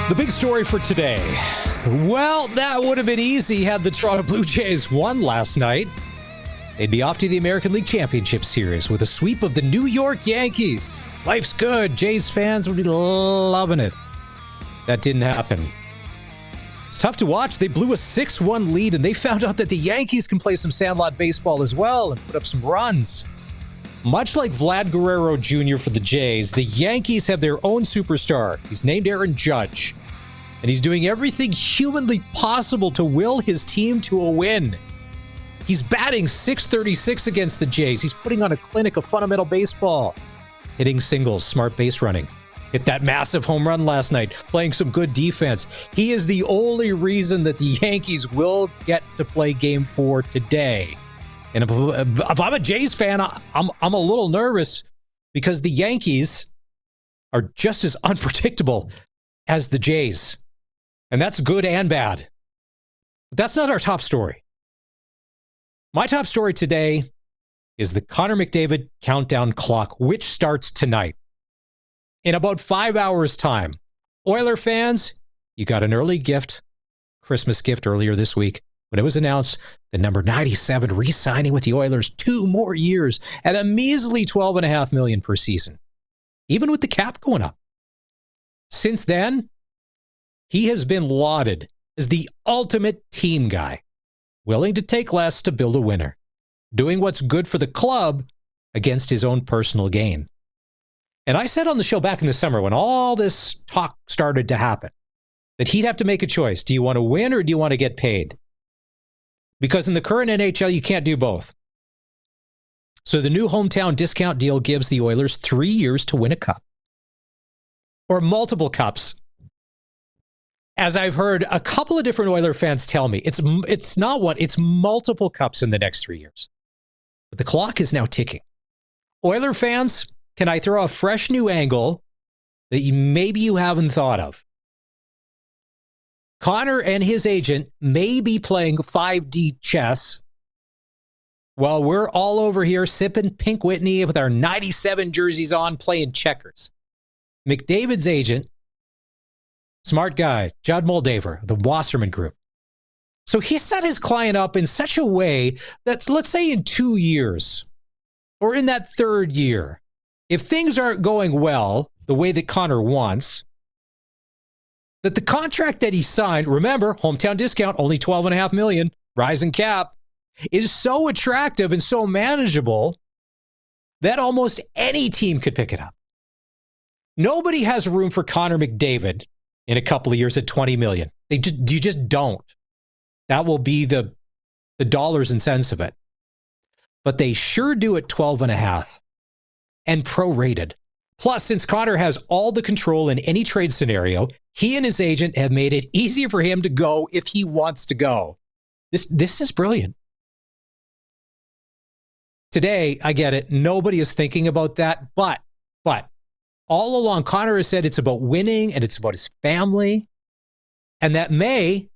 The big story for today. Well, that would have been easy had the Toronto Blue Jays won last night. They'd be off to the American League Championship Series with a sweep of the New York Yankees. Life's good. Jays fans would be loving it. That didn't happen. It's tough to watch. They blew a 6-1 lead, and they found out that the Yankees can play some sandlot baseball as well and put up some runs. Much like Vlad Guerrero Jr. for the Jays, the Yankees have their own superstar. He's named Aaron Judge, and he's doing everything humanly possible to will his team to a win. He's batting .636 against the Jays. He's putting on a clinic of fundamental baseball, hitting singles, smart base running. Hit that massive home run last night, playing some good defense. He is the only reason that the Yankees will get to play Game 4 today. And if I'm a Jays fan, I'm a little nervous because the Yankees are just as unpredictable as the Jays. And that's good and bad. But that's not our top story. My top story today is the Connor McDavid countdown clock, which starts tonight. In about 5 hours' time. Oiler fans, you got an early gift, Christmas gift earlier this week, when it was announced the number 97 re-signing with the Oilers 2 more years at a measly $12.5 million per season, even with the cap going up. Since then, he has been lauded as the ultimate team guy, willing to take less to build a winner, doing what's good for the club against his own personal gain. And I said on the show back in the summer when all this talk started to happen that he'd have to make a choice. Do you want to win or do you want to get paid? Because in the current NHL, you can't do both. So the new hometown discount deal gives the Oilers 3 years to win a cup. Or multiple cups. As I've heard a couple of different Oiler fans tell me, it's not one, it's multiple cups in the next 3 years. But the clock is now ticking. Oiler fans, can I throw a fresh new angle that maybe you haven't thought of? Connor and his agent may be playing 5D chess while we're all over here sipping Pink Whitney with our 97 jerseys on playing checkers. McDavid's agent, smart guy, Judd Moldaver, the Wasserman Group. So he set his client up in such a way that, let's say in 2 years or in that third year, if things aren't going well the way that Connor wants, that the contract that he signed, remember, hometown discount, only $12.5 million, rising cap, is so attractive and so manageable that almost any team could pick it up. Nobody has room for Connor McDavid in a couple of years at $20 million. You just don't. That will be the dollars and cents of it. But they sure do at 12.5 and prorated. Plus, since Connor has all the control in any trade scenario, he and his agent have made it easier for him to go if he wants to go. This is brilliant. Today, I get it. Nobody is thinking about that. But all along, Connor has said it's about winning and it's about his family. And that may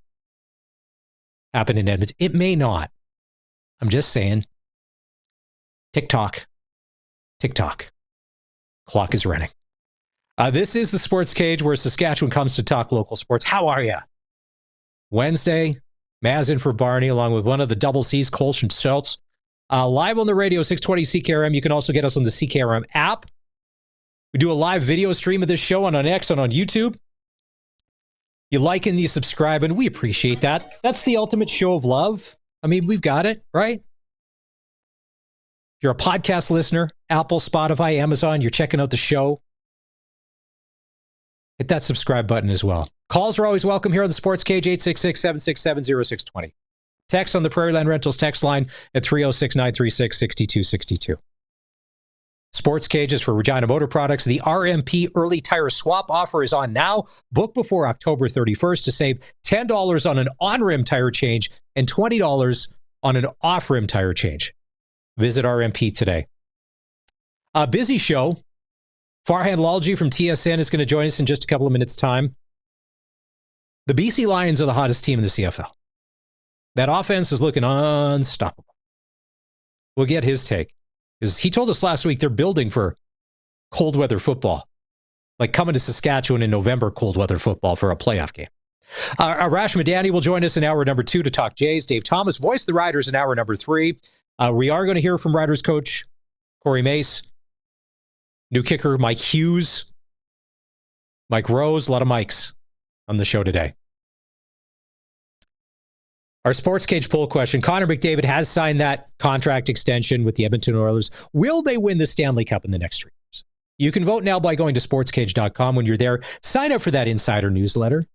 happen in Edmonton. It may not. I'm just saying. Tick-tock. Clock is running. This is the Sports Cage where Saskatchewan comes to talk local sports. How are you? Wednesday, Maz in for Barney, along with one of the double C's, Kolsch and Schultz. Live on the radio, 620 CKRM. You can also get us on the CKRM app. We do a live video stream of this show on X and on YouTube. You like and you subscribe, and we appreciate that. That's the ultimate show of love. I mean, we've got it, right? If you're a podcast listener, Apple, Spotify, Amazon, you're checking out the show, hit that subscribe button as well. Calls are always welcome here on the Sports Cage, 866-767-0620. Text on the Prairie Land Rentals text line at 306-936-6262. Sports Cage is for Regina Motor Products. The RMP Early Tire Swap offer is on now. Book before October 31st to save $10 on an on-rim tire change and $20 on an off-rim tire change. Visit RMP today. A busy show. Farhan Lalji from TSN is going to join us in just a couple of minutes' time. The BC Lions are the hottest team in the CFL. That offense is looking unstoppable. We'll get his take. Because he told us last week they're building for cold weather football. Like coming to Saskatchewan in November, cold weather football for a playoff game. Arash Madani will join us in hour number 2 to talk Jays. Dave Thomas, voice the Riders, in hour number 3. We are going to hear from Riders coach Corey Mace, new kicker Mike Hughes, Mike Rose, a lot of Mikes on the show today. Our SportsCage poll question, Connor McDavid has signed that contract extension with the Edmonton Oilers. Will they win the Stanley Cup in the next 3 years? You can vote now by going to sportscage.com. When you're there, sign up for that insider newsletter.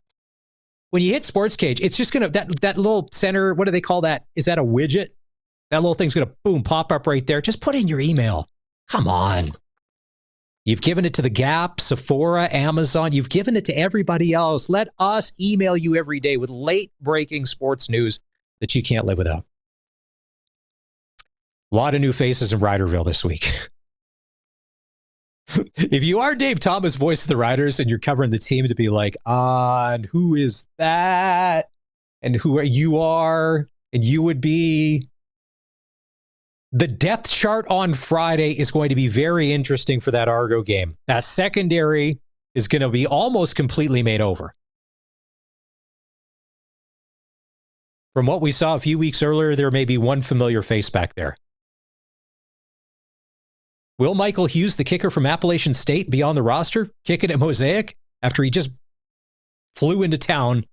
When you hit SportsCage, it's just going to, that little center, what do they call that? Is that a widget? That little thing's going to, boom, pop up right there. Just put in your email. Come on. You've given it to the Gap, Sephora, Amazon. You've given it to everybody else. Let us email you every day with late-breaking sports news that you can't live without. A lot of new faces in Riderville this week. If you are Dave Thomas, voice of the Riders, and you're covering the team to be like, and who is that? And who you are? And you would be... The depth chart on Friday is going to be very interesting for that Argo game. That secondary is going to be almost completely made over. From what we saw a few weeks earlier, there may be one familiar face back there. Will Michael Hughes, the kicker from Appalachian State, be on the roster, kicking at Mosaic after he just flew into town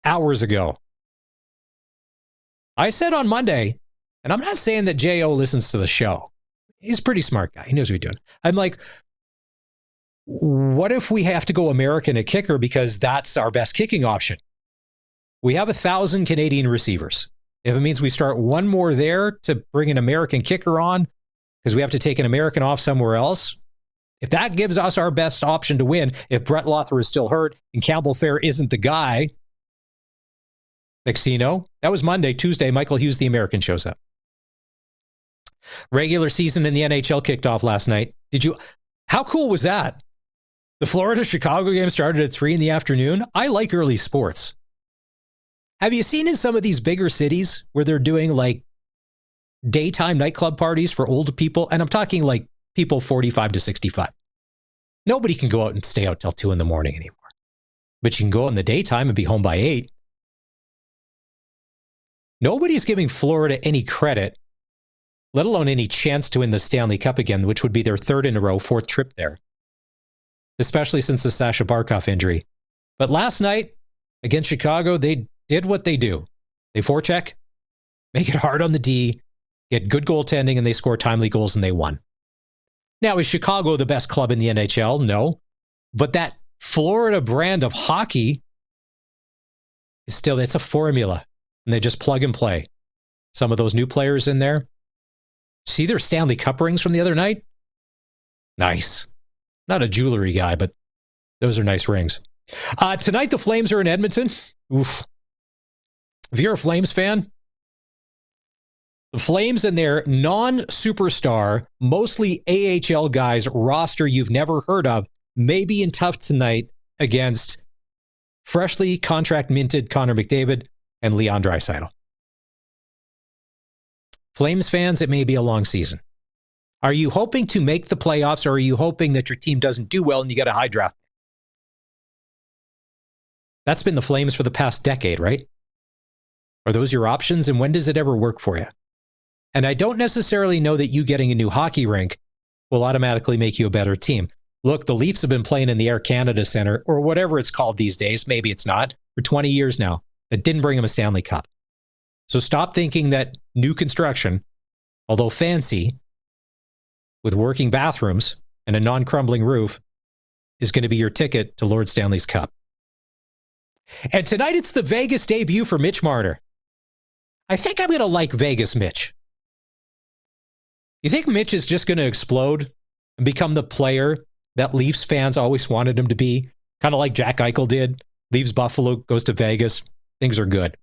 hours ago? I said on Monday, and I'm not saying that J.O. listens to the show. He's a pretty smart guy. He knows what he's doing. I'm like, what if we have to go American at kicker because that's our best kicking option? We have 1,000 Canadian receivers. If it means we start one more there to bring an American kicker on because we have to take an American off somewhere else, if that gives us our best option to win, if Brett Lothar is still hurt and Campbell Fair isn't the guy, next thing you know, that was Monday. Tuesday, Michael Hughes, the American, shows up. Regular season in the NHL kicked off last night. How cool was that? The Florida-Chicago game started at 3 p.m. I like early sports. Have you seen in some of these bigger cities where they're doing like daytime nightclub parties for old people? And I'm talking like people 45 to 65. Nobody can go out and stay out till 2 a.m. anymore. But you can go out in the daytime and be home by 8. Nobody's giving Florida any credit, let alone any chance to win the Stanley Cup again, which would be their 3rd in a row, 4th trip there. Especially since the Sasha Barkov injury. But last night, against Chicago, they did what they do. They forecheck, make it hard on the D, get good goaltending, and they score timely goals, and they won. Now, is Chicago the best club in the NHL? No. But that Florida brand of hockey is still, it's a formula. And they just plug and play. Some of those new players in there. See their Stanley Cup rings from the other night? Nice. Not a jewelry guy, but those are nice rings. Tonight, the Flames are in Edmonton. Oof. If you're a Flames fan, the Flames and their non-superstar, mostly AHL guys roster you've never heard of may be in tough tonight against freshly contract minted Connor McDavid and Leon Draisaitl. Flames fans, it may be a long season. Are you hoping to make the playoffs, or are you hoping that your team doesn't do well and you get a high draft? That's been the Flames for the past decade, right? Are those your options, and when does it ever work for you? And I don't necessarily know that you getting a new hockey rink will automatically make you a better team. Look, the Leafs have been playing in the Air Canada Centre, or whatever it's called these days, maybe it's not, for 20 years now. That didn't bring them a Stanley Cup. So stop thinking that new construction, although fancy, with working bathrooms and a non-crumbling roof, is going to be your ticket to Lord Stanley's Cup. And tonight it's the Vegas debut for Mitch Marner. I think I'm going to like Vegas Mitch. You think Mitch is just going to explode and become the player that Leafs fans always wanted him to be? Kind of like Jack Eichel did. Leaves Buffalo, goes to Vegas. Things are good.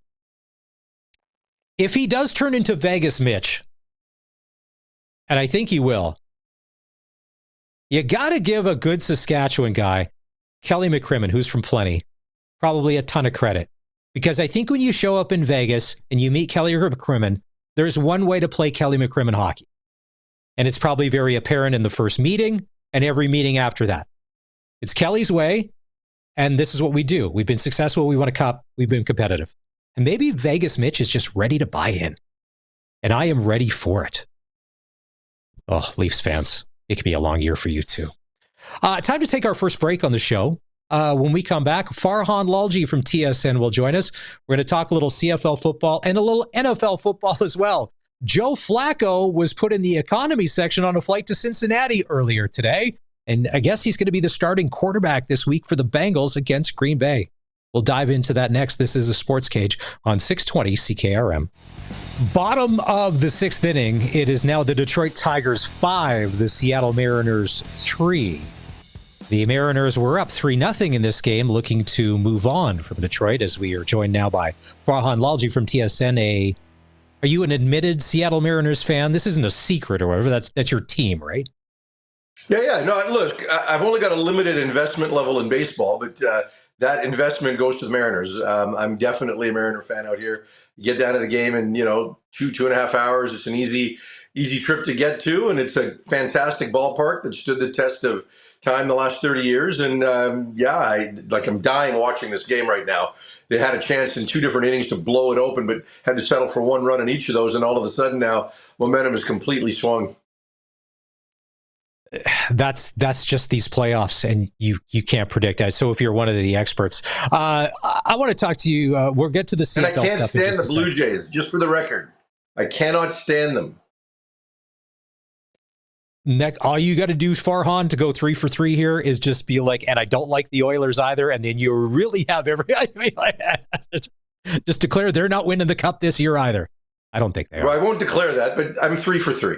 If he does turn into Vegas Mitch, and I think he will, you got to give a good Saskatchewan guy, Kelly McCrimmon, who's from Plenty, probably a ton of credit. Because I think when you show up in Vegas and you meet Kelly McCrimmon, there's one way to play Kelly McCrimmon hockey. And it's probably very apparent in the first meeting and every meeting after that. It's Kelly's way, and this is what we do. We've been successful. We won a cup. We've been competitive. And maybe Vegas Mitch is just ready to buy in. And I am ready for it. Oh, Leafs fans, it could be a long year for you too. Time to take our first break on the show. When we come back, Farhan Lalji from TSN will join us. We're going to talk a little CFL football and a little NFL football as well. Joe Flacco was put in the economy section on a flight to Cincinnati earlier today. And I guess he's going to be the starting quarterback this week for the Bengals against Green Bay. We'll dive into that next. This is a Sports Cage on 620 CKRM. Bottom of the sixth inning, it is now the Detroit Tigers 5, the Seattle Mariners 3. The Mariners were up 3-0 in this game, looking to move on from Detroit, as we are joined now by Farhan Lalji from TSN. Are you an admitted Seattle Mariners fan? This isn't a secret or whatever. That's your team, right? Yeah. No, look, I've only got a limited investment level in baseball, but that investment goes to the Mariners. I'm definitely a Mariner fan out here. You get down to the game in, 2.5 hours. It's an easy trip to get to, and it's a fantastic ballpark that stood the test of time the last 30 years. And I'm dying watching this game right now. They had a chance in 2 different innings to blow it open, but had to settle for 1 run in each of those. And all of a sudden now, momentum is completely swung. That's just these playoffs, and you can't predict that. So if you're one of the experts, I want to talk to you. We'll get to the CFL stuff. And I can't stand the Blue Jays, just for the record. I cannot stand them. All you got to do, Farhan, to go 3 for 3 here is just be like, and I don't like the Oilers either, and then you really have just declare they're not winning the cup this year either. I don't think they are. Well, I won't declare that, but I'm 3 for 3.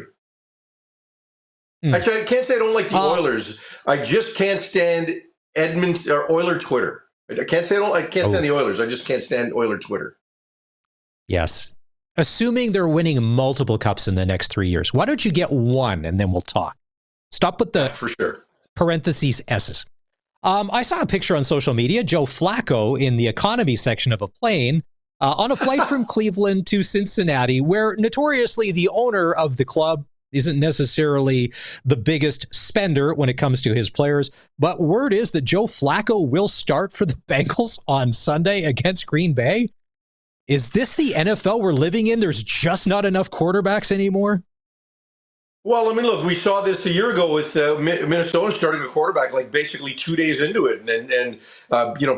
Actually, I can't say I don't like the Oilers. I just can't stand Edmonton or Oiler Twitter. I can't stand the Oilers. I just can't stand Oiler Twitter. Yes. Assuming they're winning multiple cups in the next 3 years, why don't you get one and then we'll talk? Stop with the for sure parentheses S's. I saw a picture on social media, Joe Flacco in the economy section of a plane on a flight from Cleveland to Cincinnati, where notoriously the owner of the club isn't necessarily the biggest spender when it comes to his players. But word is that Joe Flacco will start for the Bengals on Sunday against Green Bay. Is this the NFL we're living in? There's just not enough quarterbacks anymore? Well, I mean, look, we saw this a year ago with Minnesota starting a quarterback like basically 2 days into it. And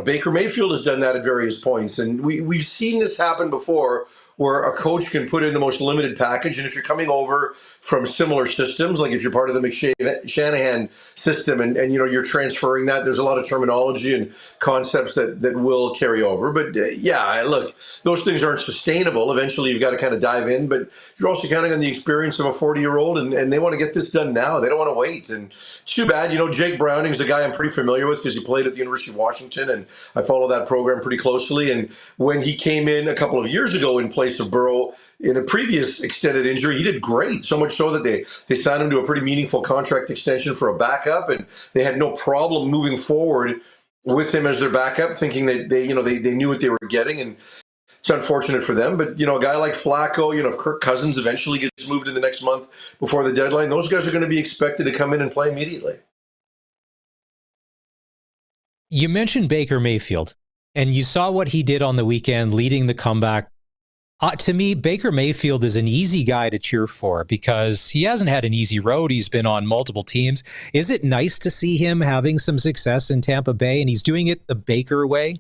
Baker Mayfield has done that at various points. And we've seen this happen before, where a coach can put in the most limited package. And if you're coming over from similar systems, like if you're part of the McShanahan system and you're transferring that, there's a lot of terminology and concepts that will carry over. But look, those things aren't sustainable. Eventually, you've got to kind of dive in. But you're also counting on the experience of a 40-year-old, and they want to get this done now. They don't want to wait. And it's too bad. Jake Browning's a guy I'm pretty familiar with because he played at the University of Washington, and I follow that program pretty closely. And when he came in a couple of years ago in place of Burrow in a previous extended injury, he did great. So much so that they signed him to a pretty meaningful contract extension for a backup, and they had no problem moving forward with him as their backup, thinking that they knew what they were getting. And it's unfortunate for them. But, a guy like Flacco, if Kirk Cousins eventually gets moved in the next month before the deadline, those guys are going to be expected to come in and play immediately. You mentioned Baker Mayfield, and you saw what he did on the weekend, leading the comeback. To me, Baker Mayfield is an easy guy to cheer for because he hasn't had an easy road. He's been on multiple teams. Is it nice to see him having some success in Tampa Bay, and he's doing it the Baker way?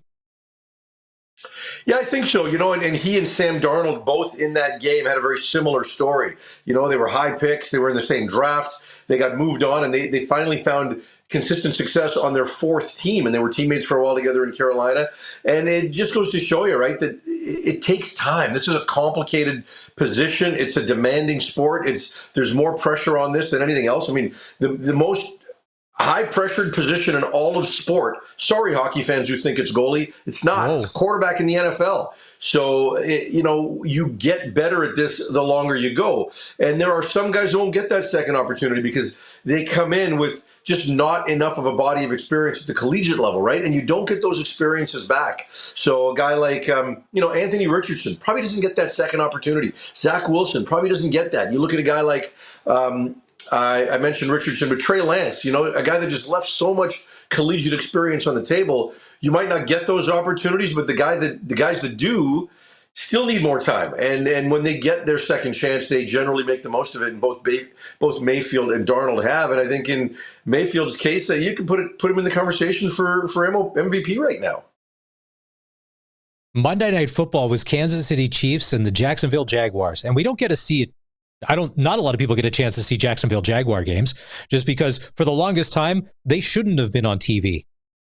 Yeah, I think so. And he and Sam Darnold both in that game had a very similar story. They were high picks. They were in the same draft. They got moved on, and they finally found consistent success on their 4th team, and they were teammates for a while together in Carolina. And it just goes to show you, right, that it takes time. This is a complicated position. It's a demanding sport. There's more pressure on this than anything else. I mean, the most high-pressured position in all of sport. Sorry, hockey fans who think it's goalie. It's not. Whoa. It's a quarterback in the NFL. So, you get better at this the longer you go. And there are some guys who won't get that second opportunity because they come in with just not enough of a body of experience at the collegiate level, right? And you don't get those experiences back. So a guy like, Anthony Richardson probably doesn't get that second opportunity. Zach Wilson probably doesn't get that. You look at a guy like, I mentioned Richardson, but Trey Lance, a guy that just left so much collegiate experience on the table. You might not get those opportunities, but the guys that do still need more time. And when they get their second chance, they generally make the most of it. And both Mayfield and Darnold have. And I think in Mayfield's case, that you can put him in the conversation for MVP right now. Monday Night Football was Kansas City Chiefs and the Jacksonville Jaguars. And we don't get to see it. Not a lot of people get a chance to see Jacksonville Jaguar games just because for the longest time, they shouldn't have been on TV.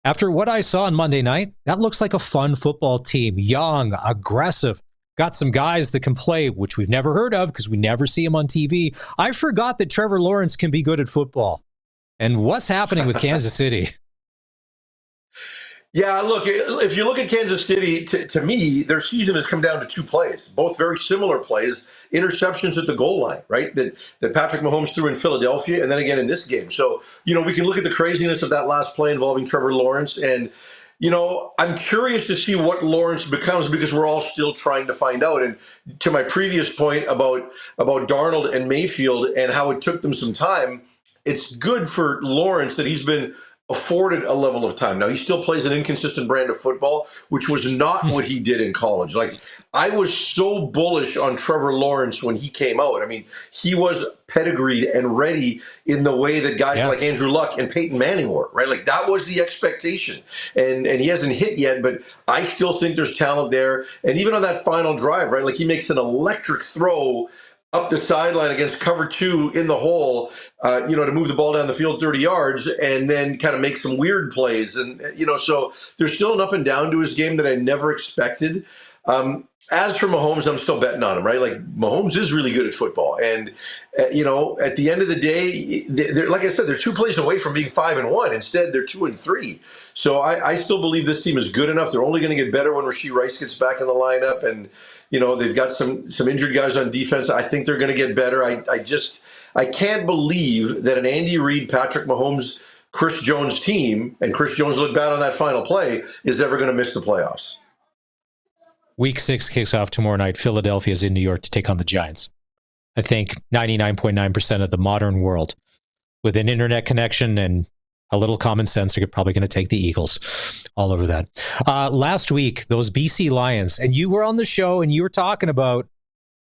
After what I saw on Monday night, that looks like a fun football team. Young, aggressive, got some guys that can play, which we've never heard of because we never see them on TV. I forgot that Trevor Lawrence can be good at football. And what's happening with Kansas City? Yeah, look, if you look at Kansas City, to me, their season has come down to two plays, both very similar plays, interceptions at the goal line, right? That Patrick Mahomes threw in Philadelphia and then again in this game. So, we can look at the craziness of that last play involving Trevor Lawrence. And, I'm curious to see what Lawrence becomes because we're all still trying to find out. And to my previous point about Darnold and Mayfield and how it took them some time, it's good for Lawrence that he's been afforded a level of time. Now, he still plays an inconsistent brand of football, which was not what he did in college. Like, I was so bullish on Trevor Lawrence when he came out. I mean, he was pedigreed and ready in the way that guys like Andrew Luck and Peyton Manning were, right? Like, that was the expectation. And he hasn't hit yet, but I still think there's talent there. And even on that final drive, right, like he makes an electric throw up the sideline against cover two in the hole, to move the ball down the field 30 yards and then kind of make some weird plays. And, so there's still an up and down to his game that I never expected. As for Mahomes, I'm still betting on him, right? Like, Mahomes is really good at football. And, at the end of the day, like I said, they're 2 plays away from being 5-1. Instead, they're 2-3. So I still believe this team is good enough. They're only going to get better when Rashee Rice gets back in the lineup. And, they've got some injured guys on defense. I think they're going to get better. I can't believe that an Andy Reid, Patrick Mahomes, Chris Jones team, and Chris Jones looked bad on that final play, is ever going to miss the playoffs. Week 6 kicks off tomorrow night. Philadelphia is in New York to take on the Giants. I think 99.9% of the modern world with an internet connection and a little common sense are probably going to take the Eagles all over that. Last week, those BC Lions, and you were on the show and you were talking about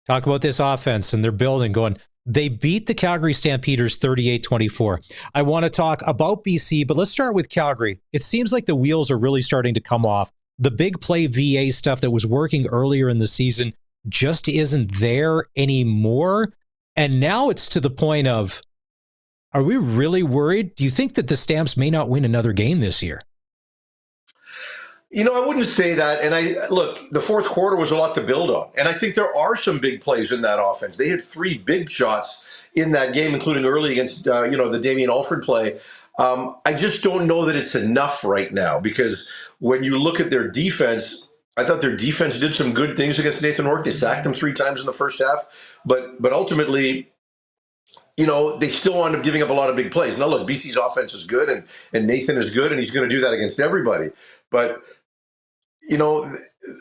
this offense and their building going, they beat the Calgary Stampeders 38-24. I want to talk about BC, but let's start with Calgary. It seems like the wheels are really starting to come off. The big play VA stuff that was working earlier in the season just isn't there anymore. And now it's to the point of, are we really worried? Do you think that the Stamps may not win another game this year? I wouldn't say that. And the fourth quarter was a lot to build on. And I think there are some big plays in that offense. They had 3 big shots in that game, including early against, the Damian Alford play. I just don't know that it's enough right now because when you look at their defense, I thought their defense did some good things against Nathan Rourke. They sacked him 3 times in the first half. But ultimately, they still wound up giving up a lot of big plays. Now, look, BC's offense is good and Nathan is good, and he's going to do that against everybody. But,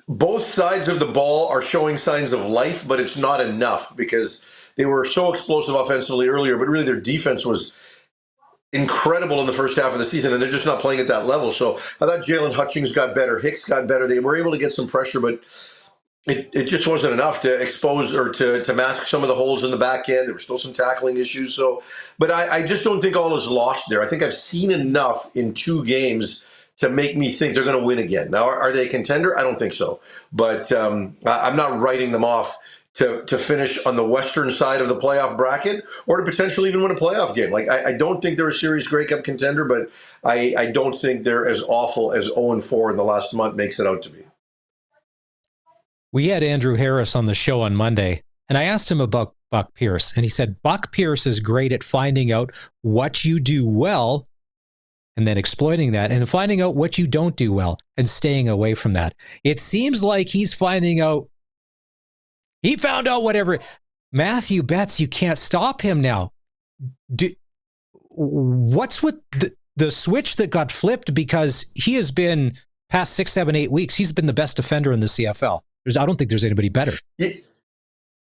both sides of the ball are showing signs of life, but it's not enough because they were so explosive offensively earlier, but really their defense was incredible in the first half of the season, and they're just not playing at that level. So I thought Jalen Hutchings got better. Hicks got better. They were able to get some pressure, but it just wasn't enough to expose or to mask some of the holes in the back end. There were still some tackling issues. But I just don't think all is lost there. I think I've seen enough in 2 games to make me think they're going to win again. Now, are they a contender? I don't think so. But I'm not writing them off to finish on the western side of the playoff bracket or to potentially even win a playoff game. Like, I don't think they're a series Grey Cup contender, but I don't think they're as awful as 0-4 in the last month makes it out to be. We had Andrew Harris on the show on Monday, and I asked him about Buck Pierce, and he said Buck Pierce is great at finding out what you do well and then exploiting that and finding out what you don't do well and staying away from that. It seems like he found out whatever. Matthew Betts, you can't stop him now. What's with the switch that got flipped? Because he has been past 6, 7, 8 weeks, he's been the best defender in the CFL. I don't think there's anybody better.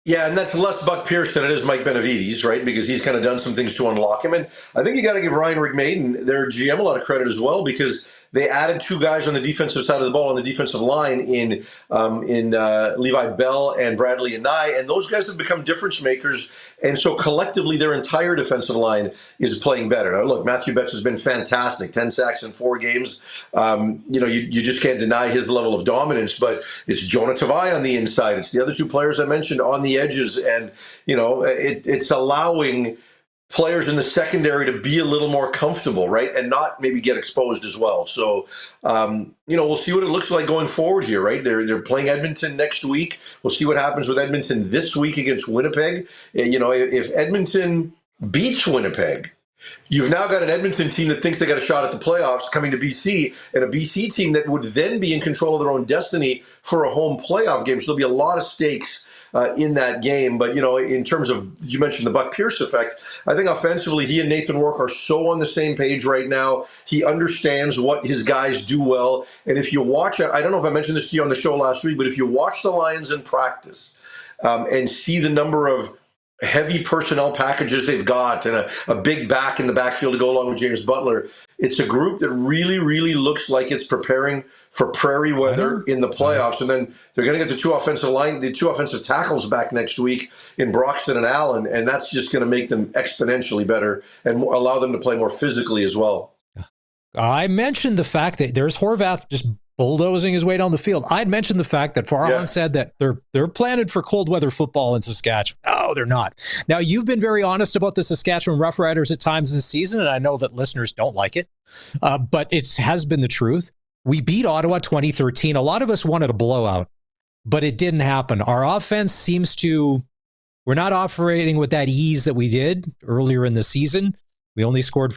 Yeah, and that's less Buck Pierce than it is Mike Benavides, right? Because he's kind of done some things to unlock him. And I think you got to give Ryan Rigmaiden, their GM, a lot of credit as well, because they added two guys on the defensive side of the ball on the defensive line in Levi Bell and Bradley and Nye, and those guys have become difference makers. And so collectively, their entire defensive line is playing better. Now, look, Matthew Betts has been fantastic, 10 sacks in 4 games. You just can't deny his level of dominance, but it's Jonah Tavai on the inside. It's the other two players I mentioned on the edges. And, it's allowing players in the secondary to be a little more comfortable, right? And not maybe get exposed as well. So, we'll see what it looks like going forward here, right? They're playing Edmonton next week. We'll see what happens with Edmonton this week against Winnipeg. If Edmonton beats Winnipeg, you've now got an Edmonton team that thinks they got a shot at the playoffs coming to BC, and a BC team that would then be in control of their own destiny for a home playoff game. So there'll be a lot of stakes in that game. But, in terms of, you mentioned the Buck Pierce effect, I think offensively, he and Nathan Rourke are so on the same page right now. He understands what his guys do well. And if you watch, I don't know if I mentioned this to you on the show last week, but if you watch the Lions in practice and see the number of heavy personnel packages they've got and a big back in the backfield to go along with James Butler, it's a group that really, really looks like it's preparing for prairie weather in the playoffs. And then they're going to get the two offensive tackles back next week in Broxton and Allen, and that's just going to make them exponentially better and allow them to play more physically as well. I mentioned the fact that there's Horvath just bulldozing his way down the field. I'd mentioned the fact that Farhan said that they're planted for cold weather football in Saskatchewan. No, they're not. Now, you've been very honest about the Saskatchewan Roughriders at times this season, and I know that listeners don't like it, but it has been the truth. We beat Ottawa 2013. A lot of us wanted a blowout, but it didn't happen. Our offense we're not operating with that ease that we did earlier in the season. We only scored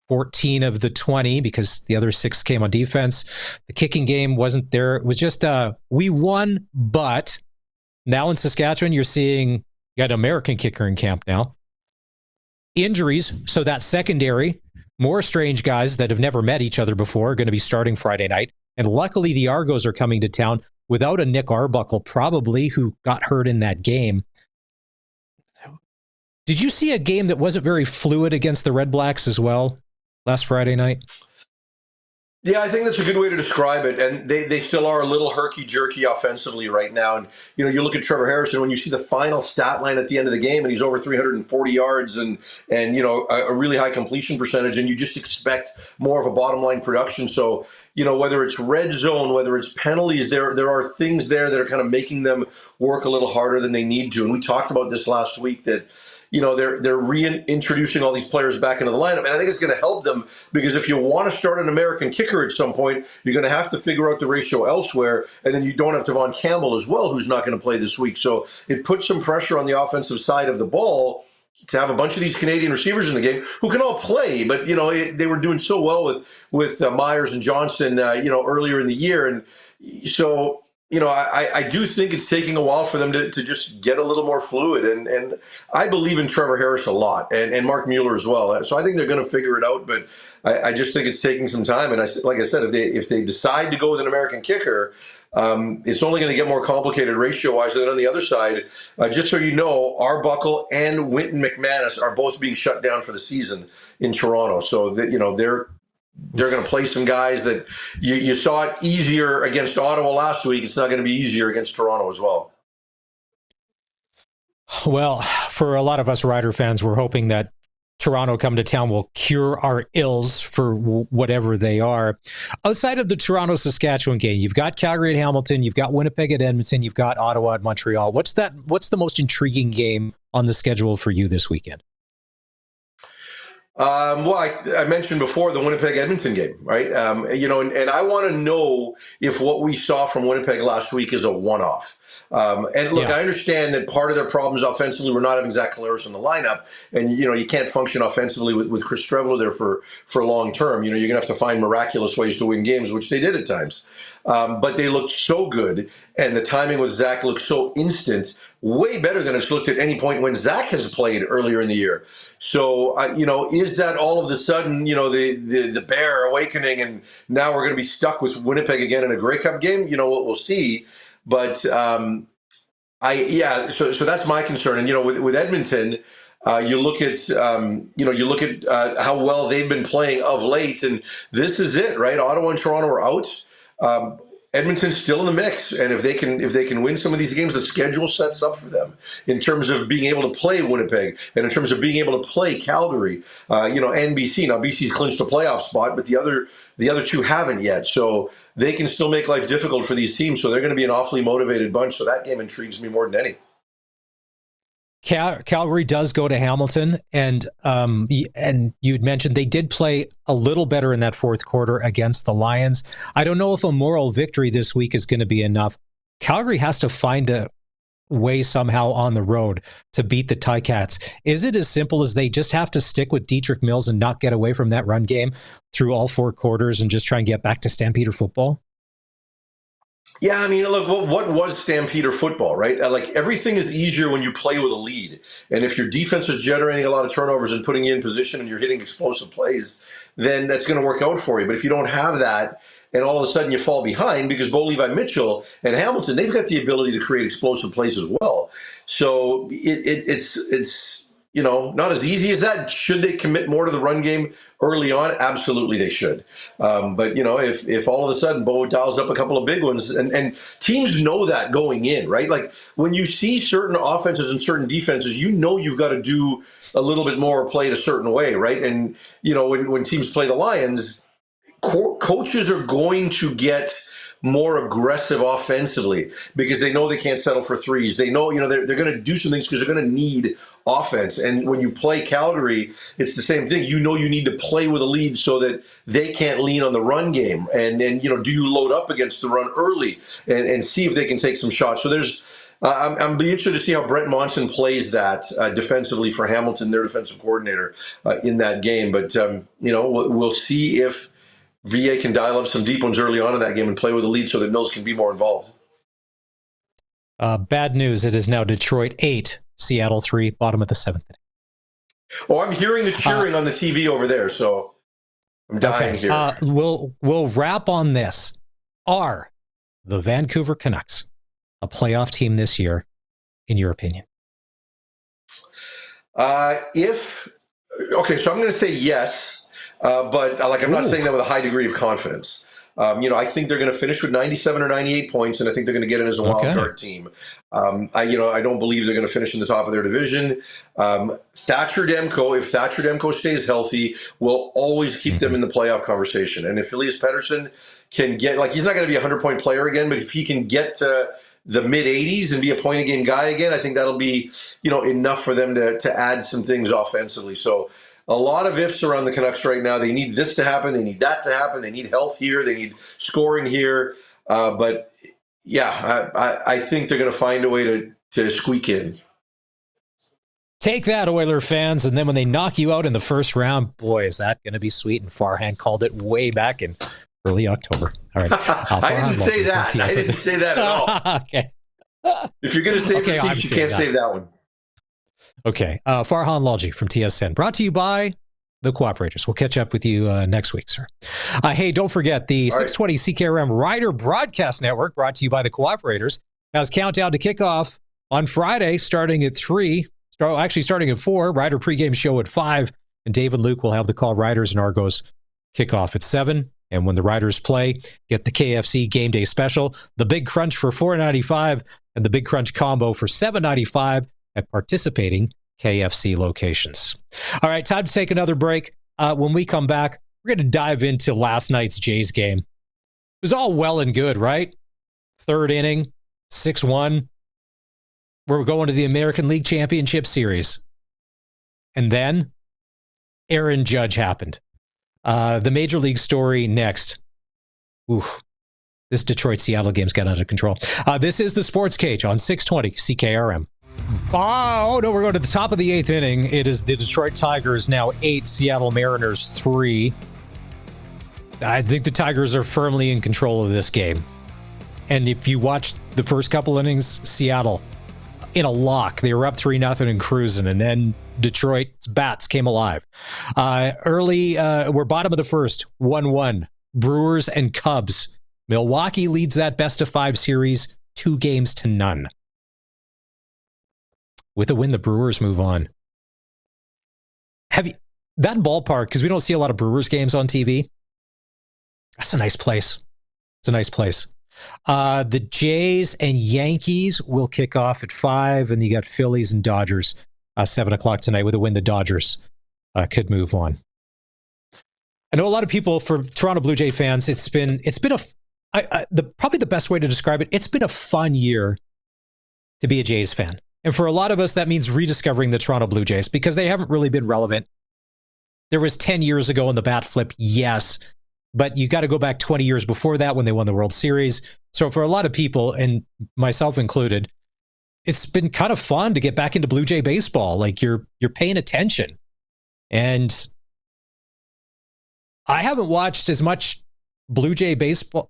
14 of the 20 because the other 6 came on defense. The kicking game wasn't there. It was just, we won, but now in Saskatchewan, you're seeing, you got an American kicker in camp now. Injuries, so that secondary, more strange guys that have never met each other before are going to be starting Friday night. And luckily, the Argos are coming to town without a Nick Arbuckle, probably, who got hurt in that game. Did you see a game that wasn't very fluid against the Red Blacks as well last Friday night? Yeah, I think that's a good way to describe it. And they still are a little herky-jerky offensively right now. And, you look at Trevor Harrison, when you see the final stat line at the end of the game, and he's over 340 yards and a really high completion percentage, and you just expect more of a bottom-line production. So, whether it's red zone, whether it's penalties, there are things there that are kind of making them work a little harder than they need to. And we talked about this last week that, they're reintroducing all these players back into the lineup. And I think it's going to help them because if you want to start an American kicker at some point, you're going to have to figure out the ratio elsewhere. And then you don't have Devon Campbell as well, who's not going to play this week. So it puts some pressure on the offensive side of the ball to have a bunch of these Canadian receivers in the game who can all play. But, they were doing so well with Myers and Johnson, earlier in the year. And so I do think it's taking a while for them to just get a little more fluid. And I believe in Trevor Harris a lot and Mark Mueller as well. So I think they're going to figure it out. But I just think it's taking some time. And like I said, if they decide to go with an American kicker, it's only going to get more complicated ratio-wise. And then on the other side, just so you know, Arbuckle and Wynton McManus are both being shut down for the season in Toronto. So they're going to play some guys that you saw it easier against Ottawa last week. It's not going to be easier against Toronto as well. Well, for a lot of us Rider fans, we're hoping that Toronto come to town will cure our ills for whatever they are. Outside of the Toronto-Saskatchewan game, you've got Calgary at Hamilton, you've got Winnipeg at Edmonton, you've got Ottawa at Montreal. What's the most intriguing game on the schedule for you this weekend? I mentioned before the Winnipeg-Edmonton game, right? And I want to know if what we saw from Winnipeg last week is a one-off. And look, I understand that part of their problems offensively were not having Zach Collaros in the lineup, and you can't function offensively with Chris Streveler there for long term. You're gonna have to find miraculous ways to win games, which they did at times. But they looked so good, and the timing with Zach looked so instant, way better than it's looked at any point when Zach has played earlier in the year. So, is that all of a sudden, the bear awakening, and now we're going to be stuck with Winnipeg again in a Grey Cup game? We'll see. But So that's my concern. And with Edmonton, you look at how well they've been playing of late, and this is it, right? Ottawa and Toronto are out. Um, Edmonton's still in the mix, and if they can win some of these games, the schedule sets up for them in terms of being able to play Winnipeg and in terms of being able to play Calgary. And BC. Now BC's clinched a playoff spot, but the other two haven't yet. So they can still make life difficult for these teams. So they're going to be an awfully motivated bunch. So that game intrigues me more than any. Calgary does go to Hamilton, and you'd mentioned they did play a little better in that fourth quarter against the Lions. I don't know if a moral victory this week is going to be enough. Calgary has to find a way somehow on the road to beat the Ticats. Is it as simple as they just have to stick with Dietrich Mills and not get away from that run game through all four quarters and just try and get back to Stampeder football? Yeah, I mean, look, what was Stampeder football, right? Like everything is easier when you play with a lead, and if your defense is generating a lot of turnovers and putting you in position, and you're hitting explosive plays, then that's going to work out for you. But if you don't have that, and all of a sudden you fall behind because Bo Levi Mitchell and Hamilton, they've got the ability to create explosive plays as well. So it's not as easy as that. Should they commit more to the run game early on? Absolutely, they should. But if all of a sudden Bo dials up a couple of big ones, and teams know that going in, right? Like when you see certain offenses and certain defenses, you've got to do a little bit more, play it a certain way, right? And when teams play the Lions, coaches are going to get more aggressive offensively because they know they can't settle for threes. They know, they're going to do some things because they're going to need offense. And when you play Calgary, it's the same thing. You need to play with a lead so that they can't lean on the run game. And then, do you load up against the run early and see if they can take some shots? So I'm be interested to see how Brett Monson plays that defensively for Hamilton, their defensive coordinator, in that game. But, we'll see if VA can dial up some deep ones early on in that game and play with a lead so that Mills can be more involved. Bad news. It is now Detroit 8, Seattle 3, bottom of the seventh inning. Oh, I'm hearing the cheering on the TV over there, so I'm dying here. We'll wrap on this. Are the Vancouver Canucks a playoff team this year, in your opinion? So I'm going to say yes. But I'm not saying that with a high degree of confidence. I think they're going to finish with 97 or 98 points, and I think they're going to get in as a wild card team. I don't believe they're going to finish in the top of their division. Thatcher Demko, if Thatcher Demko stays healthy, will always keep them in the playoff conversation. And if Elias Pettersson can get, he's not going to be a 100-point player again, but if he can get to the mid 80s and be a point a game guy again, I think that'll be, enough for them to add some things offensively. So a lot of ifs around the Canucks right now. They need this to happen. They need that to happen. They need health here. They need scoring here. But I think they're going to find a way to squeak in. Take that, Oiler fans. And then when they knock you out in the first round, boy, is that going to be sweet. And Farhan called it way back in early October. All right. I didn't say that. I didn't say that at all. Okay. If you're going to save the Chiefs, you can't save that one. Okay. Farhan Lalji from TSN, brought to you by the Cooperators. We'll catch up with you next week, sir. Hey, don't forget the 620 CKRM Rider Broadcast Network, brought to you by the Cooperators, has countdown to kickoff on Friday, starting at 3. Actually, starting at 4. Rider pregame show at 5. And Dave and Luke will have the call Riders and Argos kickoff at 7. And when the Riders play, get the KFC Game Day Special, the Big Crunch for $4.95 and the Big Crunch Combo for $7.95 at participating KFC locations. All right, time to take another break. When we come back, we're going to dive into last night's Jays game. It was all well and good, right? Third inning, 6-1. We're going to the American League Championship Series. And then Aaron Judge happened. The Major League story next. Oof. This Detroit-Seattle game's got out of control. This is the Sports Cage on 620 CKRM. Oh, no, we're going to the top of the 8th inning. It is the Detroit Tigers now 8, Seattle Mariners 3. I think the Tigers are firmly in control of this game. And if you watched the first couple innings, Seattle in a lock. They were up 3-0 and cruising, and then Detroit's bats came alive. We're bottom of the first, 1-1. Brewers and Cubs. Milwaukee leads that best-of-5 series 2-0. With a win, the Brewers move on. Have you that ballpark? Because we don't see a lot of Brewers games on TV. That's a nice place. It's a nice place. The Jays and Yankees will kick off at 5, and you got Phillies and Dodgers 7 o'clock tonight. With a win, the Dodgers could move on. I know a lot of people, for Toronto Blue Jay fans, it's been probably the best way to describe it. It's been a fun year to be a Jays fan. And for a lot of us, that means rediscovering the Toronto Blue Jays because they haven't really been relevant. There was 10 years ago in the bat flip, yes, but you got to go back 20 years before that when they won the World Series. So for a lot of people, and myself included, it's been kind of fun to get back into Blue Jay baseball. Like you're paying attention. And I haven't watched as much Blue Jay baseball.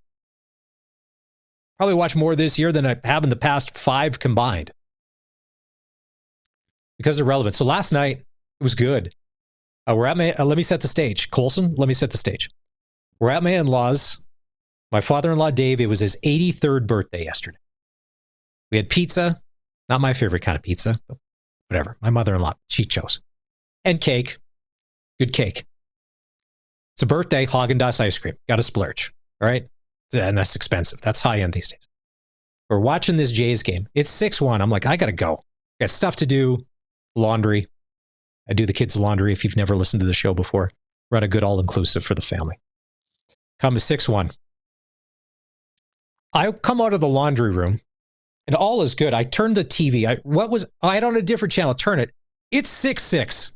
Probably watched more this year than I have in the past 5 combined. Because they're relevant. So last night, it was good. We're at let me set the stage. Colson, let me set the stage. We're at my in-laws. My father-in-law, Dave, it was his 83rd birthday yesterday. We had pizza. Not my favorite kind of pizza, but whatever. My mother-in-law, she chose. And cake. Good cake. It's a birthday, Haagen-Dazs ice cream. Got to splurge, all right? And that's expensive. That's high-end these days. We're watching this Jays game. It's 6-1. I'm like, I got to go. Got stuff to do. Laundry. I do the kids' laundry if you've never listened to the show before. Run a good all-inclusive for the family. Come to 6-1. I come out of the laundry room, and all is good. I turned the TV. I had on a different channel. Turn it. It's 6-6.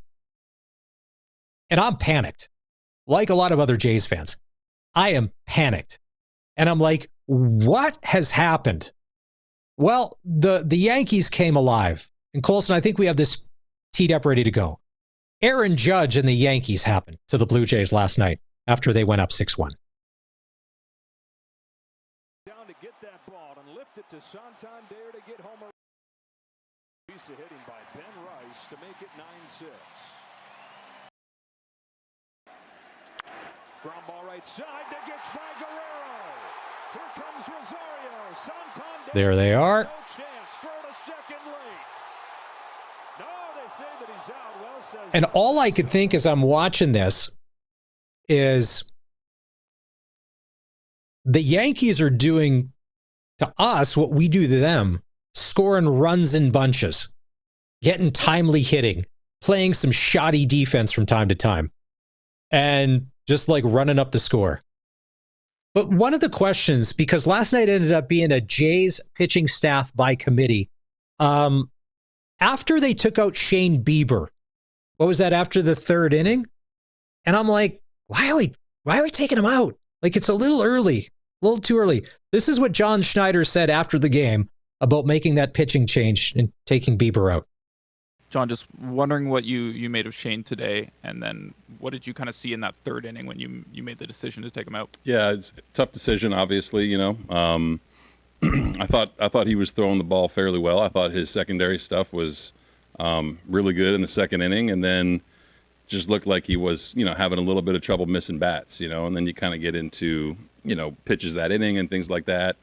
And I'm panicked. Like a lot of other Jays fans. I am panicked. And I'm like, what has happened? Well, the Yankees came alive. And Colson, I think we have this teed up ready to go. Aaron Judge and the Yankees happened to the Blue Jays last night after they went up 6-1. Down to get that ball and lift it to Santander to get home. Piece of hitting by Ben Rice to make it 9-6. Ground ball right side that gets by Guerrero. Here comes Rosario. Santander. There they are. No chance. Throw to second late. No, they say that he's out. Well, says and all I could think as I'm watching this is the Yankees are doing to us what we do to them, scoring runs in bunches, getting timely hitting, playing some shoddy defense from time to time, and just like running up the score. But one of the questions, because last night ended up being a Jays pitching staff by committee, after they took out Shane Bieber, what was that, after the 3rd inning? And I'm like, why are we taking him out? Like, it's a little early, a little too early. This is what John Schneider said after the game about making that pitching change and taking Bieber out. John, just wondering what you made of Shane today, and then what did you kind of see in that 3rd inning when you made the decision to take him out? Yeah, it's a tough decision, obviously, you know. I thought he was throwing the ball fairly well. I thought his secondary stuff was really good in the 2nd inning, and then just looked like he was, you know, having a little bit of trouble missing bats, you know, and then you kind of get into, you know, pitches that inning and things like that.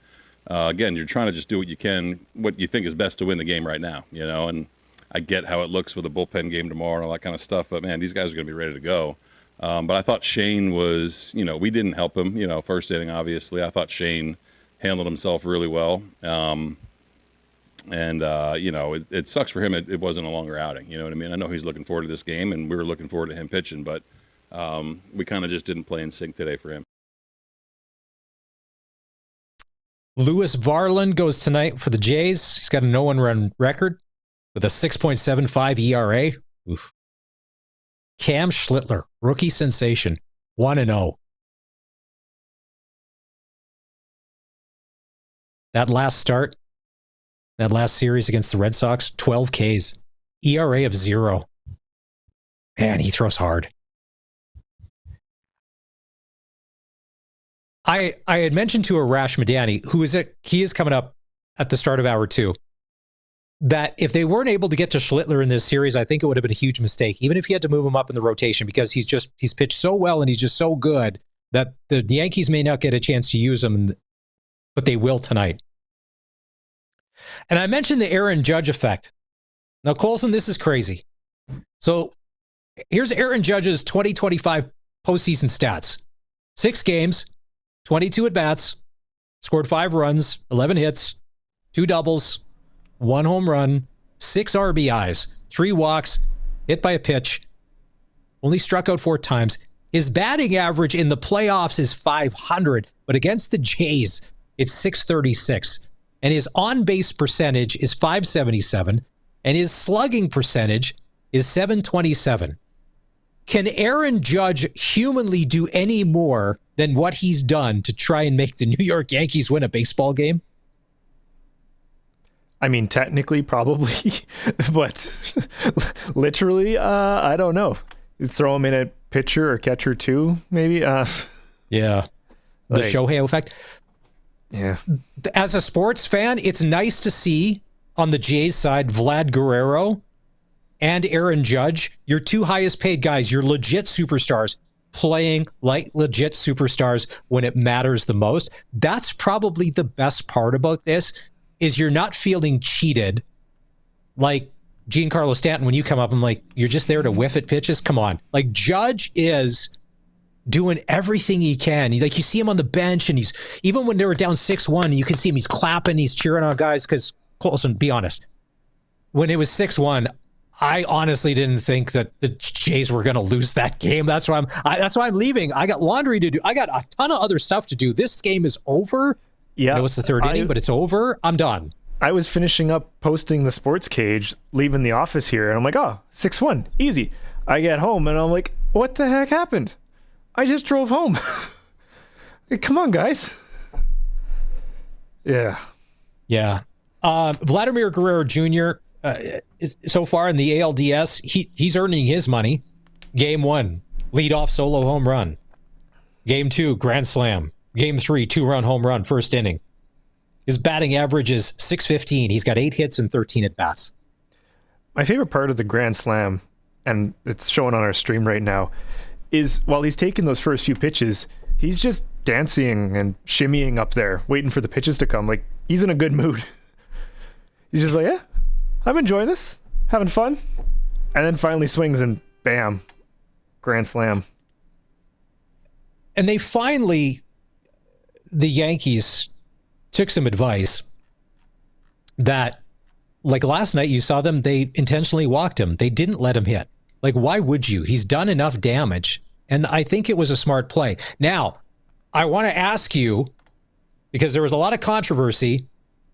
Again, you're trying to just do what you can, what you think is best to win the game right now, you know, and I get how it looks with a bullpen game tomorrow and all that kind of stuff, but man, these guys are going to be ready to go. But I thought Shane was, you know, we didn't help him, you know, 1st inning, obviously. I thought Shane handled himself really well. You know, it sucks for him. It wasn't a longer outing. You know what I mean? I know he's looking forward to this game, and we were looking forward to him pitching, but we kind of just didn't play in sync today for him. Lewis Varland goes tonight for the Jays. He's got a no-one run record with a 6.75 ERA. Oof. Cam Schlittler, rookie sensation, 1-0. That last start, that last series against the Red Sox, 12 Ks, ERA of 0. Man, he throws hard. I had mentioned to Arash Madani, he is coming up at the start of hour 2, that if they weren't able to get to Schlittler in this series, I think it would have been a huge mistake, even if he had to move him up in the rotation, because he's pitched so well and he's just so good that the Yankees may not get a chance to use him, but they will tonight. And I mentioned the Aaron Judge effect. Now, Colson, this is crazy. So here's Aaron Judge's 2025 postseason stats. 6 games, 22 at-bats, scored 5 runs, 11 hits, 2 doubles, 1 home run, 6 RBIs, 3 walks, hit by a pitch, only struck out 4 times. His batting average in the playoffs is .500, but against the Jays, it's .636. And his on-base percentage is .577, and his slugging percentage is .727. Can Aaron Judge humanly do any more than what he's done to try and make the New York Yankees win a baseball game? I mean, technically, probably, but literally, I don't know. You throw him in a pitcher or catcher too, maybe. Yeah, the Shohei effect. Yeah. As a sports fan, it's nice to see on the Jays side Vlad Guerrero and Aaron Judge, your 2 highest paid guys, your legit superstars, playing like legit superstars when it matters the most. That's probably the best part about this, is you're not feeling cheated like Giancarlo Stanton when you come up. I'm like, you're just there to whiff at pitches? Come on. Like, Judge is doing everything he can. Like, you see him on the bench, and he's, even when they were down 6-1, you can see him, he's clapping, he's cheering on guys, because, Colson, be honest, when it was 6-1, I honestly didn't think that the Jays were going to lose that game. That's why I'm leaving. I got laundry to do. I got a ton of other stuff to do. This game is over. Yeah, I know it's the 3rd inning, but it's over. I'm done. I was finishing up posting the SportsCage, leaving the office here, and I'm like, oh, 6-1, easy. I get home, and I'm like, what the heck happened? I just drove home. Come on, guys. Yeah. Yeah. Vladimir Guerrero Jr., is so far in the ALDS, he's earning his money. Game 1, leadoff solo home run. Game 2, grand slam. Game 3, 2-run home run, first inning. His batting average is .615. He's got 8 hits and 13 at-bats. My favorite part of the grand slam, and it's showing on our stream right now, is while he's taking those first few pitches, he's just dancing and shimmying up there, waiting for the pitches to come. Like, he's in a good mood. He's just like, yeah, I'm enjoying this, having fun. And then finally swings and bam, grand slam. And they finally, the Yankees took some advice that, like last night you saw them, they intentionally walked him. They didn't let him hit. Like, why would you? He's done enough damage. And I think it was a smart play. Now, I want to ask you, because there was a lot of controversy,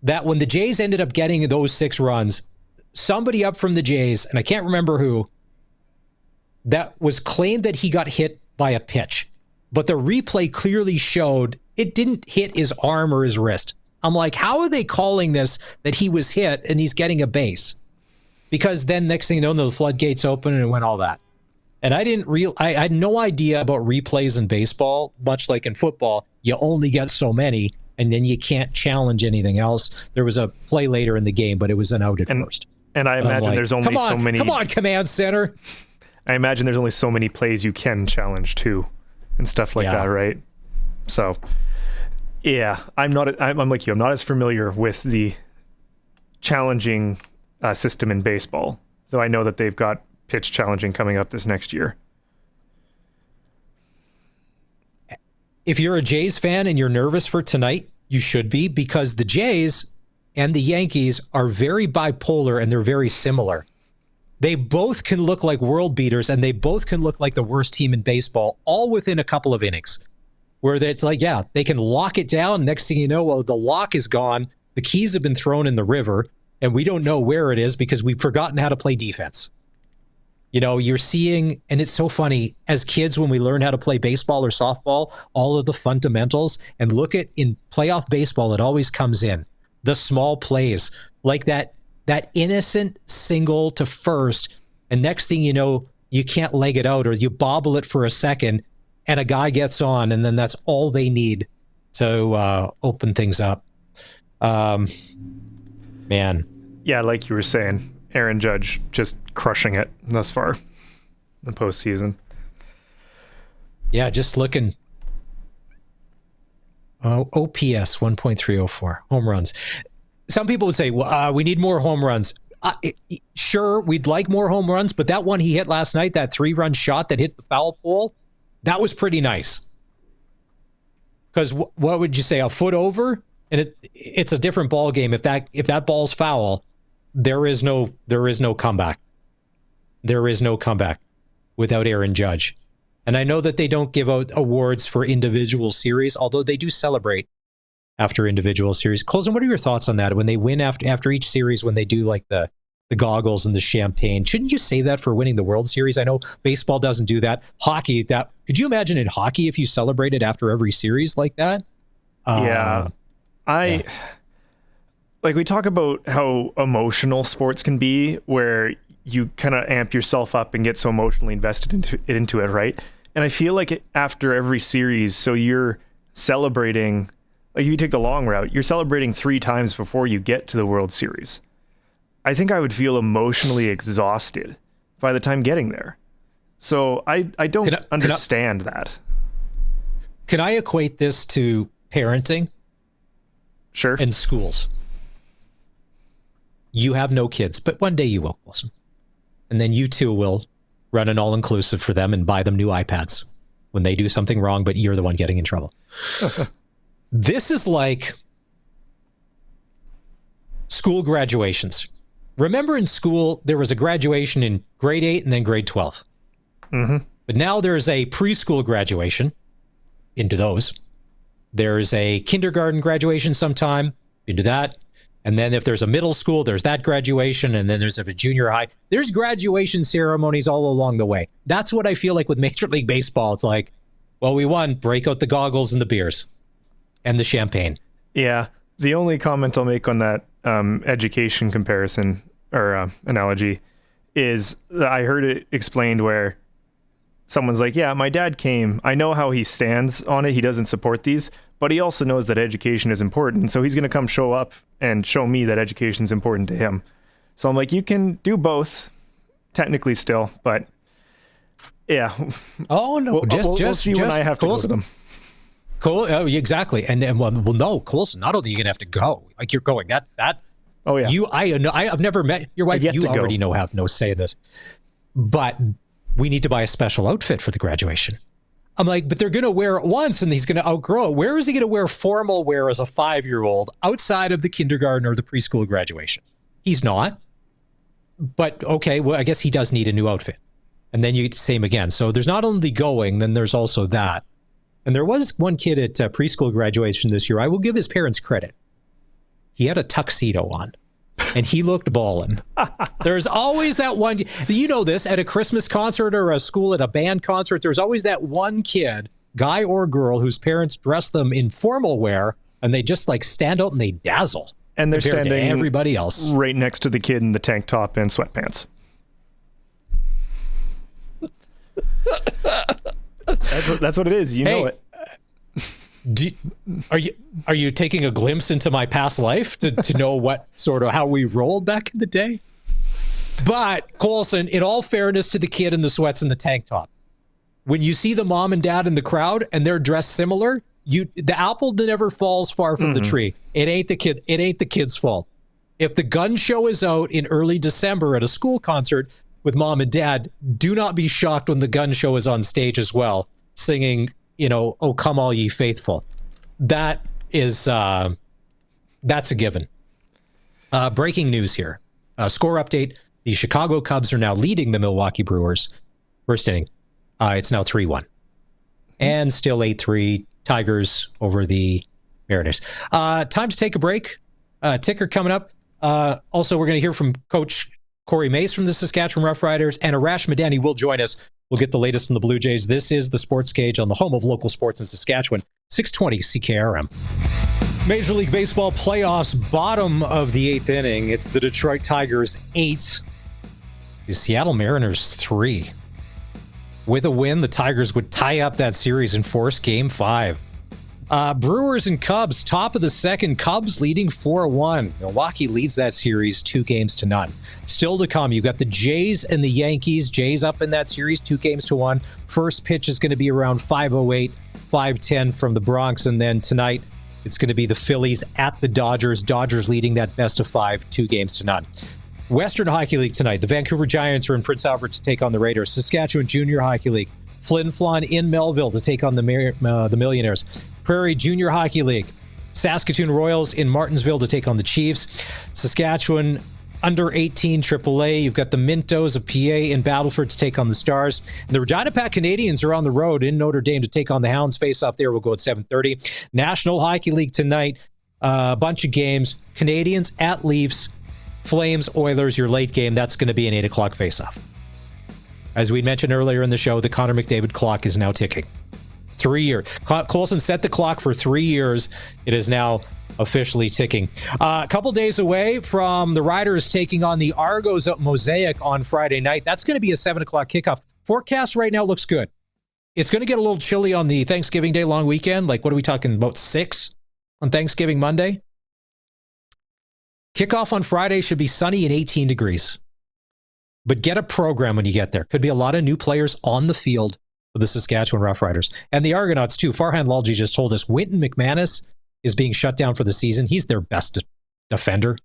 that when the Jays ended up getting those 6 runs, somebody up from the Jays, and I can't remember who, that was claimed that he got hit by a pitch. But the replay clearly showed it didn't hit his arm or his wrist. I'm like, how are they calling this that he was hit and he's getting a base? Because then next thing you know, the floodgates open and it went all that. And I had no idea about replays in baseball, much like in football. You only get so many, and then you can't challenge anything else. There was a play later in the game, but it was an out at first. And I imagine there's only so many. Come on, command center. I imagine there's only so many plays you can challenge too, and stuff like that, right? So, yeah, I'm like you. I'm not as familiar with the challenging system in baseball, though I know that they've got pitch challenging coming up this next year. If you're a Jays fan and you're nervous for tonight, you should be, because the Jays and the Yankees are very bipolar and they're very similar. They both can look like world beaters and they both can look like the worst team in baseball, all within a couple of innings, where it's like, yeah, they can lock it down. Next thing you know, well, the lock is gone. The keys have been thrown in the river and we don't know where it is because we've forgotten how to play defense. You know, you're seeing, and it's so funny, as kids, when we learn how to play baseball or softball, all of the fundamentals, and look at in playoff baseball, it always comes in. The small plays, like that innocent single to first, and next thing you know, you can't leg it out or you bobble it for a second, and a guy gets on, and then that's all they need to open things up. Man. Yeah, like you were saying, Aaron Judge just crushing it thus far in the postseason. Yeah, just looking. OPS 1.304 home runs. Some people would say, well, we need more home runs. Sure, we'd like more home runs, but that one he hit last night, that 3-run shot that hit the foul pole, that was pretty nice. Because what would you say, a foot over? And it's a different ball game. If that ball's foul, there is no comeback. There is no comeback without Aaron Judge. And I know that they don't give out awards for individual series, although they do celebrate after individual series. Colson, what are your thoughts on that? When they win after each series, when they do like the goggles and the champagne, shouldn't you say that for winning the World Series? I know baseball doesn't do that. Hockey, could you imagine in hockey if you celebrated after every series like that? Like we talk about how emotional sports can be, where you kind of amp yourself up and get so emotionally invested into it, right? And I feel like after every series, so you're celebrating, like if you take the long route, you're celebrating 3 times before you get to the World Series. I think I would feel emotionally exhausted by the time getting there. So I don't understand that. Can I equate this to parenting? Sure. And schools. You have no kids, but one day you will, Wilson. And then you too will run an all-inclusive for them and buy them new iPads when they do something wrong, but you're the one getting in trouble. This is like school graduations. Remember in school, there was a graduation in grade 8 and then grade 12. Mm-hmm. But now there's a preschool graduation into those. There's a kindergarten graduation sometime into that. And then if there's a middle school, there's that graduation. And then there's a junior high. There's graduation ceremonies all along the way. That's what I feel like with Major League Baseball. It's like, well, we won. Break out the goggles and the beers and the champagne. Yeah. The only comment I'll make on that education comparison or analogy is that I heard it explained where someone's like, yeah, my dad came. I know how he stands on it. He doesn't support these, but he also knows that education is important. So he's going to come show up and show me that education is important to him. So I'm like, you can do both technically still, but yeah. Oh, no. We'll see when I have to go to them. Cool. Oh, exactly. And well, no, Coulson, not only are you going to have to go, like you're going, that. Oh, yeah. I've never met your wife. You already have no say in this. But we need to buy a special outfit for the graduation. I'm like, but they're going to wear it once and he's going to outgrow it. Where is he going to wear formal wear as a 5-year-old outside of the kindergarten or the preschool graduation? He's not. But okay, well, I guess he does need a new outfit. And then you get the same again. So there's not only going, then there's also that. And there was one kid at preschool graduation this year. I will give his parents credit. He had a tuxedo on. And he looked ballin'. There's always that one, you know this, at a Christmas concert or a school at a band concert, there's always that one kid, guy or girl, whose parents dress them in formal wear, and they just like stand out and they dazzle. And they're standing to everybody else right next to the kid in the tank top and sweatpants. That's what it is. You know it. Are you taking a glimpse into my past life to know what sort of how we rolled back in the day? But Coulson, in all fairness to the kid in the sweats and the tank top, when you see the mom and dad in the crowd and they're dressed similar, the apple never falls far from the tree. It ain't the kid's fault. If the gun show is out in early December at a school concert with mom and dad, do not be shocked when the gun show is on stage as well, singing, "Oh, come all ye faithful." That is, that's a given. Breaking news here. Score update. The Chicago Cubs are now leading the Milwaukee Brewers. First inning. It's now 3-1. And still 8-3 Tigers over the Mariners. Time to take a break. Ticker coming up. Also, we're going to hear from Coach Corey Mace from the Saskatchewan Roughriders, and Arash Madani will join us. We'll get the latest on the Blue Jays. This is the SportsCage on the home of local sports in Saskatchewan, 620 CKRM. Major League Baseball playoffs, bottom of the 8th inning. It's the Detroit Tigers 8, the Seattle Mariners 3. With a win, the Tigers would tie up that series and force Game 5. Brewers and Cubs, top of the second. Cubs leading 4-1. Milwaukee leads that series 2-0. Still to come, you've got the Jays and the Yankees. Jays up in that series 2-1. First pitch is going to be around 5:08, 5:10 from the Bronx. And then tonight, it's going to be the Phillies at the Dodgers. Dodgers leading that best of 5, 2-0. Western Hockey League tonight. The Vancouver Giants are in Prince Albert to take on the Raiders. Saskatchewan Junior Hockey League. Flin Flon in Melville to take on the Millionaires. Prairie Junior Hockey League. Saskatoon Royals in Martinsville to take on the Chiefs. Saskatchewan under 18 AAA. You've got the Mintos of PA in Battleford to take on the Stars. And the Regina Pack Canadians are on the road in Notre Dame to take on the Hounds. Face-off there will go at 7:30. National Hockey League tonight. A bunch of games. Canadians at Leafs. Flames, Oilers, your late game. That's going to be an 8 o'clock face-off. As we mentioned earlier in the show, the Connor McDavid clock is now ticking. 3 years. Colson set the clock for 3 years. It is now officially ticking. A couple days away from the Riders taking on the Argos at Mosaic on Friday night. That's going to be a 7 o'clock kickoff. Forecast right now looks good. It's going to get a little chilly on the Thanksgiving Day long weekend. Like, what are we talking about, 6 on Thanksgiving Monday? Kickoff on Friday should be sunny and 18 degrees. But get a program when you get there. Could be a lot of new players on the field for the Saskatchewan Roughriders. And the Argonauts, too. Farhan Lalji just told us Winton McManus is being shut down for the season. He's their best defender.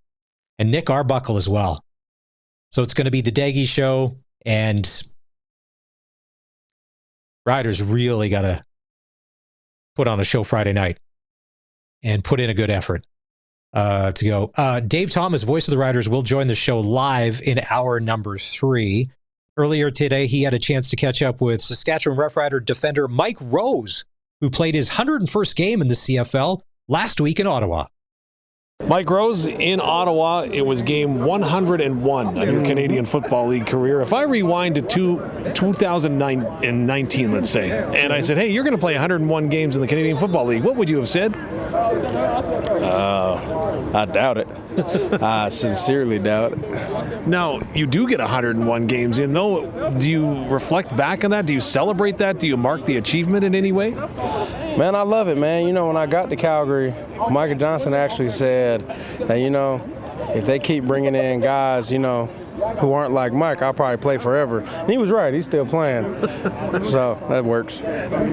And Nick Arbuckle as well. So it's going to be the Daggy show. And Riders really got to put on a show Friday night and put in a good effort. To go. Dave Thomas, voice of the Riders, will join the show live in hour number 3. Earlier today, he had a chance to catch up with Saskatchewan Roughrider defender Mike Rose, who played his 101st game in the CFL last week in Ottawa. Mike Rose in Ottawa, it was game 101 of your Canadian Football League career. If I rewind to 2019, let's say, and I said, hey, you're going to play 101 games in the Canadian Football League, what would you have said? I doubt it. I sincerely doubt it. Now, you do get 101 games in, though. Do you reflect back on that? Do you celebrate that? Do you mark the achievement in any way? Man, I love it, man. You know, when I got to Calgary, Michael Johnson actually said that, you know, if they keep bringing in guys, you know, who aren't like Mike, I'll probably play forever. And he was right. He's still playing. So that works.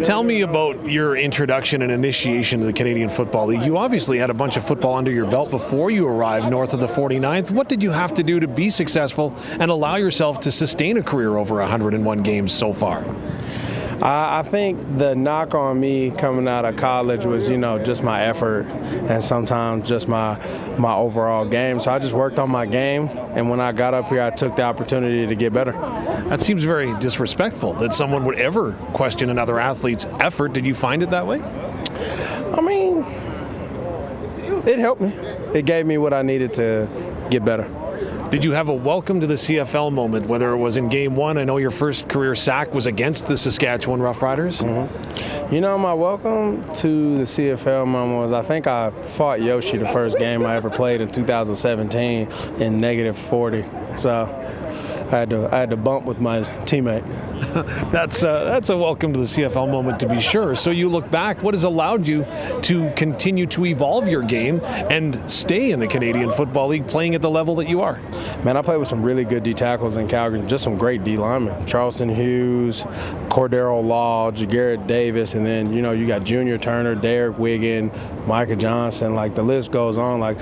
Tell me about your introduction and initiation to the Canadian Football League. You obviously had a bunch of football under your belt before you arrived north of the 49th. What did you have to do to be successful and allow yourself to sustain a career over 101 games so far? I think the knock on me coming out of college was, you know, just my effort and sometimes just my overall game. So I just worked on my game, and when I got up here, I took the opportunity to get better. That seems very disrespectful that someone would ever question another athlete's effort. Did you find it that way? I mean, it helped me. It gave me what I needed to get better. Did you have a welcome to the CFL moment, whether it was in game 1? I know your first career sack was against the Saskatchewan Roughriders. Mm-hmm. You know, my welcome to the CFL moment was I think I fought Yoshi the first game I ever played in 2017 in -40. So I had to bump with my teammate. That's a welcome to the CFL moment, to be sure. So you look back, what has allowed you to continue to evolve your game and stay in the Canadian Football League playing at the level that you are? Man, I played with some really good D tackles in Calgary, just some great D linemen. Charleston Hughes, Cordero Law, Jagarrett Davis, and then, you know, you got Junior Turner, Derek Wiggin, Micah Johnson, like the list goes on. Like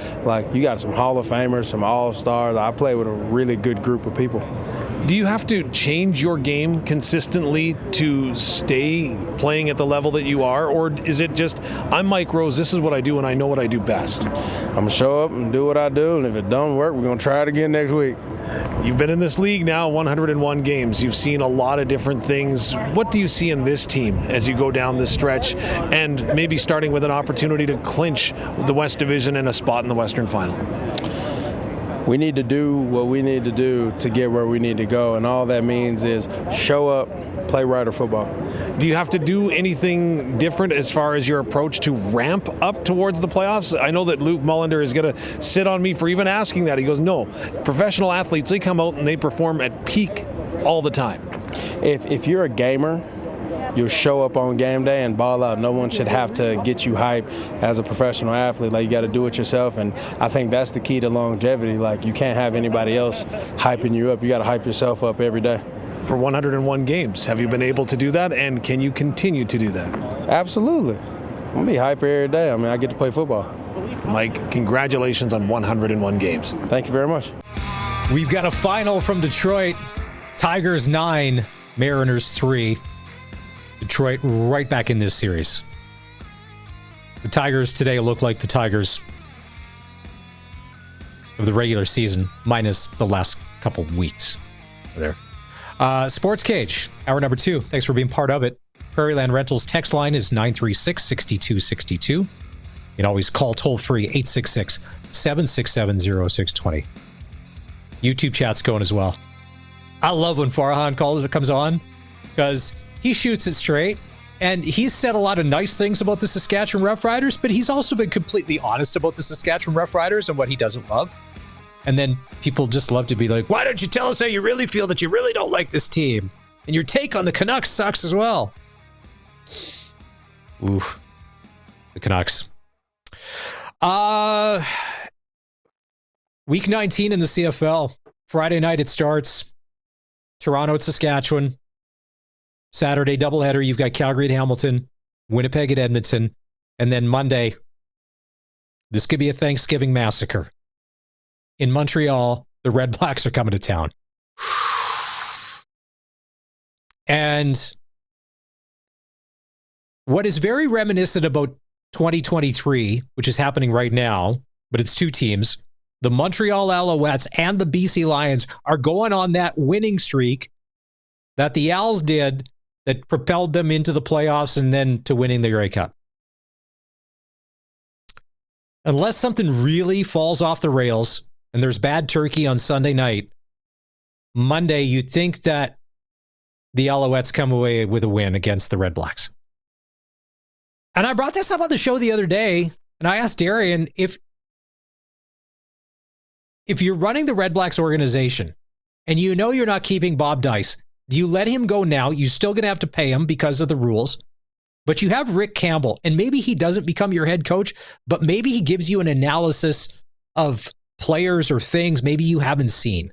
you got some Hall of Famers, some All-Stars. I played with a really good group of people. Do you have to change your game consistently to stay playing at the level that you are? Or is it just, I'm Mike Rose, this is what I do and I know what I do best? I'm going to show up and do what I do, and if it don't work, we're going to try it again next week. You've been in this league now 101 games. You've seen a lot of different things. What do you see in this team as you go down this stretch, and maybe starting with an opportunity to clinch the West Division and a spot in the Western Final? We need to do what we need to do to get where we need to go, and all that means is show up, play Rider football. Do you have to do anything different as far as your approach to ramp up towards the playoffs? I know that Luke Mullender is going to sit on me for even asking that. He goes, no, professional athletes, they come out and they perform at peak all the time. If you're a gamer, you'll show up on game day and ball out. No one should have to get you hyped as a professional athlete. Like, you got to do it yourself, and I think that's the key to longevity. Like, you can't have anybody else hyping you up. You got to hype yourself up every day. For 101 games, have you been able to do that, and can you continue to do that? Absolutely. I'm going to be hyper every day. I mean, I get to play football. Mike, congratulations on 101 games. Thank you very much. We've got a final from Detroit. Tigers 9, Mariners 3. Detroit right back in this series. The Tigers today look like the Tigers of the regular season, minus the last couple weeks. There. SportsCage, hour number 2. Thanks for being part of it. Prairieland Rentals text line is 936-6262. You can always call toll-free 866-767-0620. YouTube chat's going as well. I love when Farhan comes on because he shoots it straight, and he's said a lot of nice things about the Saskatchewan Roughriders, but he's also been completely honest about the Saskatchewan Roughriders and what he doesn't love. And then people just love to be like, why don't you tell us how you really feel, that you really don't like this team? And your take on the Canucks sucks as well. Oof. The Canucks. Week 19 in the CFL. Friday night it starts. Toronto at Saskatchewan. Saturday doubleheader. You've got Calgary at Hamilton. Winnipeg at Edmonton. And then Monday, this could be a Thanksgiving massacre. In Montreal, the Red Blacks are coming to town. And what is very reminiscent about 2023, which is happening right now, but it's two teams, the Montreal Alouettes and the BC Lions are going on that winning streak that the Als did that propelled them into the playoffs and then to winning the Grey Cup. Unless something really falls off the rails and there's bad turkey on Sunday night, Monday you'd think that the Alouettes come away with a win against the Red Blacks. And I brought this up on the show the other day, and I asked Darian if you're running the Red Blacks organization and you know you're not keeping Bob Dice, do you let him go now? You're still going to have to pay him because of the rules. But you have Rick Campbell, and maybe he doesn't become your head coach, but maybe he gives you an analysis of players or things maybe you haven't seen.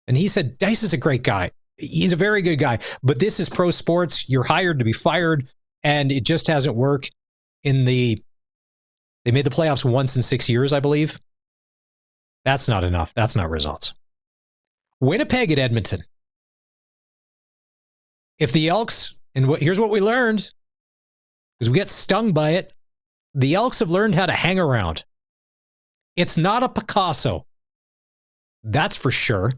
And he said, Dice is a great guy. He's a very good guy, but this is pro sports. You're hired to be fired, and it just hasn't worked they made the playoffs once in 6 years, I believe. That's not enough. That's not results. Winnipeg at Edmonton. If the Elks, here's what we learned, because we get stung by it, the Elks have learned how to hang around. It's not a Picasso. That's for sure.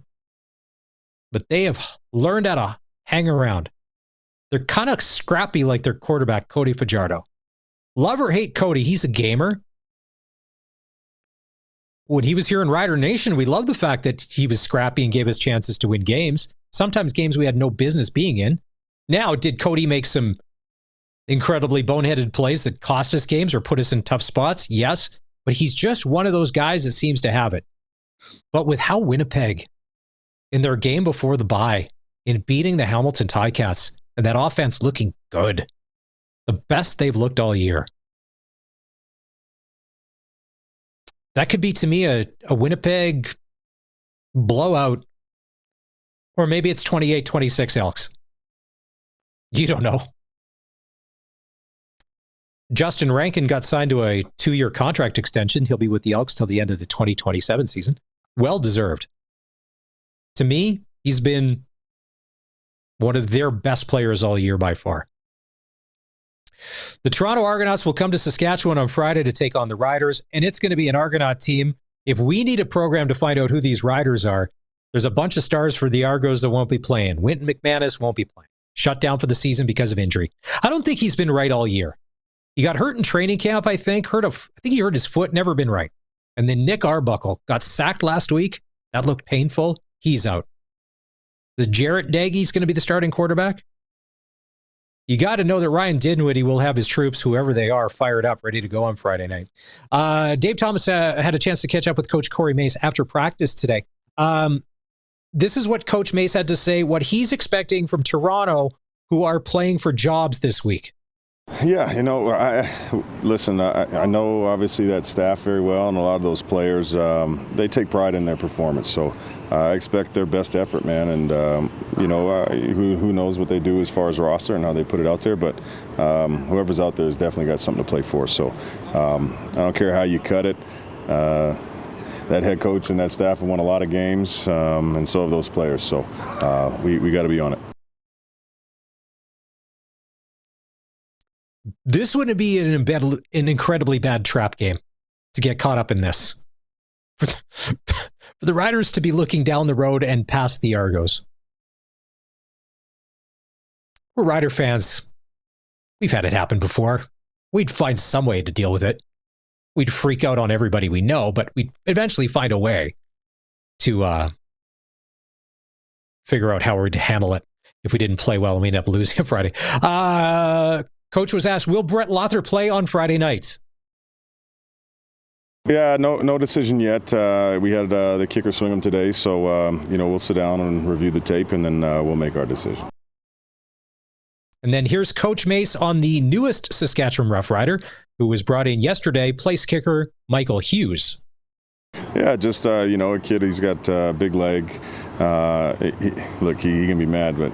But they have learned how to hang around. They're kind of scrappy like their quarterback, Cody Fajardo. Love or hate Cody, he's a gamer. When he was here in Rider Nation, we loved the fact that he was scrappy and gave us chances to win games. Sometimes games we had no business being in. Now, did Cody make some incredibly boneheaded plays that cost us games or put us in tough spots? Yes. But he's just one of those guys that seems to have it. But with how Winnipeg, in their game before the bye, in beating the Hamilton Ticats, and that offense looking good, the best they've looked all year. That could be, to me, a Winnipeg blowout. Or maybe it's 28-26 Elks. You don't know. Justin Rankin got signed to a 2-year contract extension. He'll be with the Elks till the end of the 2027 season. Well deserved. To me, he's been one of their best players all year by far. The Toronto Argonauts will come to Saskatchewan on Friday to take on the Riders, and it's going to be an Argonaut team. If we need a program to find out who these Riders are, there's a bunch of stars for the Argos that won't be playing. Winton McManus won't be playing. Shut down for the season because of injury. I don't think he's been right all year. He got hurt in training camp, I think. I think he hurt his foot, never been right. And then Nick Arbuckle got sacked last week. That looked painful. He's out. The Jarrett Nagy's going to be the starting quarterback. You got to know that Ryan Dinwiddie will have his troops, whoever they are, fired up, ready to go on Friday night. Dave Thomas had a chance to catch up with Coach Corey Mace after practice today. This is what Coach Mace had to say, what he's expecting from Toronto, who are playing for jobs this week. Yeah, I know obviously that staff very well, and a lot of those players, they take pride in their performance. So I expect their best effort, man. And, who knows what they do as far as roster and how they put it out there. But whoever's out there has definitely got something to play for. So I don't care how you cut it. that head coach and that staff have won a lot of games, and so have those players. So we got to be on it. This wouldn't be an incredibly bad trap game to get caught up in this. For the Riders to be looking down the road and past the Argos. We're Rider fans. We've had it happen before. We'd find some way to deal with it. We'd freak out on everybody we know, but we'd eventually find a way to figure out how we'd handle it if we didn't play well and we end up losing on Friday. Coach was asked, will Brett Lother play on Friday nights? Yeah, no decision yet. We had the kicker swing him today, so we'll sit down and review the tape, and then we'll make our decision. And then here's Coach Mace on the newest Saskatchewan Roughrider, who was brought in yesterday, place kicker Michael Hughes. Yeah, just, a kid, he's got a big leg. Look, he can be mad, but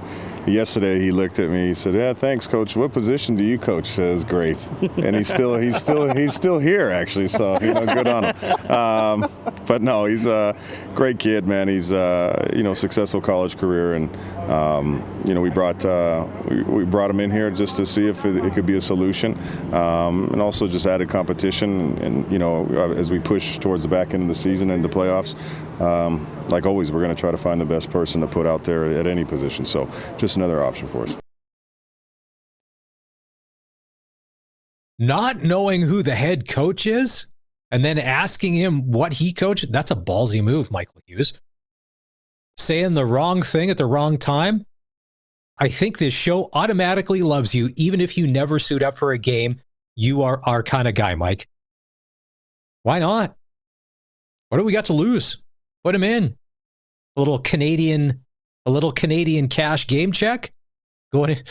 yesterday he looked at me, he said, yeah, thanks, Coach. What position do you coach? Says great. And he's still here, actually, so, good on him. But no, he's a great kid, man. He's, successful college career, and, we brought him in here just to see if it could be a solution, and also just added competition, and as we push towards the back end of the season and the playoffs, like always, we're going to try to find the best person to put out there at any position. So just another option for us. Not knowing who the head coach is and then asking him what he coached, that's a ballsy move, Michael Hughes. Saying the wrong thing at the wrong time. I think this show automatically loves you, even if you never suit up for a game. You are our kind of guy, Mike. Why not? What do we got to lose? Put him in. A little Canadian cash game check. Going in. Could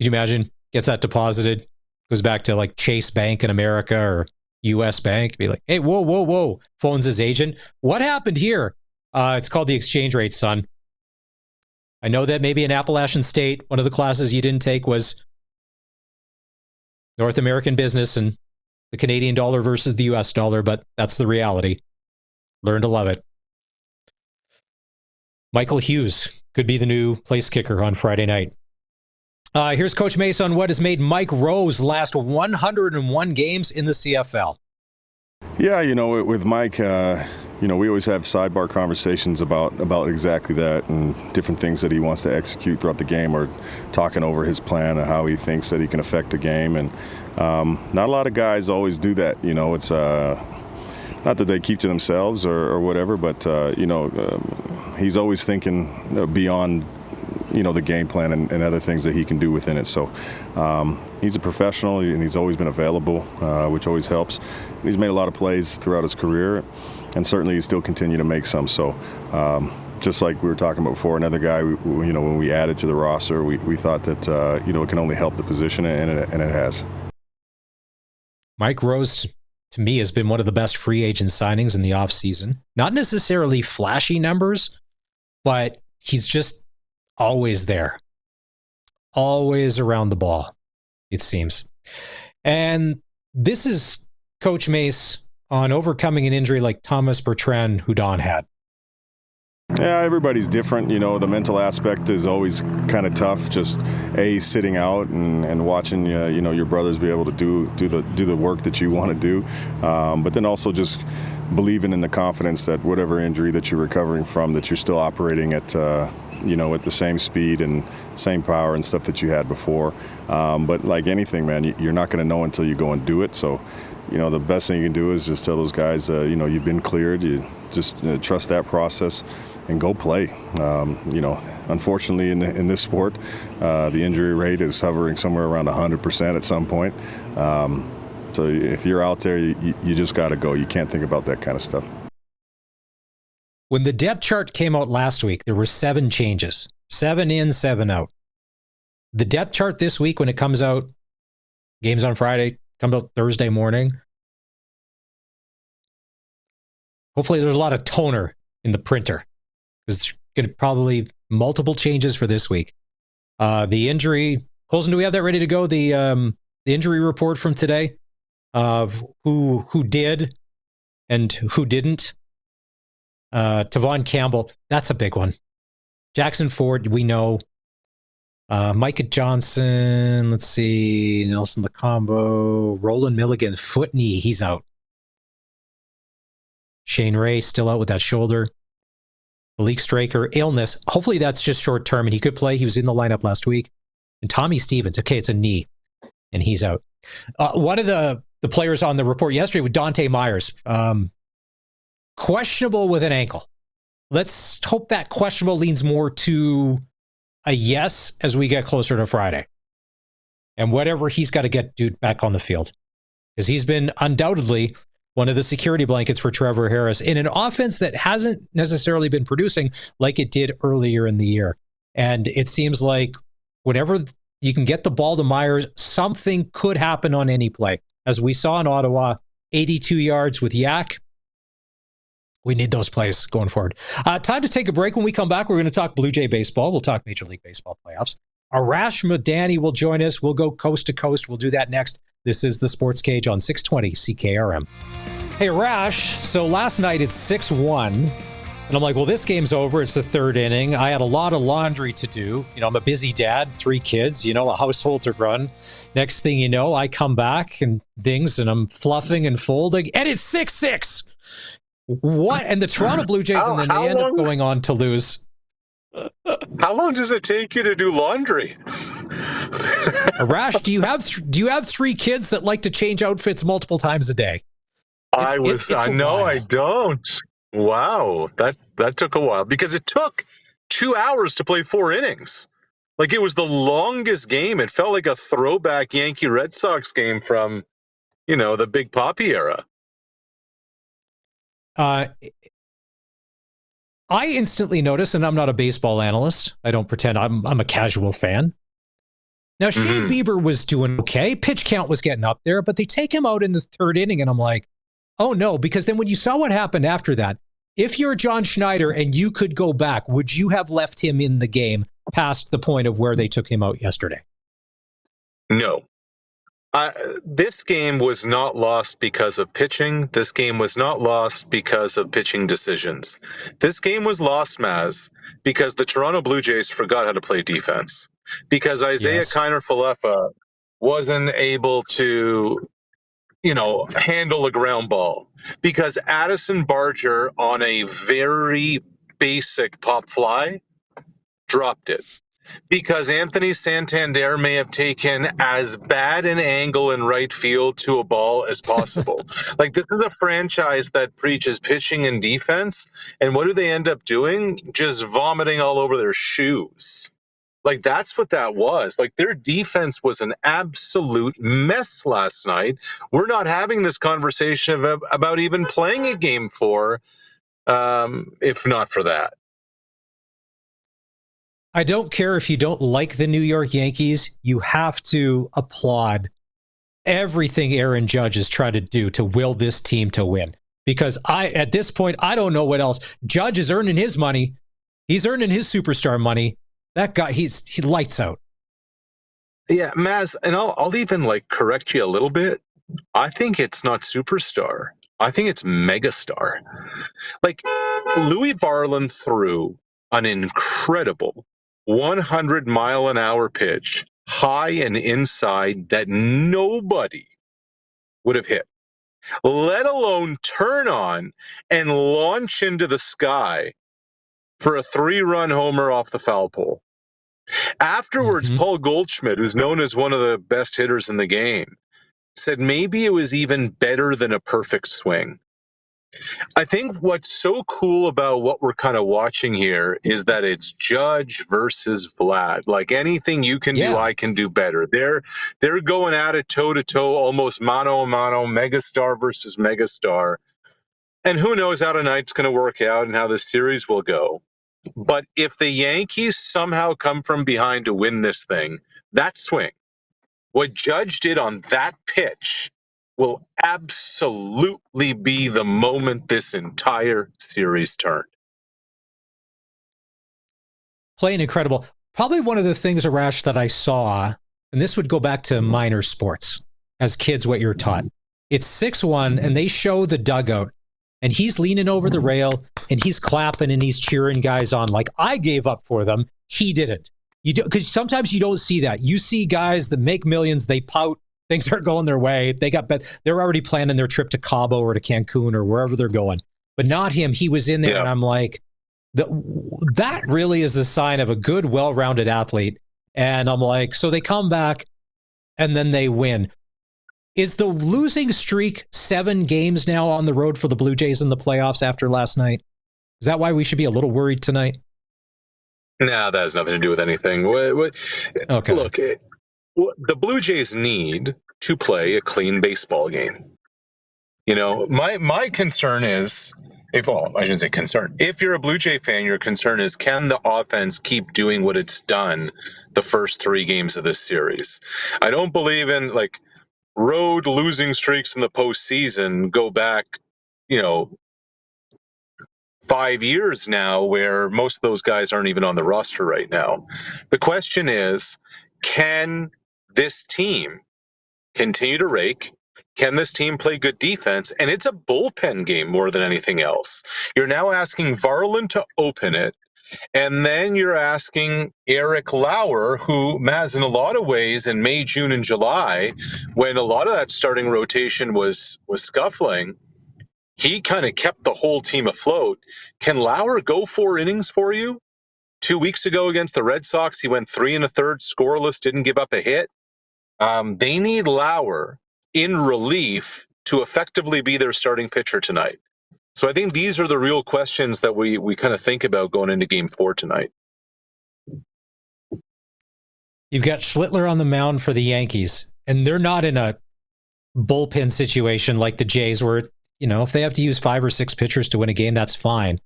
you imagine? Gets that deposited, goes back to like Chase Bank in America or US Bank. Be like, hey, whoa. Phones his agent. What happened here? It's called the exchange rate, son. I know that maybe in Appalachian State, one of the classes you didn't take was North American business and the Canadian dollar versus the US dollar, but that's the reality. Learn to love it. Michael Hughes could be the new place kicker on Friday night. Here's Coach Mace on what has made Mike Rose last 101 games in the CFL. Yeah, with Mike, we always have sidebar conversations about exactly that and different things that he wants to execute throughout the game, or talking over his plan and how he thinks that he can affect the game. And not a lot of guys always do that. It's not that they keep to themselves or whatever, but he's always thinking beyond the game plan and other things that he can do within it. So he's a professional, and he's always been available, which always helps. He's made a lot of plays throughout his career, and certainly he's still continue to make some. So just like we were talking about before, another guy, when we added to the roster, we thought that it can only help the position, and it has. Mike Rose, to me, has been one of the best free agent signings in the offseason. Not necessarily flashy numbers, but he's just always there. Always around the ball, it seems. And this is Coach Mace on overcoming an injury like Thomas Bertrand Houdon had. Yeah, everybody's different. The mental aspect is always kind of tough. Just sitting out and watching your brothers be able to do the work that you want to do, but then also just believing in the confidence that whatever injury that you're recovering from, that you're still operating at at the same speed and same power and stuff that you had before. But like anything, man, you're not going to know until you go and do it. So the best thing you can do is just tell those guys, you've been cleared. You just trust that process and go play. Unfortunately, in this sport, the injury rate is hovering somewhere around 100% at some point. So if you're out there, you just got to go. You can't think about that kind of stuff. When the depth chart came out last week, there were 7 changes. 7 in, 7 out. The depth chart this week, when it comes out, games on Friday, comes out Thursday morning. Hopefully there's a lot of toner in the printer, because there's going to probably multiple changes for this week. The injury, Colson, do we have that ready to go? The injury report from today of who did and who didn't. Tavon Campbell, that's a big one. Jackson Ford, we know. Micah Johnson, let's see, Nelson LaCombo, Roland Milligan, foot knee, he's out. Shane Ray still out with that shoulder. Malik Straker, illness. Hopefully that's just short term and he could play. He was in the lineup last week. And Tommy Stevens, okay, it's a knee, and he's out. One of the players on the report yesterday with Dante Myers, questionable with an ankle. Let's hope that questionable leans more to a yes as we get closer to Friday. And whatever he's got to get dude back on the field. Because he's been undoubtedly one of the security blankets for Trevor Harris in an offense that hasn't necessarily been producing like it did earlier in the year. And it seems like whenever you can get the ball to Myers, something could happen on any play. As we saw in Ottawa, 82 yards with Yak. We need those plays going forward. Time to take a break. When we come back, we're going to talk Blue Jay baseball. We'll talk Major League Baseball playoffs. Arash Madani will join us. We'll go coast to coast. We'll do that next. This is the Sports Cage on 620 CKRM. Hey, Arash. So last night it's 6-1. And I'm like, well, this game's over. It's the third inning. I had a lot of laundry to do. You know, I'm a busy dad, 3 kids, you know, a household to run. Next thing you know, I come back and things, and I'm fluffing and folding, and it's 6-6. What? And the Toronto Blue Jays, and then they end up going on to lose. How long does it take you to do laundry? Arash, do you have 3 kids that like to change outfits multiple times a day? I don't. Wow, that took a while because it took 2 hours to play 4 innings. Like, it was the longest game. It felt like a throwback Yankee Red Sox game from, you know, the Big Papi era. I instantly noticed, and I'm not a baseball analyst. I don't pretend I'm a casual fan. Now, Shane Bieber was doing okay. Pitch count was getting up there, but they take him out in the third inning, and I'm like, oh no, because then when you saw what happened after that, if you're John Schneider and you could go back, would you have left him in the game past the point of where they took him out yesterday? No. This game was not lost because of pitching. This game was not lost because of pitching decisions. This game was lost, Maz, because the Toronto Blue Jays forgot how to play defense. Because Isaiah Kiner-Falefa wasn't able to, you know, handle a ground ball. Because Addison Barger, on a very basic pop fly, dropped it. Because Anthony Santander may have taken as bad an angle in right field to a ball as possible. Like, this is a franchise that preaches pitching and defense, and what do they end up doing? Just vomiting all over their shoes. Like, that's what that was. Like, their defense was an absolute mess last night. We're not having this conversation about even playing a game 4, if not for that. I don't care if you don't like the New York Yankees. You have to applaud everything Aaron Judge is trying to do to will this team to win. Because at this point, I don't know what else. Judge is earning his money. He's earning his superstar money. That guy, he lights out. Yeah, Maz, and I'll even correct you a little bit. I think it's not superstar. I think it's megastar. Like, Louis Varland threw an incredible 100-mile-an-hour pitch, high and inside, that nobody would have hit, let alone turn on and launch into the sky for a 3-run homer off the foul pole. Afterwards, Paul Goldschmidt, who's known as one of the best hitters in the game, said maybe it was even better than a perfect swing. I think what's so cool about what we're kind of watching here is that it's Judge versus Vlad. Like, anything you can do, I can do better. They're going at it toe-to-toe, almost mano-a-mano, megastar versus megastar. And who knows how tonight's going to work out and how the series will go. But if the Yankees somehow come from behind to win this thing, that swing, what Judge did on that pitch, will absolutely be the moment this entire series turned. Playing incredible. Probably one of the things, Arash, that I saw, and this would go back to minor sports, as kids, what you're taught. It's 6-1, and they show the dugout and he's leaning over the rail and he's clapping and he's cheering guys on like I gave up for them. He didn't. You do, because sometimes you don't see that. You see guys that make millions, they pout, things aren't going their way. They're already planning their trip to Cabo or to Cancun or wherever they're going. But not him. He was in there, and I'm like, that really is the sign of a good, well-rounded athlete. And I'm like, so they come back and then they win. Is the losing streak 7 games now on the road for the Blue Jays in the playoffs after last night? Is that why we should be a little worried tonight? No, that has nothing to do with anything. Okay. Look, the Blue Jays need to play a clean baseball game. You know, my concern is, I shouldn't say concern. If you're a Blue Jay fan, your concern is, can the offense keep doing what it's done the first 3 games of this series? I don't believe in, like, road losing streaks in the postseason go back, 5 years now, where most of those guys aren't even on the roster right now. The question is, can this team continue to rake? Can this team play good defense? And it's a bullpen game more than anything else. You're now asking Varland to open it, and then you're asking Eric Lauer, who, Maz, in a lot of ways, in May, June, and July, when a lot of that starting rotation was scuffling, he kind of kept the whole team afloat. Can Lauer go 4 innings for you? 2 weeks ago against the Red Sox, he went 3 1/3 scoreless, didn't give up a hit. They need Lauer in relief to effectively be their starting pitcher tonight. So I think these are the real questions that we kind of think about going into Game 4 tonight. You've got Schlittler on the mound for the Yankees, and they're not in a bullpen situation like the Jays where, if they have to use 5 or 6 pitchers to win a game, that's fine.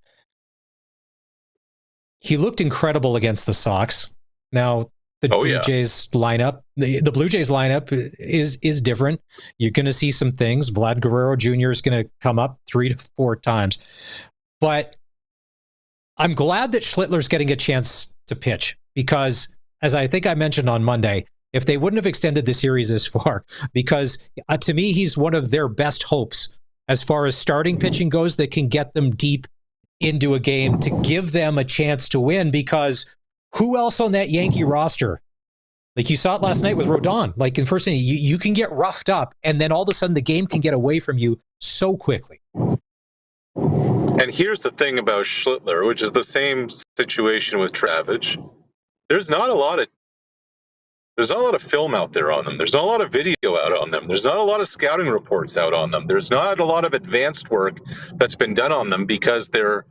He looked incredible against the Sox. Now, the Blue Jays lineup, the Blue Jays lineup is different. You're going to see some things. Vlad Guerrero Jr. is going to come up 3 to 4 times. But I'm glad that Schlittler's getting a chance to pitch because, as I think I mentioned on Monday, if they wouldn't have extended the series this far, because to me, he's one of their best hopes as far as starting pitching goes that can get them deep into a game to give them a chance to win, because who else on that Yankee roster? Like you saw it last night with Rodon. Like in first inning, you can get roughed up, and then all of a sudden the game can get away from you so quickly. And here's the thing about Schlittler, which is the same situation with Travich. There's not a lot of film out there on them. There's not a lot of video out on them. There's not a lot of scouting reports out on them. There's not a lot of advanced work that's been done on them because they're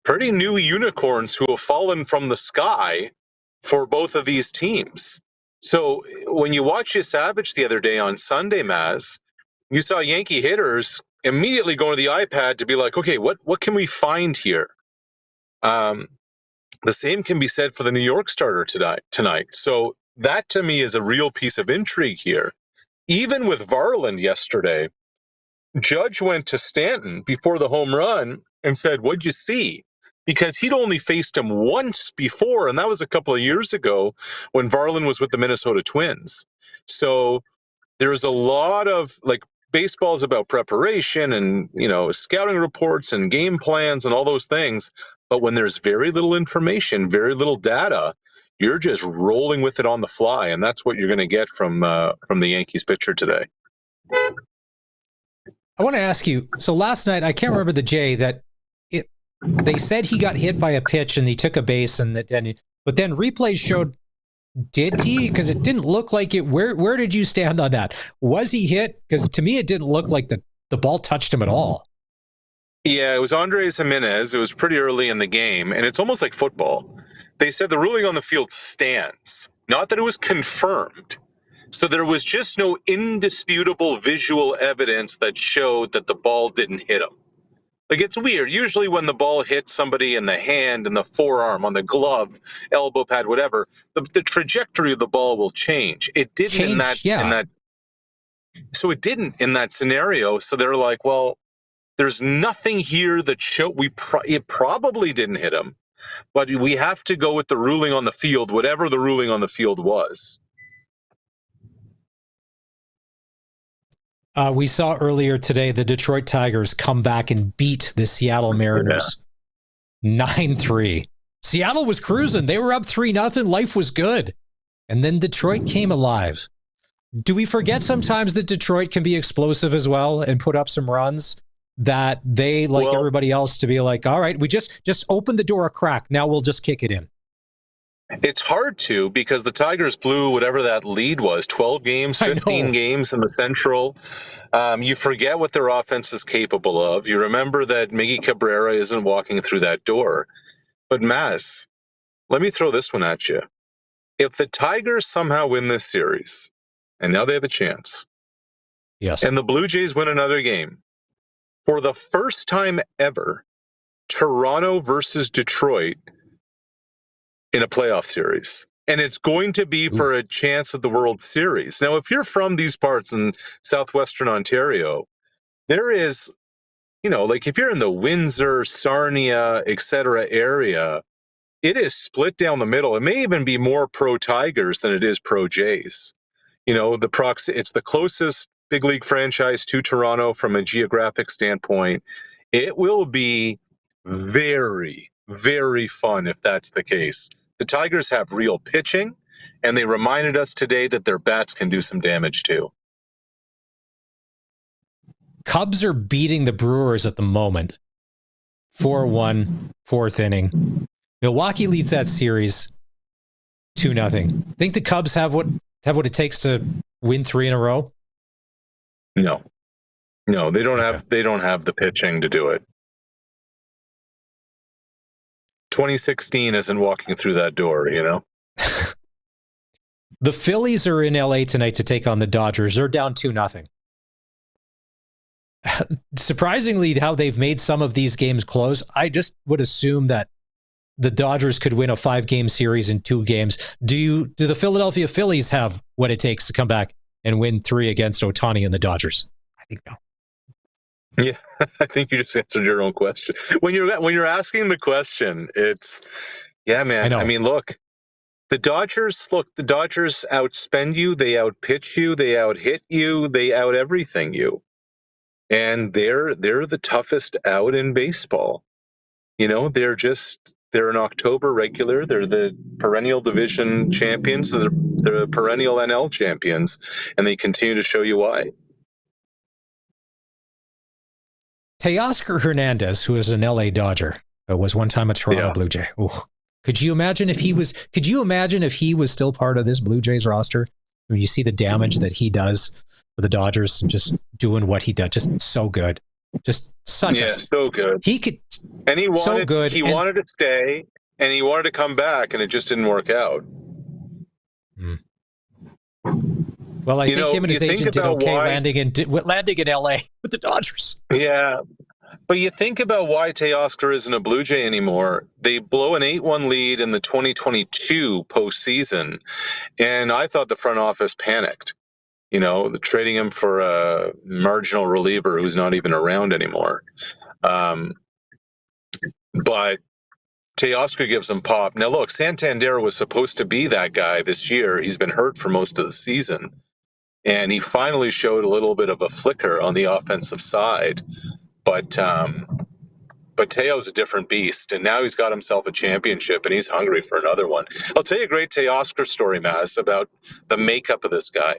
pretty new unicorns who have fallen from the sky for both of these teams. So when you watch Savage the other day on Sunday, Maz, you saw Yankee hitters immediately go to the iPad to be like, okay, what can we find here? The same can be said for the New York starter tonight. So that to me is a real piece of intrigue here. Even with Varland yesterday, Judge went to Stanton before the home run and said, what'd you see? Because he'd only faced him once before, and that was a couple of years ago when Varland was with the Minnesota Twins. So there's a lot of, baseball is about preparation and, scouting reports and game plans and all those things. But when there's very little information, very little data, you're just rolling with it on the fly, and that's what you're going to get from the Yankees pitcher today. I want to ask you, so last night, I can't remember the Jay that they said he got hit by a pitch and he took a base, but then replays showed, did he? Because it didn't look like it. Where did you stand on that? Was he hit? Because to me, it didn't look like the ball touched him at all. Yeah, it was Andres Jimenez. It was pretty early in the game, and it's almost like football. They said the ruling on the field stands, not that it was confirmed. So there was just no indisputable visual evidence that showed that the ball didn't hit him. Like, it's weird. Usually when the ball hits somebody in the hand, in the forearm, on the glove, elbow pad, whatever, the trajectory of the ball will change. It didn't in that. So it didn't in that scenario. So they're like, well, there's nothing here that it probably didn't hit him, but we have to go with the ruling on the field, whatever the ruling on the field was. We saw earlier today the Detroit Tigers come back and beat the Seattle Mariners 9-3. Seattle was cruising. They were up 3-0. Life was good. And then Detroit came alive. Do we forget sometimes that Detroit can be explosive as well and put up some runs? That they, like everybody else, to be like, all right, we just open the door a crack. Now we'll just kick it in. It's hard to, because the Tigers blew whatever that lead was, 12 games, 15 games in the Central. You forget what their offense is capable of. You remember that Miggy Cabrera isn't walking through that door. But Maz, let me throw this one at you. If the Tigers somehow win this series, and now they have a chance, yes, and the Blue Jays win another game, for the first time ever, Toronto versus Detroit in a playoff series. And it's going to be for a chance at the World Series. Now, if you're from these parts in southwestern Ontario, there is, like if you're in the Windsor, Sarnia, etc. area, it is split down the middle. It may even be more pro-Tigers than it is pro-Jays. It's the closest big league franchise to Toronto from a geographic standpoint. It will be very, very fun if that's the case. The Tigers have real pitching, and they reminded us today that their bats can do some damage too. Cubs are beating the Brewers at the moment. 4-1, fourth inning. Milwaukee leads that series 2-0. Think the Cubs have what it takes to win 3 in a row? No, they don't have the pitching to do it. 2016 isn't walking through that door, The Phillies are in LA tonight to take on the Dodgers. They're down 2-0. Surprisingly, how they've made some of these games close, I just would assume that the Dodgers could win a 5-game series in 2 games. Do the Philadelphia Phillies have what it takes to come back and win 3 against Ohtani and the Dodgers? I think no. Yeah, I think you just answered your own question. When you're asking the question, it's man. I mean, look, the Dodgers outspend you, they outpitch you, they outhit you, they out everything you. And they're the toughest out in baseball. They're an October regular. They're the perennial division champions. They're the perennial NL champions, and they continue to show you why. Teoscar Hernandez, who is an LA Dodger, was one time a Toronto Blue Jay. Ooh. Could you imagine if he was still part of this Blue Jays roster? When you see the damage that he does for the Dodgers and just doing what he does, just so good. Just such so good. He could, and he wanted, so good. He wanted to stay, and he wanted to come back, and it just didn't work out. Well, I think him and his agent did okay landing in LA with the Dodgers. Yeah, but you think about why Teoscar isn't a Blue Jay anymore. They blow an 8-1 lead in the 2022 postseason, and I thought the front office panicked. Trading him for a marginal reliever who's not even around anymore. But Teoscar gives him pop. Now, look, Santander was supposed to be that guy this year. He's been hurt for most of the season. And he finally showed a little bit of a flicker on the offensive side. But Teo's a different beast, and now he's got himself a championship, and he's hungry for another one. I'll tell you a great Teoscar story, Maz, about the makeup of this guy.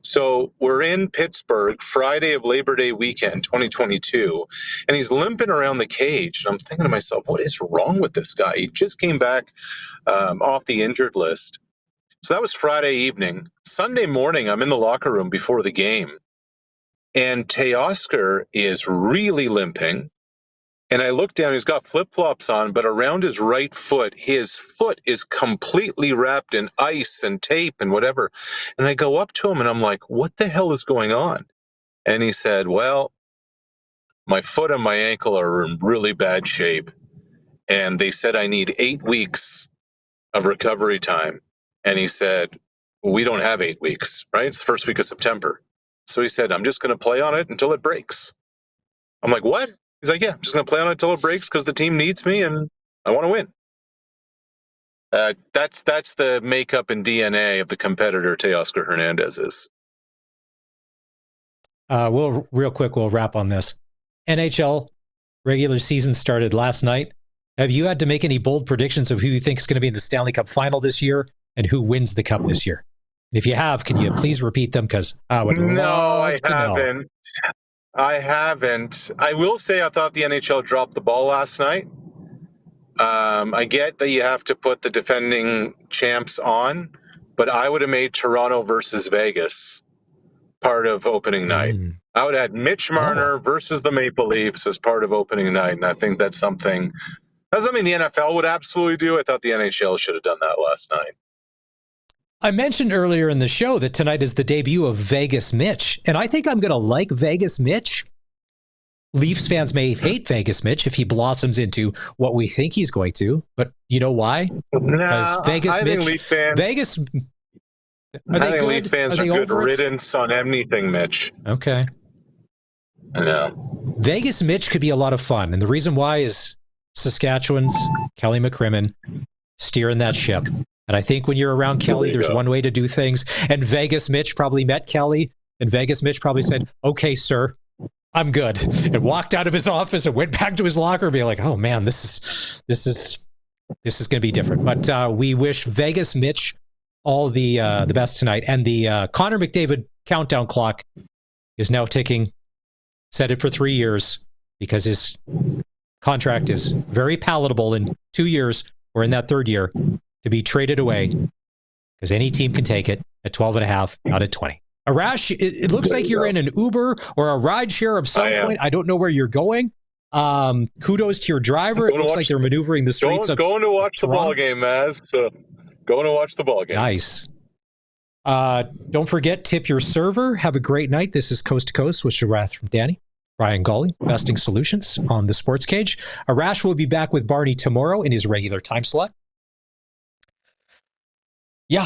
So we're in Pittsburgh, Friday of Labor Day weekend, 2022, and he's limping around the cage. And I'm thinking to myself, what is wrong with this guy? He just came back off the injured list. So that was Friday evening. Sunday morning, I'm in the locker room before the game, and Teoscar is really limping. And I look down, he's got flip-flops on, but around his right foot, his foot is completely wrapped in ice and tape and whatever. And I go up to him and I'm like, what the hell is going on? And he said, well, my foot and my ankle are in really bad shape. And they said I need 8 weeks of recovery time. And he said, we don't have 8 weeks, right? It's the first week of September. So he said, I'm just going to play on it until it breaks. I'm like, what? He's like, yeah, I'm just going to play on it until it breaks because the team needs me and I want to win. That's the makeup and DNA of the competitor Teoscar Hernandez is. We'll wrap on this. NHL regular season started last night. Have you had to make any bold predictions of who you think is going to be in the Stanley Cup final this year and who wins the cup this year? And if you have, can you please repeat them? Because I would love to know. I haven't. I will say I thought the NHL dropped the ball last night. I get that you have to put the defending champs on, but I would have made Toronto versus Vegas part of opening night. I would have had Mitch Marner versus the Maple Leafs as part of opening night, and I think that's something the NFL would absolutely do. I thought the NHL should have done that last night. I mentioned earlier in the show that tonight is the debut of Vegas Mitch, and I think I'm going to like Vegas Mitch. Leafs fans may hate Vegas Mitch if he blossoms into what we think he's going to, but you know why? Because I think Leaf fans are good riddance on anything, Mitch. Okay. I know. Vegas Mitch could be a lot of fun, and the reason why is Saskatchewan's Kelly McCrimmon steering that ship. And I think when you're around Kelly, there's one way to do things. And Vegas Mitch probably met Kelly, and Vegas Mitch probably said, "Okay, sir, I'm good," and walked out of his office and went back to his locker and be like, "Oh man, this is going to be different." But we wish Vegas Mitch all the best tonight. And the Connor McDavid countdown clock is now ticking. Set it for 3 years because his contract is very palatable in 2 years or in that third year to be traded away because any team can take it at 12.5, not at 20. Arash, it looks like you're in an Uber or a ride share of some point. I don't know where you're going. Kudos to your driver. It looks like they're maneuvering the streets of going to watch Toronto. The ball game, Maz. So going to watch the ball game. Nice. Don't forget, tip your server. Have a great night. This is Coast to Coast with Wrath from Danny. Brian Gawley, Investing Solutions on the Sports Cage. Arash will be back with Barney tomorrow in his regular time slot. Yeah.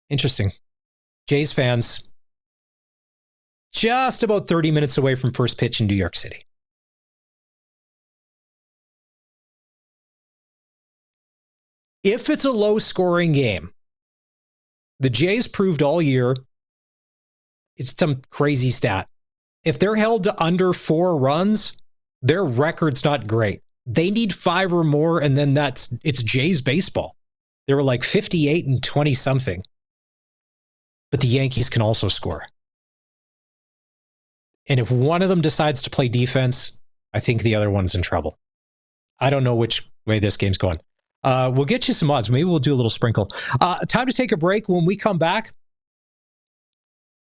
Interesting. Jays fans, just about 30 minutes away from first pitch in New York City. If it's a low-scoring game, the Jays proved all year, it's some crazy stat. If they're held to under 4 runs, their record's not great. They need 5 or more, and then it's Jays baseball. They were like 58 and 20-something. But the Yankees can also score. And if one of them decides to play defense, I think the other one's in trouble. I don't know which way this game's going. We'll get you some odds. Maybe we'll do a little sprinkle. Time to take a break. When we come back,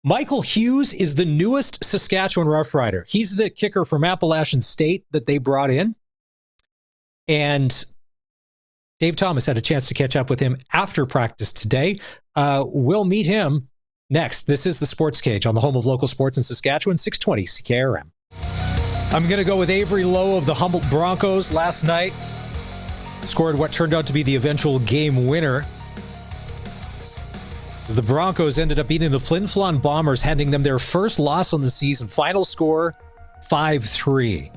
Michael Hughes is the newest Saskatchewan Roughrider. He's the kicker from Appalachian State that they brought in. And Dave Thomas had a chance to catch up with him after practice today. We'll meet him next. This is the Sports Cage on the home of local sports in Saskatchewan, 620 CKRM. I'm going to go with Avery Lowe of the Humboldt Broncos. Last night scored what turned out to be the eventual game winner, as the Broncos ended up beating the Flin Flon Bombers, handing them their first loss on the season. Final score, 5-3.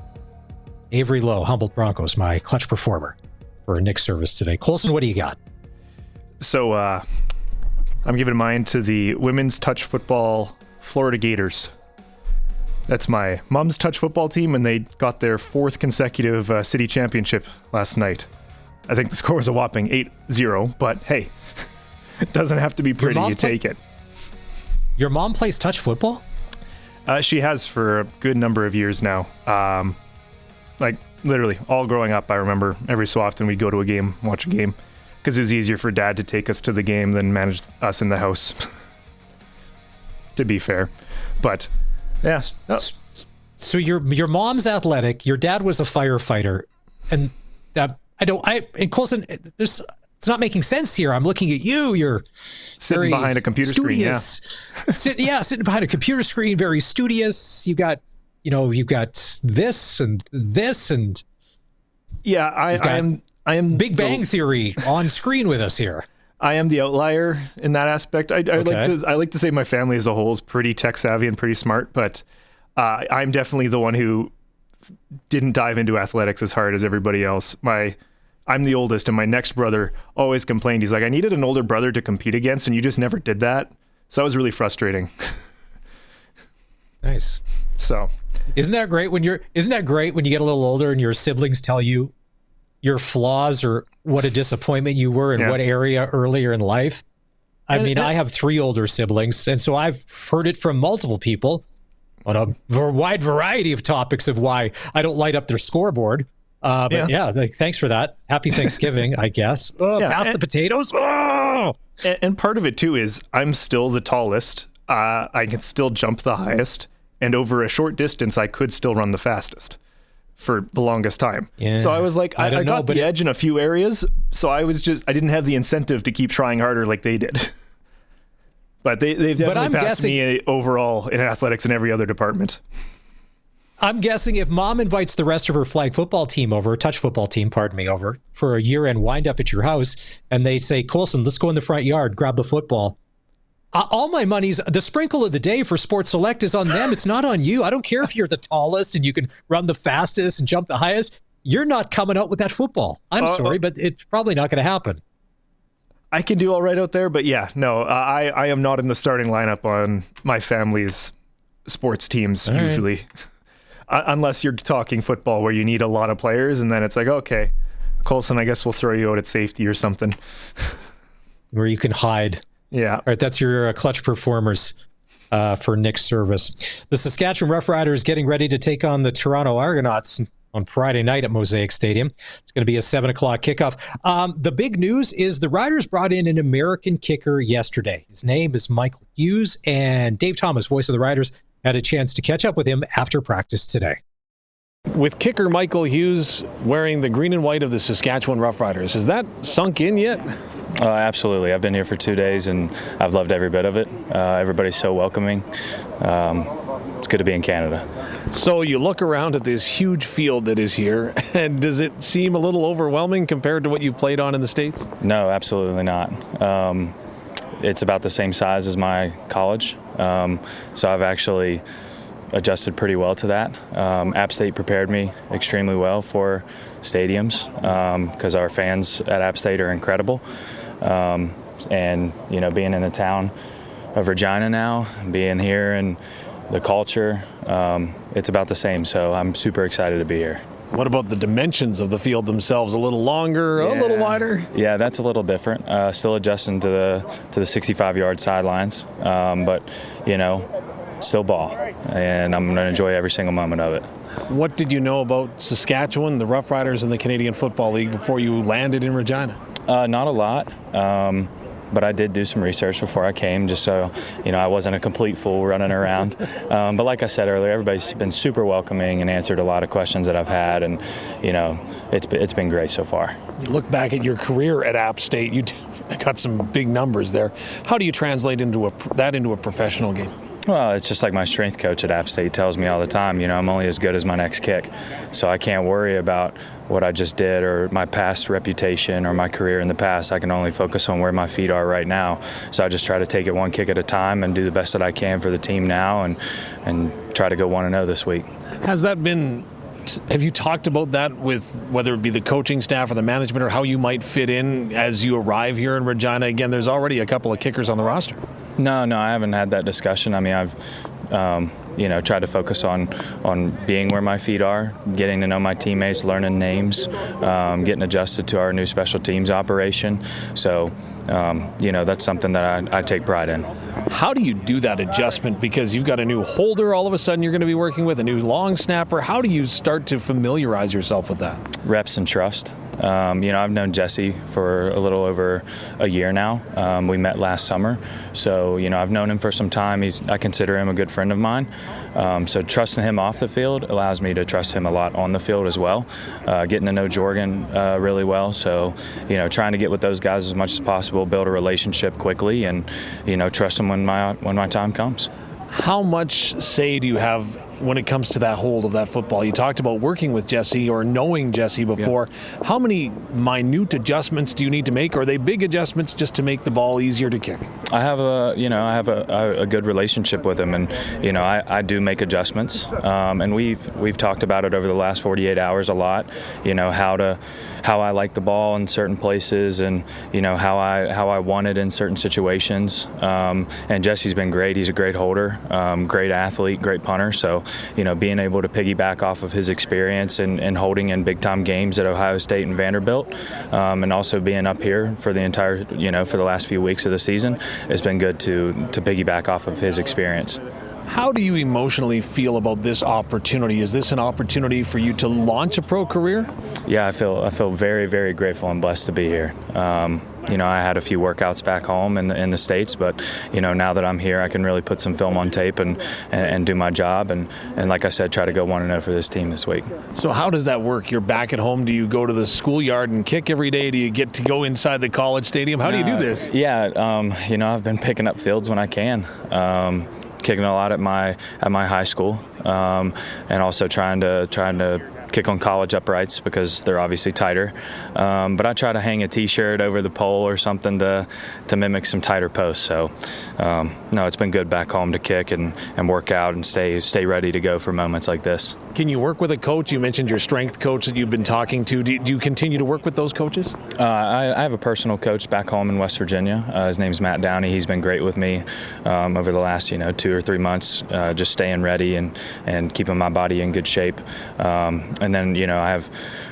Avery Lowe, Humboldt Broncos, my clutch performer for Nick's service today. Colson, what do you got? So I'm giving mine to the women's touch football Florida Gators. That's my mom's touch football team, and they got their 4th consecutive city championship last night. I think the score was a whopping 8-0, but hey, it doesn't have to be pretty. You take it. Your mom plays touch football? She has for a good number of years now. Like literally all growing up, I remember every so often we'd go to a game, watch a game, because it was easier for Dad to take us to the game than manage us in the house. To be fair, but yeah. So your mom's athletic. Your dad was a firefighter, and and Colson, it's not making sense here. I'm looking at you. You're sitting behind a computer studious. Screen. Yeah. Sitting behind a computer screen, very studious. You've got this and this and yeah. I am Big Bang Theory on screen with us here. I am the outlier in that aspect. I like to say my family as a whole is pretty tech savvy and pretty smart, but I'm definitely the one who didn't dive into athletics as hard as everybody else. I'm the oldest, and my next brother always complained. He's like, I needed an older brother to compete against, and you just never did that. So that was really frustrating. Nice. So, isn't that great when you get a little older and your siblings tell you your flaws or what a disappointment you were in what area earlier in life? I mean, I have 3 older siblings, and so I've heard it from multiple people on a wide variety of topics of why I don't light up their scoreboard. But thanks for that. Happy Thanksgiving, I guess. Pass the potatoes. Oh! And part of it too is I'm still the tallest. I can still jump the highest, and over a short distance, I could still run the fastest for the longest time. Yeah. So I was like, I got the edge in a few areas. So I didn't have the incentive to keep trying harder like they did. But they've definitely passed me overall in athletics in every other department. I'm guessing if mom invites the rest of her flag football team over, touch football team, over, for a year-end wind-up at your house, and they say, Colson, let's go in the front yard, grab the football. All my money's, the sprinkle of the day for Sports Select is on them. It's not on you. I don't care if you're the tallest and you can run the fastest and jump the highest. You're not coming out with that football. I'm sorry, but it's probably not going to happen. I can do all right out there, but I am not in the starting lineup on my family's sports teams usually. Unless you're talking football where you need a lot of players, and then it's like, okay, Colson, I guess we'll throw you out at safety or something. Where you can hide. Yeah. All right, that's your clutch performers for Nick's service. The Saskatchewan Roughriders getting ready to take on the Toronto Argonauts on Friday night at Mosaic Stadium. It's going to be a 7 o'clock kickoff. The big news is the Riders brought in an American kicker yesterday. His name is Michael Hughes, and Dave Thomas, voice of the Riders, had a chance to catch up with him after practice today. With kicker Michael Hughes wearing the green and white of the Saskatchewan Roughriders, has that sunk in yet? Absolutely. I've been here for 2 days and I've loved every bit of it. Everybody's so welcoming. It's good to be in Canada. So you look around at this huge field that is here, and does it seem a little overwhelming compared to what you've played on in the States? No, absolutely not. It's about the same size as my college. So I've actually adjusted pretty well to that. App State prepared me extremely well for stadiums because our fans at App State are incredible. And, being in the town of Regina now, being here and the culture, it's about the same. So I'm super excited to be here. What about the dimensions of the field themselves? A little longer, a little wider? Yeah, that's a little different. Still adjusting to the 65-yard sidelines, but still ball, and I'm going to enjoy every single moment of it. What did you know about Saskatchewan, the Roughriders, and the Canadian Football League before you landed in Regina? Not a lot. But I did do some research before I came, just so I wasn't a complete fool running around. But like I said earlier, everybody's been super welcoming and answered a lot of questions that I've had, and it's been great so far. You look back at your career at App State, you got some big numbers there. How do you translate that into a professional game? Well, it's just like my strength coach at App State tells me all the time, I'm only as good as my next kick. So I can't worry about what I just did or my past reputation or my career in the past. I can only focus on where my feet are right now. So I just try to take it one kick at a time and do the best that I can for the team now and try to go 1-0 this week. Have you talked about that with whether it be the coaching staff or the management, or how you might fit in as you arrive here in Regina? Again, there's already a couple of kickers on the roster. No, I haven't had that discussion. I mean, I've tried to focus on being where my feet are, getting to know my teammates, learning names, getting adjusted to our new special teams operation. So, that's something that I take pride in. How do you do that adjustment? Because you've got a new holder all of a sudden you're going to be working with, a new long snapper. How do you start to familiarize yourself with that? Reps and trust. I've known Jesse for a little over a year now. We met last summer. So, I've known him for some time. I consider him a good friend of mine. So trusting him off the field allows me to trust him a lot on the field as well. Getting to know Jorgen really well. So, trying to get with those guys as much as possible, build a relationship quickly, and, trust them when my time comes. How much say do you have when it comes to that hold of that football? You talked about working with Jesse or knowing Jesse before. Yeah. How many minute adjustments do you need to make? Or are they big adjustments just to make the ball easier to kick? I have a good relationship with him, and I do make adjustments. And we've talked about it over the last 48 hours a lot. How I like the ball in certain places, and how I want it in certain situations. And Jesse's been great. He's a great holder, great athlete, great punter. So being able to piggyback off of his experience and holding in big time games at Ohio State and Vanderbilt, and also being up here for the entire for the last few weeks of the season, it's been good to piggyback off of his experience. How do you emotionally feel about this opportunity? Is this an opportunity for you to launch a pro career? Yeah, I feel very, very grateful and blessed to be here. I had a few workouts back home in the States, but now that I'm here, I can really put some film on tape and do my job, and like I said, try to go 1-0 for this team this week. So how does that work? You're back at home. Do you go to the schoolyard and kick every day? Do you get to go inside the college stadium? How do you do this? Yeah, I've been picking up fields when I can. Kicking a lot at my high school, and also trying to kick on college uprights because they're obviously tighter. But I try to hang a T-shirt over the pole or something to mimic some tighter posts. So no, it's been good back home to kick and work out and stay ready to go for moments like this. Can you work with a coach? You mentioned your strength coach that you've been talking to. Do you continue to work with those coaches? I have a personal coach back home in West Virginia. His name's Matt Downey. He's been great with me over the last 2 or 3 months, just staying ready and keeping my body in good shape. And then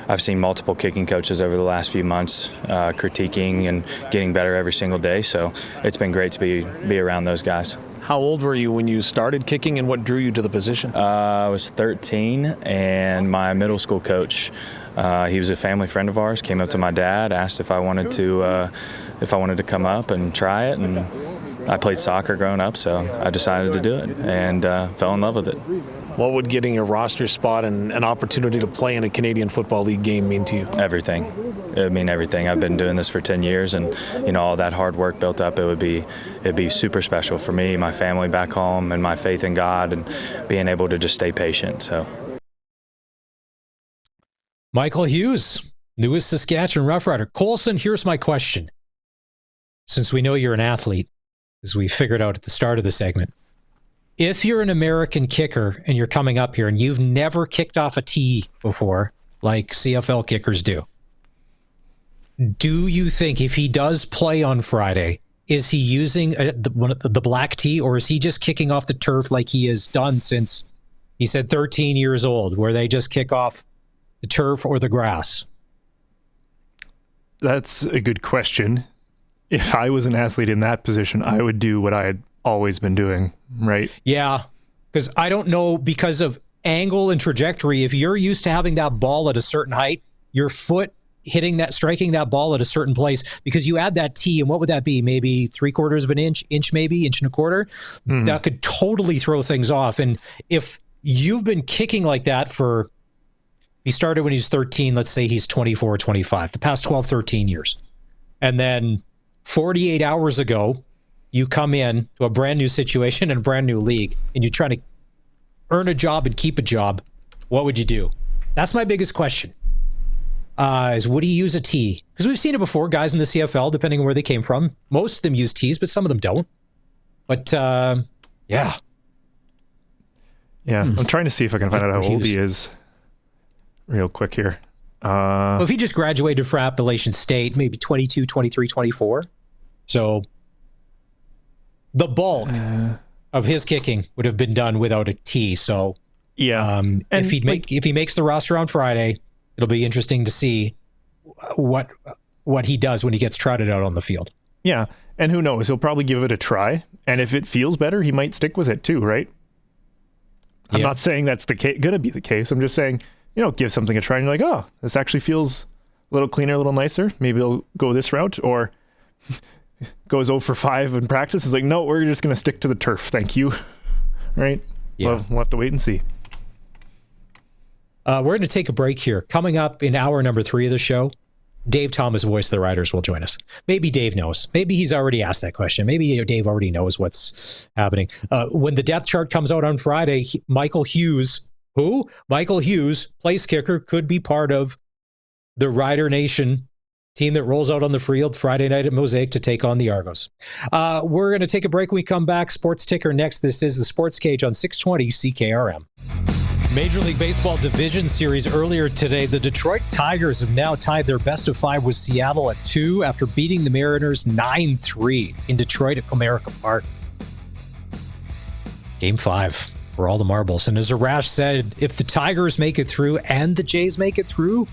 I've seen multiple kicking coaches over the last few months, critiquing and getting better every single day. So it's been great to be around those guys. How old were you when you started kicking, and what drew you to the position? I was 13, and my middle school coach, he was a family friend of ours, came up to my dad, asked if I wanted to come up and try it, and I played soccer growing up, so I decided to do it and fell in love with it. What would getting a roster spot and an opportunity to play in a Canadian Football League game mean to you? Everything. It would mean everything. I've been doing this for 10 years, and all that hard work built up, it'd be super special for me, my family back home, and my faith in God, and being able to just stay patient. So, Michael Hughes, newest Saskatchewan Roughrider. Colson, here's my question. Since we know you're an athlete, as we figured out at the start of the segment, if you're an American kicker and you're coming up here and you've never kicked off a tee before, like CFL kickers do you think if he does play on Friday, is he using the black tee, or is he just kicking off the turf like he has done since, he said, 13 years old, where they just kick off the turf or the grass? That's a good question. If I was an athlete in that position, I would do what I had always been doing, right? Yeah, because I don't know, because of angle and trajectory, if you're used to having that ball at a certain height, your foot striking that ball at a certain place, because you add that tee, and what would that be? Maybe 3/4 of an inch maybe, 1.25 inches? That could totally throw things off. And if you've been kicking like that he started when he's 13, let's say he's 24, 25, the past 12, 13 years. And then 48 hours ago, you come in to a brand new situation in a brand new league, and you're trying to earn a job and keep a job. What would you do? That's my biggest question. Is would he use a tee? Because we've seen it before, guys in the CFL, depending on where they came from. Most of them use tees, but some of them don't. But yeah. I'm trying to see if I can find out how old he is real quick here. Well, if he just graduated from Appalachian State, maybe 22, 23, 24. So the bulk of his kicking would have been done without a tee. So yeah, if he makes the roster on Friday, it'll be interesting to see what he does when he gets trotted out on the field. Yeah, and who knows? He'll probably give it a try, and if it feels better, he might stick with it too, right? I'm not saying that's going to be the case. I'm just saying, give something a try, and you're like, oh, this actually feels a little cleaner, a little nicer. Maybe he'll go this route, or goes 0 for 5 in practice. Is like, no, we're just going to stick to the turf. Thank you. Right? Yeah. We'll have to wait and see. We're going to take a break here. Coming up in hour number 3 of the show, Dave Thomas, voice of the Riders, will join us. Maybe Dave knows. Maybe he's already asked that question. Maybe Dave already knows what's happening. When the depth chart comes out on Friday, Michael Hughes, place kicker, could be part of the Rider Nation team that rolls out on the field Friday night at Mosaic to take on the Argos. We're going to take a break when we come back. Sports Ticker next. This is the Sports Cage on 620 CKRM. Major League Baseball Division Series earlier today. The Detroit Tigers have now tied their best of 5 with Seattle at 2 after beating the Mariners 9-3 in Detroit at Comerica Park. Game 5 for all the marbles. And as Arash said, if the Tigers make it through and the Jays make it through,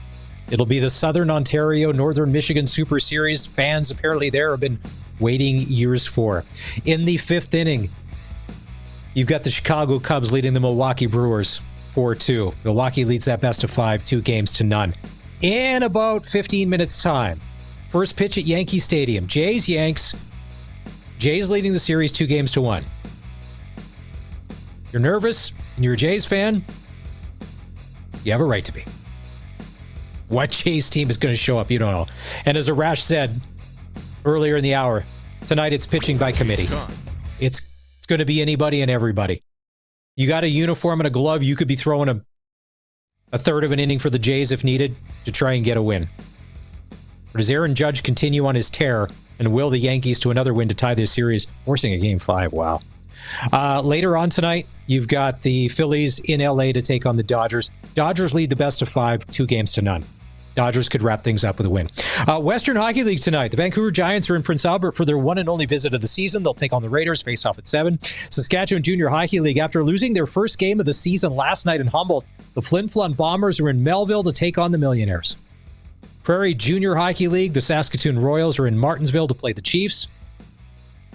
it'll be the Southern Ontario, Northern Michigan Super Series. Fans apparently there have been waiting years for. In the 5th inning, you've got the Chicago Cubs leading the Milwaukee Brewers 4-2. Milwaukee leads that best of 5, 2-0. In about 15 minutes' time, first pitch at Yankee Stadium. Yanks. Jays leading the series 2-1. You're nervous and you're a Jays fan? You have a right to be. What Jays team is going to show up? You don't know. And as Arash said earlier in the hour, tonight it's pitching by committee. It's going to be anybody and everybody. You got a uniform and a glove, you could be throwing a third of an inning for the Jays if needed to try and get a win. Or does Aaron Judge continue on his tear and will the Yankees to another win to tie this series, forcing a Game 5? Wow. Later on tonight, you've got the Phillies in LA to take on the Dodgers. Dodgers lead the best of 5, 2-0. Dodgers could wrap things up with a win. Western Hockey League tonight. The Vancouver Giants are in Prince Albert for their one and only visit of the season. They'll take on the Raiders, face off at 7. Saskatchewan Junior Hockey League. After losing their first game of the season last night in Humboldt, the Flin Flon Bombers are in Melville to take on the Millionaires. Prairie Junior Hockey League. The Saskatoon Royals are in Martinsville to play the Chiefs.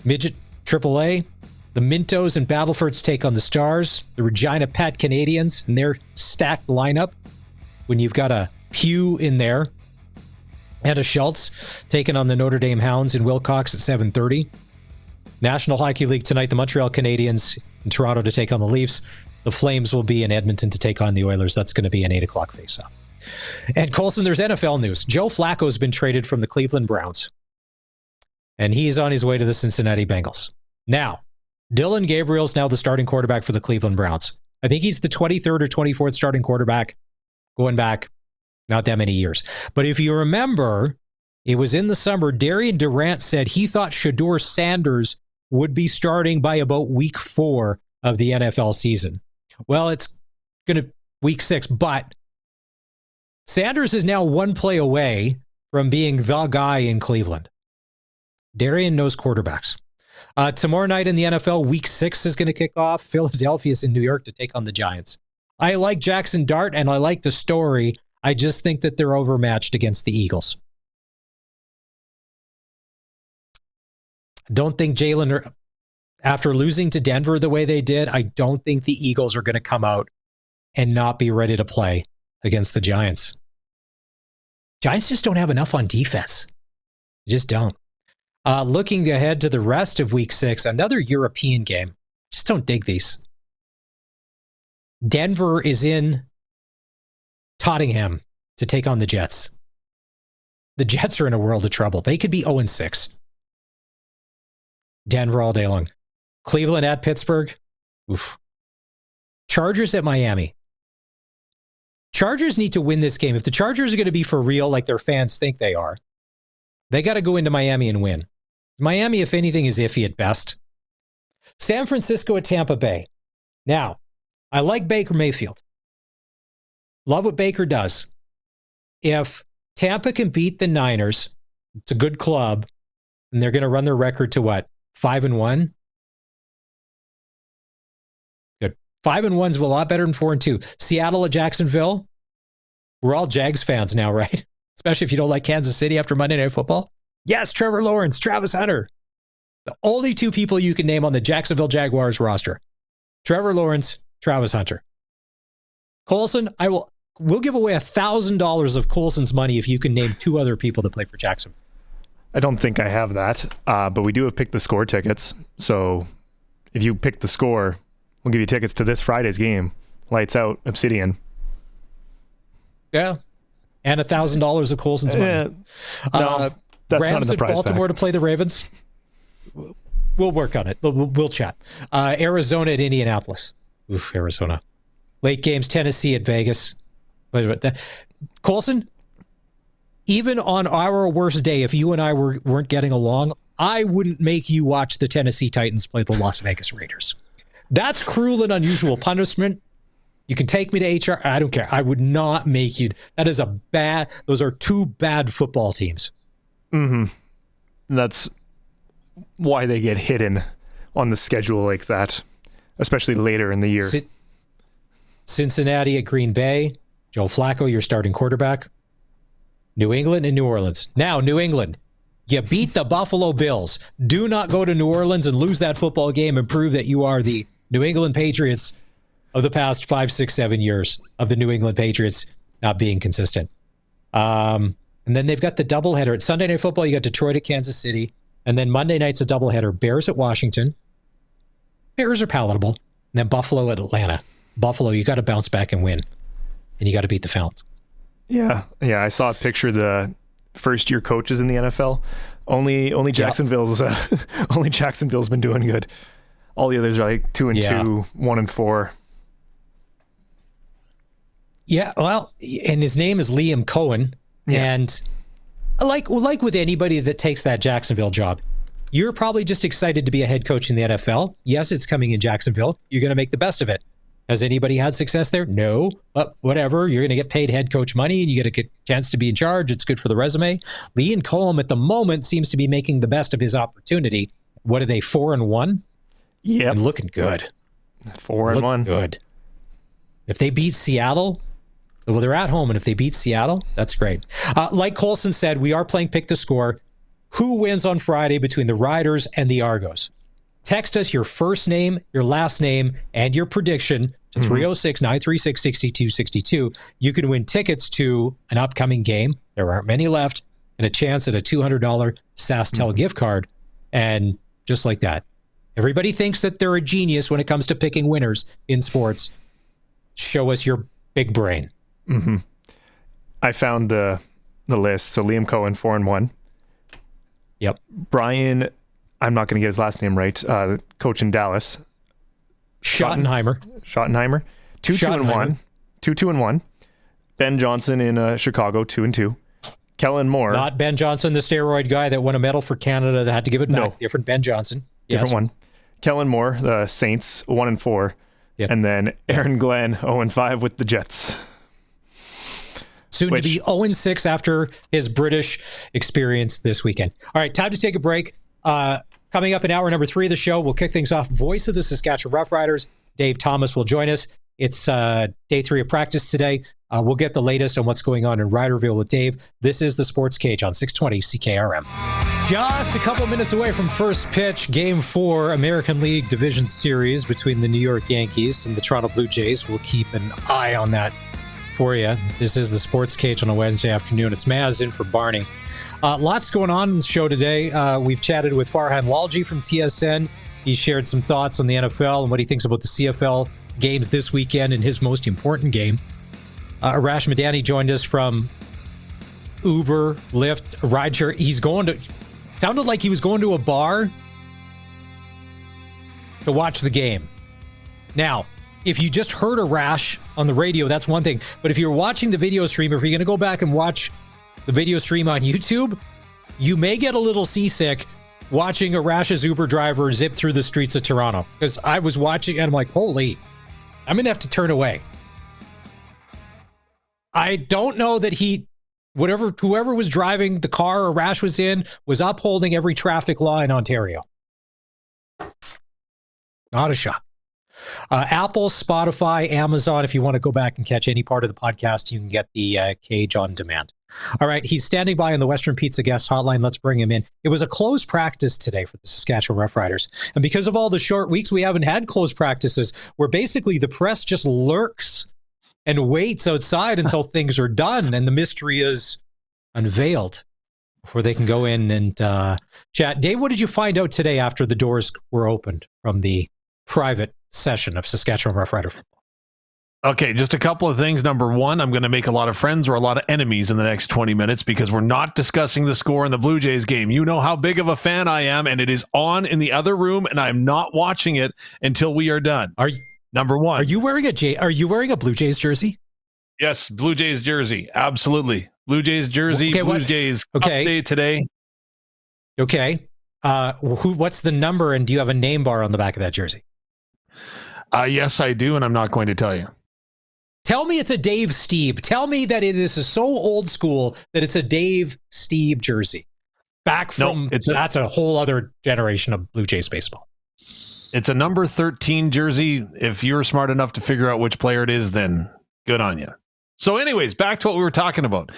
Midget AAA. The Mintos and Battlefords take on the Stars. The Regina Pat Canadians and their stacked lineup. When you've got a Pew in there and a Schultz taking on the Notre Dame Hounds in Wilcox at 7:30. National Hockey League tonight, the Montreal Canadiens in Toronto to take on the Leafs. The Flames will be in Edmonton to take on the Oilers. That's going to be an 8 o'clock face-off. And Colson, there's NFL news. Joe Flacco's been traded from the Cleveland Browns, and he's on his way to the Cincinnati Bengals. Now, Dylan Gabriel's now the starting quarterback for the Cleveland Browns. I think he's the 23rd or 24th starting quarterback going back not that many years. But if you remember, it was in the summer, Darian Durant said he thought Shedeur Sanders would be starting by about week 4 of the NFL season. Well, it's going to week 6, but Sanders is now one play away from being the guy in Cleveland. Darian knows quarterbacks. Tomorrow night in the NFL, week 6 is going to kick off. Philadelphia's in New York to take on the Giants. I like Jackson Dart and I like the story. I just think that they're overmatched against the Eagles. Don't think Jalen, after losing to Denver the way they did, I don't think the Eagles are going to come out and not be ready to play against the Giants. Giants just don't have enough on defense. Just don't. Looking ahead to the rest of week 6, another European game. Just don't dig these. Denver is in Tottenham to take on the Jets. The Jets are in a world of trouble. They could be 0-6. Denver all day long. Cleveland at Pittsburgh. Oof. Chargers at Miami. Chargers need to win this game. If the Chargers are going to be for real like their fans think they are, they got to go into Miami and win. Miami, if anything, is iffy at best. San Francisco at Tampa Bay. Now, I like Baker Mayfield. Love what Baker does. If Tampa can beat the Niners, it's a good club, and they're going to run their record to what? 5-1? Good. 5-1's a lot better than 4-2. Seattle at Jacksonville. We're all Jags fans now, right? Especially if you don't like Kansas City after Monday Night Football. Yes, Trevor Lawrence, Travis Hunter. The only 2 people you can name on the Jacksonville Jaguars roster. Trevor Lawrence, Travis Hunter. Colson, we'll give away $1,000 of Colson's money if you can name 2 other people that play for Jacksonville. I don't think I have that, but we do have Pick the Score tickets. So if you pick the score, we'll give you tickets to this Friday's game. Lights Out, Obsidian. Yeah. And $1,000 of Colson's money. No, that's Rams not in the at prize Baltimore pack. to play the Ravens. We'll work on it. We'll chat. Arizona at Indianapolis. Oof, Arizona. Late games, Tennessee at Vegas. Colson, even on our worst day, if you and I weren't getting along, I wouldn't make you watch the Tennessee Titans play the Las Vegas Raiders. That's cruel and unusual punishment. You can take me to HR. I don't care. I would not make you. Those are two bad football teams. Mm-hmm. That's why they get hidden on the schedule like that, especially later in the year. Cincinnati at Green Bay. Joe Flacco, your starting quarterback. New England and New Orleans. Now, New England, you beat the Buffalo Bills. Do not go to New Orleans and lose that football game and prove that you are the New England Patriots of the past 5, 6, 7 years of the New England Patriots not being consistent. And then they've got the doubleheader. At Sunday Night Football, you got Detroit at Kansas City. And then Monday night's a doubleheader. Bears at Washington. Bears are palatable. And then Buffalo at Atlanta. Buffalo, you got to bounce back and win. And you got to beat the Falcons. Yeah. I saw a picture of the first-year coaches in the NFL. Only Jacksonville's only Jacksonville's been doing good. All the others are like 2-2, 1-4. Yeah, well, and his name is Liam Cohen. Yeah. And like with anybody that takes that Jacksonville job, you're probably just excited to be a head coach in the NFL. Yes, it's coming in Jacksonville. You're going to make the best of it. Has anybody had success there? No. But whatever. You're going to get paid head coach money and you get a chance to be in charge. It's good for the resume. Liam Cohen at the moment seems to be making the best of his opportunity. What are they, 4-1? Yeah. And looking good. 4-1. Good. If they beat Seattle, well, they're at home, and if they beat Seattle, that's great. Like Colson said, we are playing Pick the Score. Who wins on Friday between the Riders and the Argos? Text us your first name, your last name, and your prediction to 306-936-6262. You can win tickets to an upcoming game. There aren't many left, and a chance at a $200 SaskTel gift card. And just like that, everybody thinks that they're a genius when it comes to picking winners in sports. Show us your big brain. Mm-hmm. I found the list. So Liam Cohen, 4-1. Yep. Brian, I'm not going to get his last name right. Coach in Dallas. Schottenheimer. 2-2-1. 2-2-1. Ben Johnson in Chicago, 2-2. Kellen Moore. Not Ben Johnson, the steroid guy that won a medal for Canada that had to give it back. No. Different Ben Johnson. Different one. Kellen Moore, the Saints, 1-4. Yep. And then Aaron Glenn, 0-5 with the Jets. Soon to be 0-6 after his British experience this weekend. All right, time to take a break. Coming up in hour number 3 of the show, we'll kick things off. Voice of the Saskatchewan Roughriders, Dave Thomas, will join us. It's day 3 of practice today. We'll get the latest on what's going on in Riderville with Dave. This is the Sports Cage on 620 CKRM. Just a couple minutes away from first pitch, Game 4, American League Division Series between the New York Yankees and the Toronto Blue Jays. We'll keep an eye on that for you. This is the Sports Cage on a Wednesday afternoon. It's Maz in for Barney. Lots going on in the show today. We've chatted with Farhan Lalji from TSN. He shared some thoughts on the NFL and what he thinks about the CFL games this weekend and his most important game. Arash Madani joined us from Uber, Lyft, rideshare. He's going to... Sounded like he was going to a bar to watch the game. Now, if you just heard Arash on the radio, that's one thing. But if you're watching the video stream, or if you're going to go back and watch the video stream on YouTube, you may get a little seasick watching Arash's Uber driver zip through the streets of Toronto. Because I was watching and I'm like, holy, I'm going to have to turn away. I don't know that whoever was driving the car Arash was in was upholding every traffic law in Ontario. Not a shot. Apple, Spotify, Amazon. If you want to go back and catch any part of the podcast, you can get the Cage on demand. All right, he's standing by on the Western Pizza guest hotline. Let's bring him in. It was a closed practice today for the Saskatchewan Roughriders. And because of all the short weeks, we haven't had closed practices where basically the press just lurks and waits outside until things are done and the mystery is unveiled before they can go in and chat. Dave, what did you find out today after the doors were opened from the private session of Saskatchewan Roughrider football? Okay, just a couple of things. Number one, I'm going to make a lot of friends or a lot of enemies in the next 20 minutes because we're not discussing the score in the Blue Jays game. You know how big of a fan I am, and it is on in the other room, and I'm not watching it until we are done. Number one. Are you wearing a Blue Jays jersey? Yes, Blue Jays jersey. Absolutely. Blue Jays jersey, Okay, Blue Jays update today. Okay. What's the number, and do you have a name bar on the back of that jersey? Yes, I do, and I'm not going to tell you. Tell me it's a Dave Stieb. Tell me that this is so old school that it's a Dave Stieb jersey. Back from, that's a whole other generation of Blue Jays baseball. It's a number 13 jersey. If you're smart enough to figure out which player it is, then good on you. So anyways, back to what we were talking about.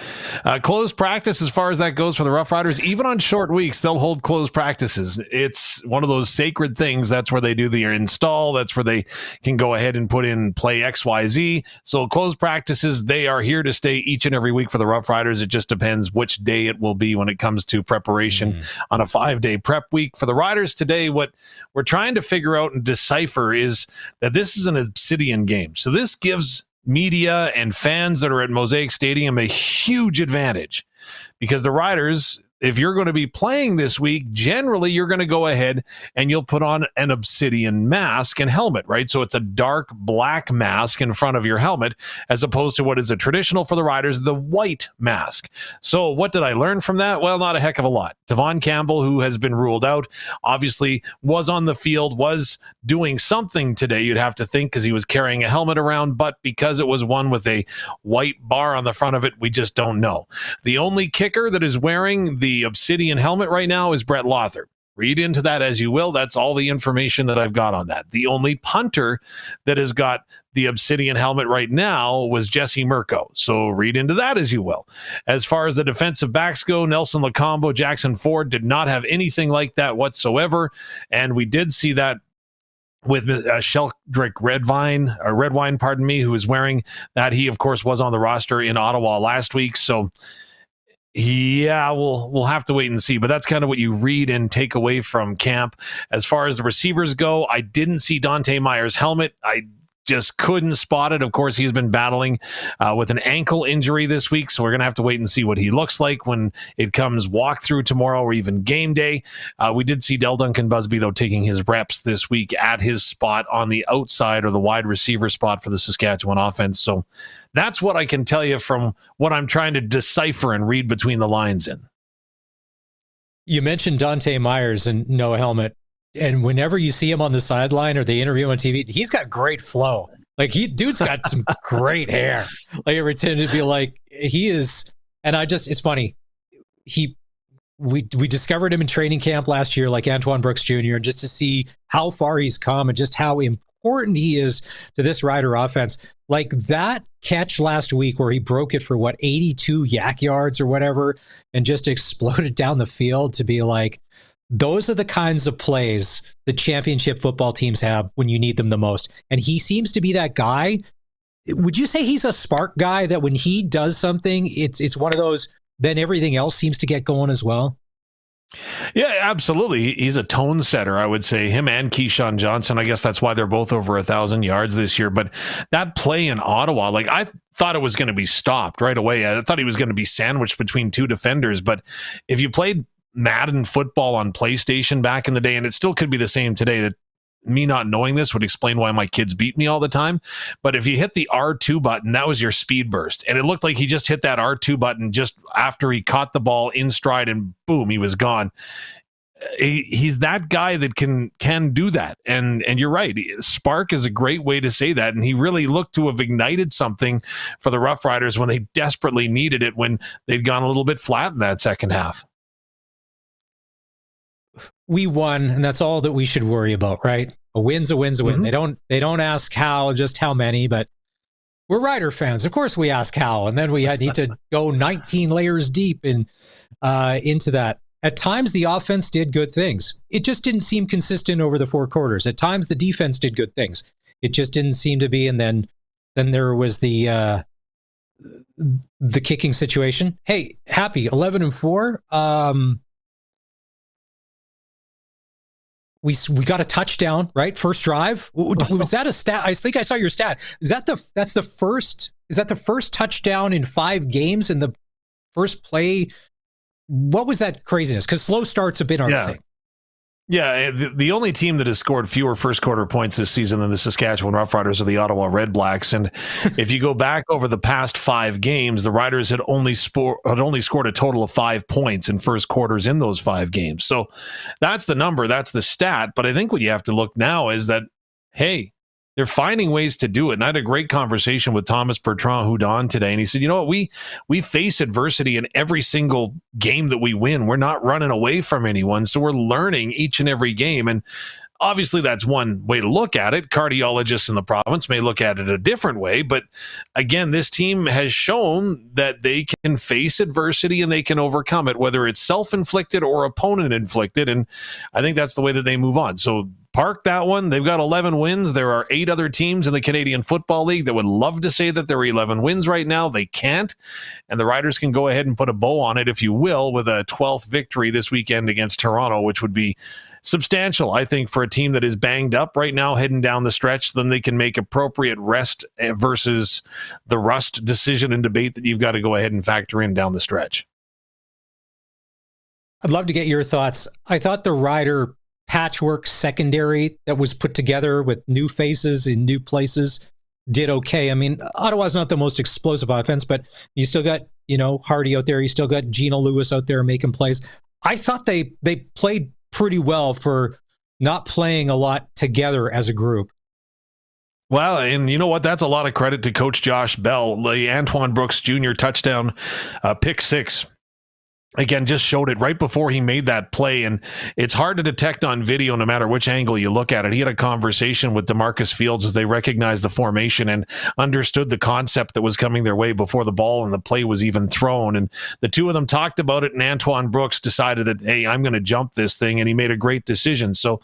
Closed practice, as far as that goes for the Roughriders, even on short weeks, they'll hold closed practices. It's one of those sacred things. That's where they do the install. That's where they can go ahead and put in play XYZ. So closed practices, they are here to stay each and every week for the Roughriders. It just depends which day it will be when it comes to preparation on a 5-day prep week. For the Riders today, what we're trying to figure out and decipher is that this is an Obsidian game. So this gives media and fans that are at Mosaic Stadium a huge advantage because the Riders, if you're going to be playing this week, generally you're going to go ahead and you'll put on an Obsidian mask and helmet, right? So it's a dark black mask in front of your helmet as opposed to what is a traditional for the Riders, the white mask. So what did I learn from that? Well, not a heck of a lot. Devon Campbell, who has been ruled out, obviously was on the field, was doing something today, you'd have to think, because he was carrying a helmet around, but because it was one with a white bar on the front of it, we just don't know. The only kicker that is wearing the Obsidian helmet right now is Brett Lothar. Read into that as you will. That's all the information that I've got on that. The only punter that has got the Obsidian helmet right now was Jesse Murco. So read into that as you will. As far as the defensive backs go, Nelson Lacombo, Jackson Ford did not have anything like that whatsoever. And we did see that with Sheldrick Redwine, who was wearing that. He, of course, was on the roster in Ottawa last week. So yeah, we'll have to wait and see, but that's kind of what you read and take away from camp. As far as the receivers go, I didn't see Dante Meyer's helmet. I just couldn't spot it. Of course, he's been battling with an ankle injury this week, so we're going to have to wait and see what he looks like when it comes walkthrough tomorrow or even game day. We did see Del Duncan Busby, though, taking his reps this week at his spot on the outside or the wide receiver spot for the Saskatchewan offense. So that's what I can tell you from what I'm trying to decipher and read between the lines in. You mentioned Dante Myers and no helmet. And whenever you see him on the sideline or they interview him on TV, he's got great flow. Like dude's got some great hair. Like I pretend to be like he is. And it's funny. We discovered him in training camp last year, like Antoine Brooks Jr., just to see how far he's come and just how important he is to this Rider offense. Like that catch last week where he broke it for 82 yak yards or whatever, and just exploded down the field to be like, those are the kinds of plays the championship football teams have when you need them the most. And he seems to be that guy. Would you say he's a spark guy that when he does something, it's one of those, then everything else seems to get going as well? Yeah, absolutely. He's a tone setter, I would say. Him and Keyshawn Johnson. I guess that's why they're both over 1,000 yards this year. But that play in Ottawa, like I thought it was going to be stopped right away. I thought he was going to be sandwiched between two defenders. But if you played Madden football on PlayStation back in the day, and it still could be the same today, that me not knowing this would explain why my kids beat me all the time. But if you hit the R2 button, that was your speed burst. And it looked like he just hit that R2 button just after he caught the ball in stride and boom, he was gone. He's that guy that can do that. And you're right. Spark is a great way to say that. And he really looked to have ignited something for the Roughriders when they desperately needed it, when they'd gone a little bit flat in that second half. We won, and that's all that we should worry about, right? A win's a win's a win. They don't ask how, just how many, but we're Rider fans. Of course we ask how, and then we need to go 19 layers deep into that. At times the offense did good things. It just didn't seem consistent over the 4 quarters. At times the defense did good things. It just didn't seem to be, and then there was the kicking situation. Hey, happy 11-4. we got a touchdown, right? First drive. Was that a stat? I think I saw your stat. Is that the first touchdown in 5 games in the first play? What was that craziness? Because slow starts have been our thing. Yeah, the only team that has scored fewer first quarter points this season than the Saskatchewan Roughriders are the Ottawa Redblacks. And if you go back over the past 5 games, the Riders had only scored a total of 5 points in first quarters in those 5 games. So that's the number, that's the stat. But I think what you have to look now is that, hey, they're finding ways to do it. And I had a great conversation with Thomas Bertrand-Houdon today. And he said, you know what, we face adversity in every single game that we win. We're not running away from anyone. So we're learning each and every game. And obviously that's one way to look at it. Cardiologists in the province may look at it a different way. But again, this team has shown that they can face adversity and they can overcome it, whether it's self-inflicted or opponent-inflicted. And I think that's the way that they move on. So park that one. They've got 11 wins. There are 8 other teams in the Canadian Football League that would love to say that there are 11 wins right now. They can't. And the Riders can go ahead and put a bow on it, if you will, with a 12th victory this weekend against Toronto, which would be substantial, I think, for a team that is banged up right now heading down the stretch. Then they can make appropriate rest versus the rust decision and debate that you've got to go ahead and factor in down the stretch. I'd love to get your thoughts. I thought the Rider patchwork secondary that was put together with new faces in new places did okay. I mean, Ottawa's not the most explosive offense, but you still got, Hardy out there. You still got Gina Lewis out there making plays. I thought they played pretty well for not playing a lot together as a group. Well, and you know what? That's a lot of credit to Coach Josh Bell. The Antoine Brooks Jr. touchdown, pick 6. Again, just showed it right before he made that play, and it's hard to detect on video no matter which angle you look at it. He had a conversation with DeMarcus Fields as they recognized the formation and understood the concept that was coming their way before the ball and the play was even thrown. And the two of them talked about it, and Antoine Brooks decided that, hey, I'm going to jump this thing, and he made a great decision. So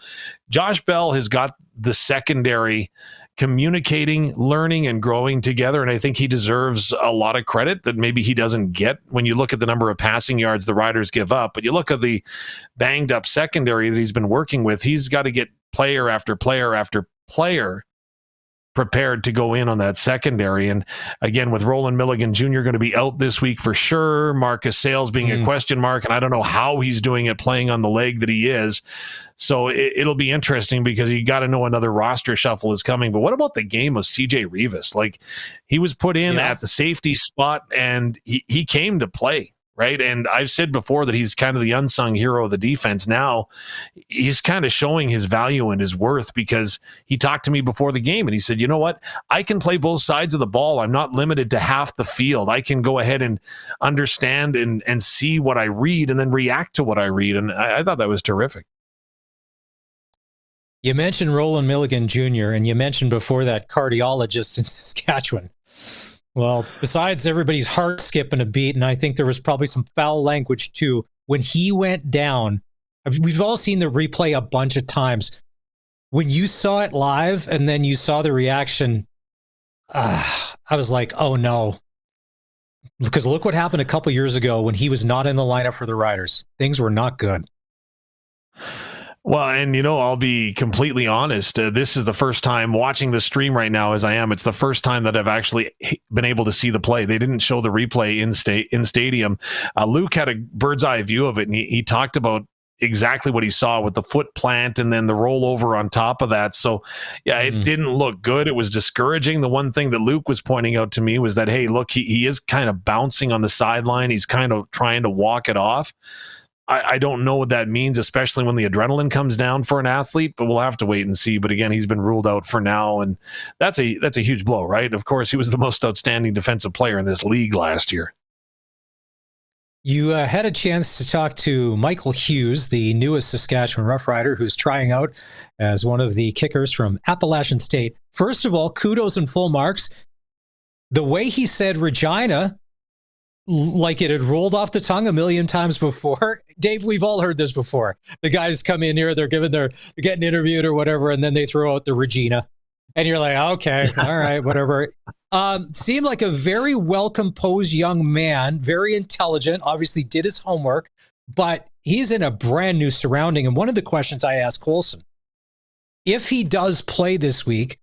Josh Bell has got the secondary communicating, learning, and growing together. And I think he deserves a lot of credit that maybe he doesn't get when you look at the number of passing yards the Riders give up. But you look at the banged up secondary that he's been working with, he's got to get player after player after player prepared to go in on that secondary. And again, with Roland Milligan Jr. going to be out this week for sure, Marcus Sales being a question mark, and I don't know how he's doing it playing on the leg that he is. So it'll be interesting because you got to know another roster shuffle is coming. But what about the game of CJ Rivas? Like, he was put in at the safety spot and he came to play, right? And I've said before that he's kind of the unsung hero of the defense. Now he's kind of showing his value and his worth because he talked to me before the game and he said, you know what? I can play both sides of the ball. I'm not limited to half the field. I can go ahead and understand and see what I read and then react to what I read. And I thought that was terrific. You mentioned Roland Milligan Jr., and you mentioned before that cardiologist in Saskatchewan. Well, besides everybody's heart skipping a beat, and I think there was probably some foul language too, when he went down, we've all seen the replay a bunch of times. When you saw it live and then you saw the reaction, I was like, oh no. Because look what happened a couple years ago when he was not in the lineup for the Riders. Things were not good. Well, and I'll be completely honest. This is the first time watching the stream right now as I am. It's the first time that I've actually been able to see the play. They didn't show the replay in stadium. Luke had a bird's eye view of it, and he talked about exactly what he saw with the foot plant and then the rollover on top of that. So, yeah, it didn't look good. It was discouraging. The one thing that Luke was pointing out to me was that, hey, look, he is kind of bouncing on the sideline. He's kind of trying to walk it off. I don't know what that means, especially when the adrenaline comes down for an athlete, but we'll have to wait and see. But again, he's been ruled out for now, and that's a huge blow, right? Of course, he was the most outstanding defensive player in this league last year. You had a chance to talk to Michael Hughes, the newest Saskatchewan Roughrider, who's trying out as one of the kickers from Appalachian State. First of all, kudos and full marks. The way he said Regina, like it had rolled off the tongue a million times before. Dave, we've all heard this before. The guys come in here, they're getting interviewed or whatever, and then they throw out the Regina. And you're like, okay, all right, whatever. Seemed like a very well-composed young man, very intelligent, obviously did his homework, but he's in a brand new surrounding. And one of the questions I asked Colson if he does play this week,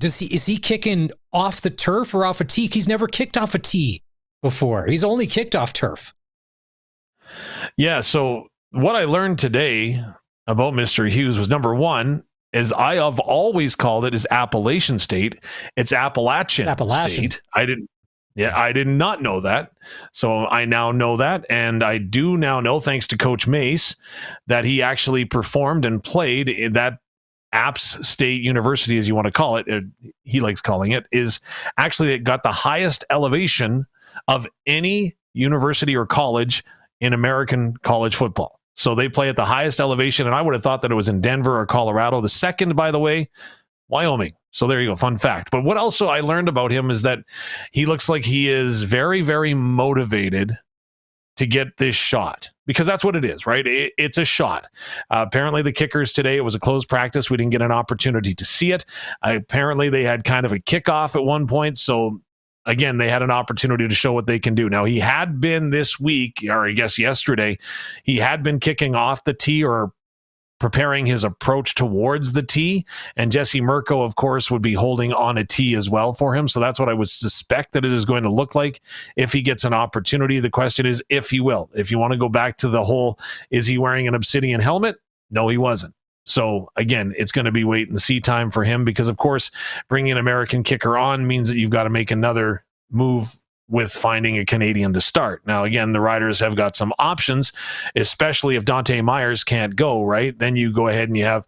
is he kicking off the turf or off a tee? He's never kicked off a tee before. He's only kicked off turf. Yeah, so what I learned today about Mr. Hughes was, number one, as I have always called it, is Appalachian State. It's Appalachian State. I did not know that. So I now know that. And I do now know, thanks to Coach Mace, that he actually performed and played in that Apps State University, as you want to call it. He likes calling it, is actually, it got the highest elevation of any university or college in American college football. So they play at the highest elevation, and I would have thought that it was in Denver or Colorado. The second, by the way, Wyoming. So there you go, fun fact. But what also I learned about him is that he looks like he is very, very motivated to get this shot, because that's what it is, right? It's a shot. Apparently the kickers today, it was a closed practice. We didn't get an opportunity to see it. Apparently they had kind of a kickoff at one point. So again, they had an opportunity to show what they can do. Now, he had been this week, or I guess yesterday, he had been kicking off the tee or preparing his approach towards the tee. And Jesse Mirko, of course, would be holding on a tee as well for him. So that's what I would suspect that it is going to look like if he gets an opportunity. The question is if he will. If you want to go back to the whole, is he wearing an obsidian helmet? No, he wasn't. So again, it's going to be wait and see time for him, because of course, bringing an American kicker on means that you've got to make another move with finding a Canadian to start. Now, again, the Riders have got some options, especially if Dante Myers can't go, right? Then you go ahead and you have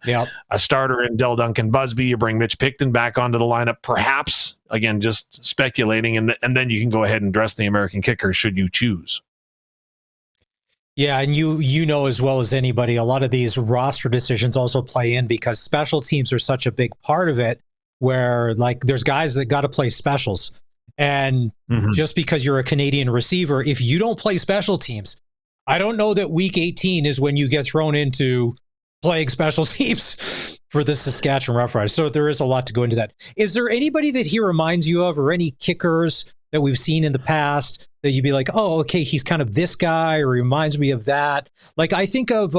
a starter in Del Duncan Busby. You bring Mitch Picton back onto the lineup, perhaps, again, just speculating, and then you can go ahead and dress the American kicker should you choose. Yeah, and you know as well as anybody, a lot of these roster decisions also play in because special teams are such a big part of it, where like there's guys that got to play specials. And just because you're a Canadian receiver, if you don't play special teams, I don't know that week 18 is when you get thrown into playing special teams for the Saskatchewan Roughriders. So there is a lot to go into that. Is there anybody that he reminds you of, or any kickers that we've seen in the past that you'd be like, oh, okay, he's kind of this guy, or he reminds me of that? Like, I think of,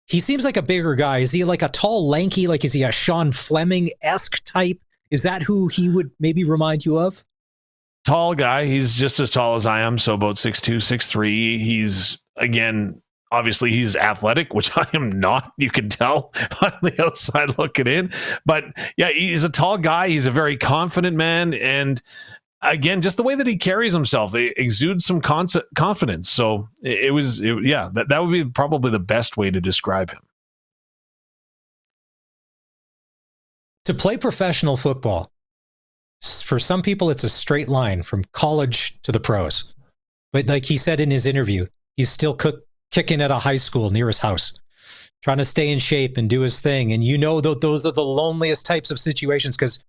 he seems like a bigger guy. Is he like a tall, lanky, like, is he a Sean Fleming-esque type? Is that who he would maybe remind you of? Tall guy. He's just as tall as I am, so about 6'2", 6'3". He's, again, obviously he's athletic, which I am not. You can tell on the outside looking in. But yeah, he's a tall guy. He's a very confident man. And again, just the way that he carries himself, it exudes some confidence. So that would be probably the best way to describe him. To play professional football, for some people, it's a straight line from college to the pros. But like he said in his interview, he's still kicking at a high school near his house, trying to stay in shape and do his thing. And you know that those are the loneliest types of situations because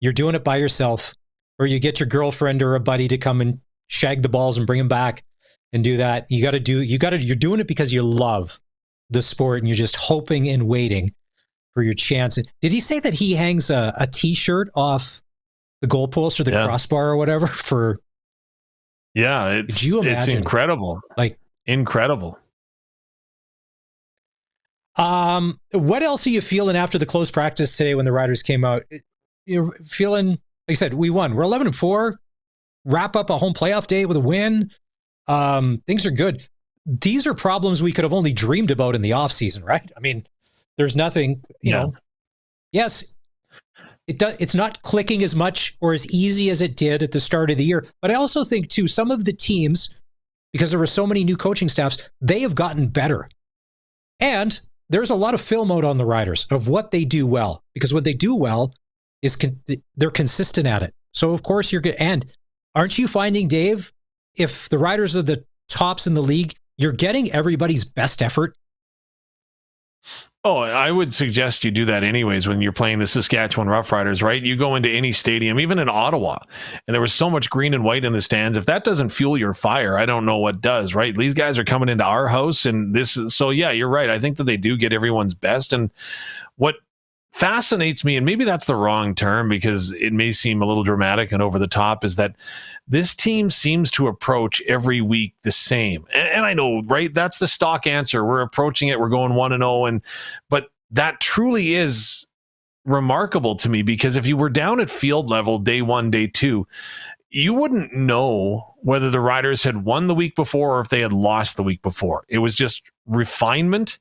you're doing it by yourself, or you get your girlfriend or a buddy to come and shag the balls and bring them back and do that. You're doing it because you love the sport and you're just hoping and waiting for your chance. Did he say that he hangs a t-shirt off the goalpost or the crossbar or whatever for? Yeah, it's incredible. Like incredible. What else are you feeling after the close practice today when the Riders came out? You're feeling, like I said, we won. We're 11-4. Wrap up a home playoff day with a win. Things are good. These are problems we could have only dreamed about in the offseason, right? I mean, there's nothing, you know. Yes, it's not clicking as much or as easy as it did at the start of the year. But I also think, too, some of the teams, because there were so many new coaching staffs, they have gotten better. And there's a lot of film out on the Riders of what they do well. Because what they do well is they're consistent at it. So, of course, you're good. And aren't you finding, Dave, if the Riders are the tops in the league, you're getting everybody's best effort? Oh, I would suggest you do that anyways when you're playing the Saskatchewan Roughriders, right? You go into any stadium, even in Ottawa, and there was so much green and white in the stands. If that doesn't fuel your fire, I don't know what does, right? These guys are coming into our house, and so yeah, you're right. I think that they do get everyone's best. And what fascinates me, and maybe that's the wrong term because it may seem a little dramatic and over the top, is that this team seems to approach every week the same. And I know, right? That's the stock answer. We're approaching it. We're going 1-0, but that truly is remarkable to me, because if you were down at field level day 1, day 2, you wouldn't know whether the Riders had won the week before or if they had lost the week before. It was just refinement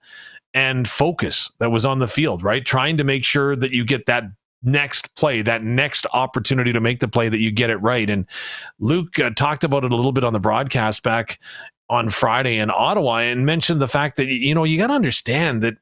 and focus that was on the field, right? Trying to make sure that you get that next play, that next opportunity to make the play, that you get it right. And Luke talked about it a little bit on the broadcast back on Friday in Ottawa, and mentioned the fact that, you got to understand that,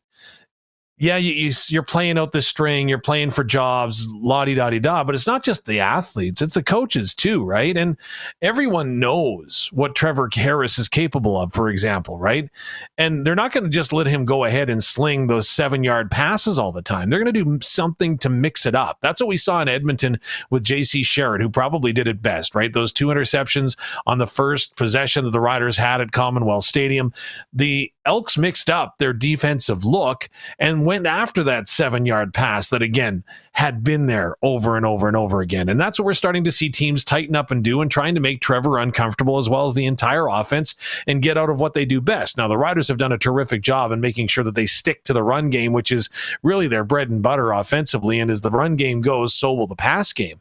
yeah, you're playing out the string, you're playing for jobs, la-di-da-di-da, but it's not just the athletes, it's the coaches too, right? And everyone knows what Trevor Harris is capable of, for example, right? And they're not going to just let him go ahead and sling those 7-yard passes all the time. They're going to do something to mix it up. That's what we saw in Edmonton with J.C. Sherritt, who probably did it best, right? Those 2 interceptions on the first possession that the Riders had at Commonwealth Stadium. The Elks mixed up their defensive look and went after that 7-yard pass that, again, had been there over and over and over again. And that's what we're starting to see teams tighten up and do, and trying to make Trevor uncomfortable, as well as the entire offense, and get out of what they do best. Now, the Riders have done a terrific job in making sure that they stick to the run game, which is really their bread and butter offensively. And as the run game goes, so will the pass game.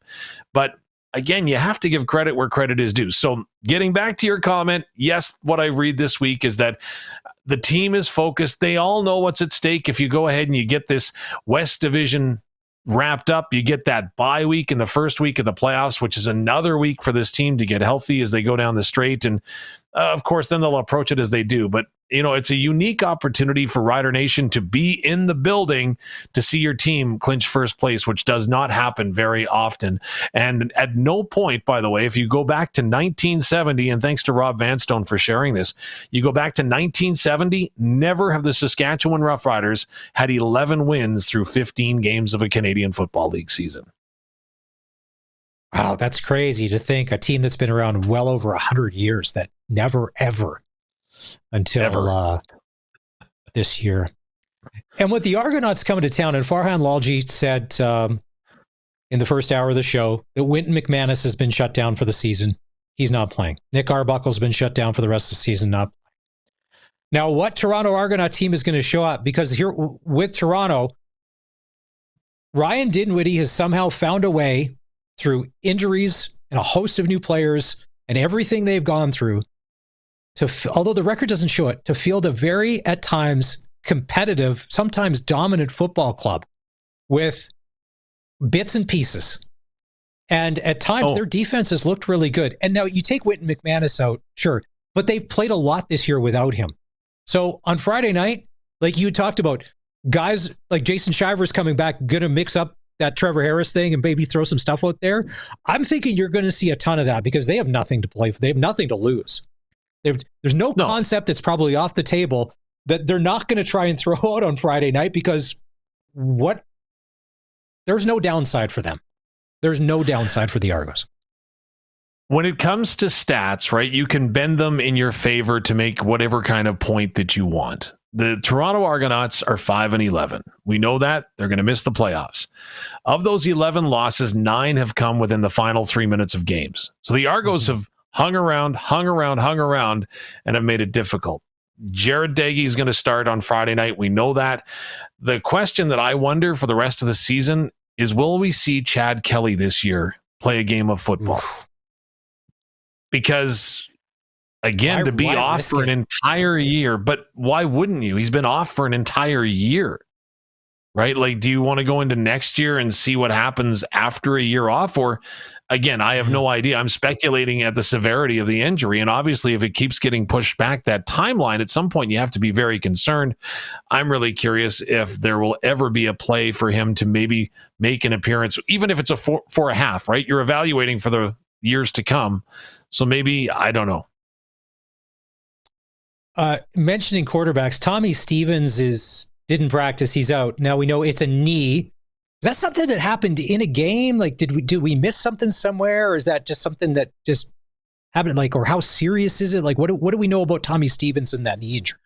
But again, you have to give credit where credit is due. So getting back to your comment, yes, what I read this week is that the team is focused. They all know what's at stake. If you go ahead and you get this West Division wrapped up, you get that bye week in the first week of the playoffs, which is another week for this team to get healthy as they go down the straight. And of course, then they'll approach it as they do. But, it's a unique opportunity for Rider Nation to be in the building to see your team clinch first place, which does not happen very often. And at no point, by the way, if you go back to 1970, and thanks to Rob Vanstone for sharing this, you go back to 1970, never have the Saskatchewan Roughriders had 11 wins through 15 games of a Canadian Football League season. Wow, that's crazy to think. A team that's been around well over 100 years that never, ever, until this year. And with the Argonauts coming to town, and Farhan Lalji said in the first hour of the show that Wynton McManus has been shut down for the season. He's not playing. Nick Arbuckle's been shut down for the rest of the season, not playing. Now, what Toronto Argonaut team is going to show up? Because here with Toronto, Ryan Dinwiddie has somehow found a way, through injuries and a host of new players and everything they've gone through, although the record doesn't show it, to field a very, at times, competitive, sometimes dominant football club with bits and pieces. And at times, their defense has looked really good. And now you take Wynton McManus out, sure, but they've played a lot this year without him. So on Friday night, like you talked about, guys like Jason Shivers coming back, going to mix up that Trevor Harris thing and maybe throw some stuff out there. I'm thinking you're going to see a ton of that because they have nothing to play for. They have nothing to lose. There's no concept that's probably off the table that they're not going to try and throw out on Friday night, because there's no downside for them. There's no downside for the Argos. When it comes to stats, right, you can bend them in your favor to make whatever kind of point that you want. The Toronto Argonauts are 5-11. We know that they're going to miss the playoffs. Of those 11 losses, 9 have come within the final 3 minutes of games. So the Argos have hung around, and have made it difficult. Jared Daggy is going to start on Friday night. We know that. The question that I wonder for the rest of the season is, will we see Chad Kelly this year play a game of football? Because, again, to be off for an entire year, but why wouldn't you? He's been off for an entire year, right? Like, do you want to go into next year and see what happens after a year off? Or, again, I have no idea. I'm speculating at the severity of the injury. And obviously, if it keeps getting pushed back that timeline, at some point you have to be very concerned. I'm really curious if there will ever be a play for him to maybe make an appearance, even if it's a 4.5, right? You're evaluating for the years to come. So maybe, I don't know. Mentioning quarterbacks, Tommy Stevens didn't practice. He's out. Now we know it's a knee. Is that something that happened in a game? Like, did we miss something somewhere? Or is that just something that just happened? Like, or how serious is it? Like, what do we know about Tommy Stevens and that knee injury?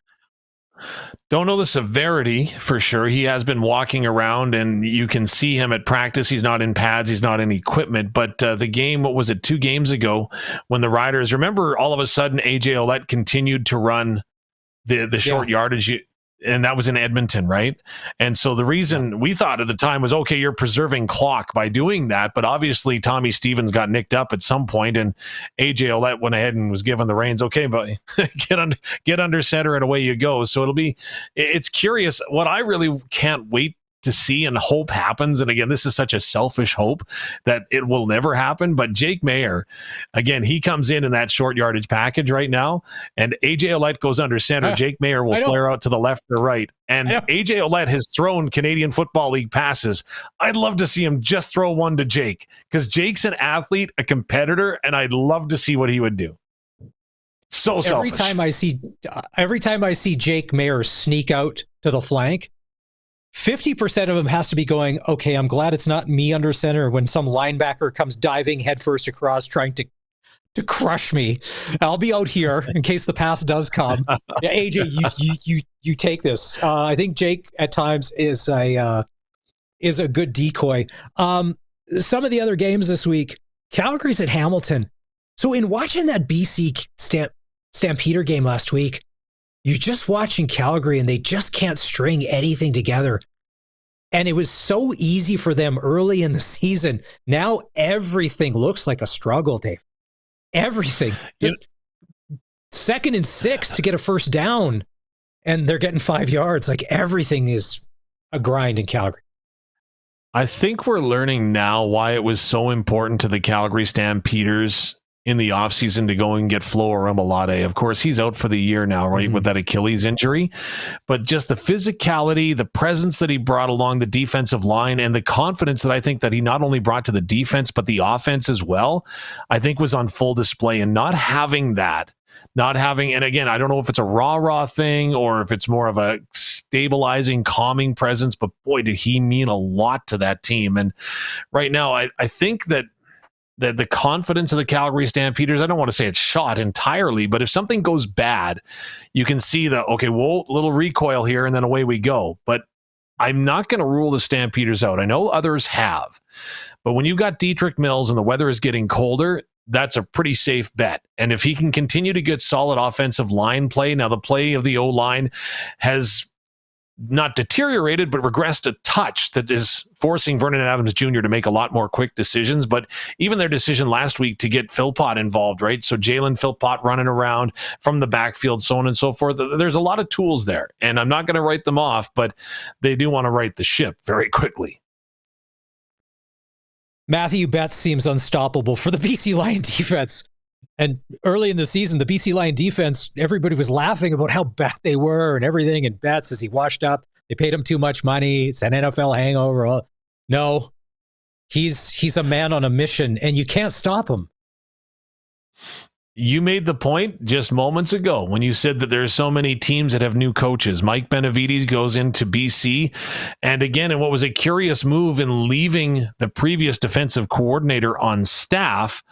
Don't know the severity for sure. He has been walking around and you can see him at practice. He's not in pads. He's not in equipment. But the game, what was it, 2 games ago when the Riders, remember all of a sudden AJ Ouellette continued to run the short yardage. and that was in Edmonton, right? And so the reason we thought at the time was, okay, you're preserving clock by doing that, but obviously Tommy Stevens got nicked up at some point, and AJ Ouellette went ahead and was given the reins. Okay, but get under center and away you go. So it's curious. What I really can't wait to see and hope happens, and again, this is such a selfish hope that it will never happen, but Jake Maier, again, he comes in that short yardage package right now, and AJ Ouellette goes under center. Jake Maier will flare out to the left or right, and AJ Ouellette has thrown Canadian Football League passes. I'd love to see him just throw one to Jake, because Jake's an athlete, a competitor, and I'd love to see what he would do. So selfish. Every time I see Jake Maier sneak out to the flank, 50% of him has to be going, okay, I'm glad it's not me under center when some linebacker comes diving headfirst across trying to crush me. I'll be out here in case the pass does come. Yeah, AJ, you take this. I think Jake at times is a good decoy. Some of the other games this week, Calgary's at Hamilton. So in watching that BC Stampeder game last week, you're just watching Calgary and they just can't string anything together. And it was so easy for them early in the season. Now everything looks like a struggle, Dave. Everything. Just 2nd and 6 to get a first down, and they're getting 5 yards. Like everything is a grind in Calgary. I think we're learning now why it was so important to the Calgary Stampeders in the offseason to go and get Flo Aromalade. Of course, he's out for the year now, right, with that Achilles injury. But just the physicality, the presence that he brought along the defensive line, and the confidence that I think that he not only brought to the defense, but the offense as well, I think was on full display. And not having, and again, I don't know if it's a rah-rah thing or if it's more of a stabilizing, calming presence, but boy, did he mean a lot to that team. And right now, I think that the confidence of the Calgary Stampeders, I don't want to say it's shot entirely, but if something goes bad, you can see little recoil here and then away we go. But I'm not going to rule the Stampeders out. I know others have. But when you've got Dietrich Mills and the weather is getting colder, that's a pretty safe bet. And if he can continue to get solid offensive line play, now the play of the O-line has not deteriorated, but regressed a touch that is forcing Vernon Adams Jr. to make a lot more quick decisions. But even their decision last week to get Philpott involved, right? So Jalen Philpott running around from the backfield, so on and so forth. There's a lot of tools there, and I'm not going to write them off, but they do want to right the ship very quickly. Matthew Betts seems unstoppable for the BC Lion defense. And early in the season, the BC Lion defense, everybody was laughing about how bad they were and everything. And Betts, as he washed up, they paid him too much money. It's an NFL hangover. No, he's a man on a mission, and you can't stop him. You made the point just moments ago when you said that there's so many teams that have new coaches. Mike Benavides goes into BC. And again, in what was a curious move in leaving the previous defensive coordinator on staff,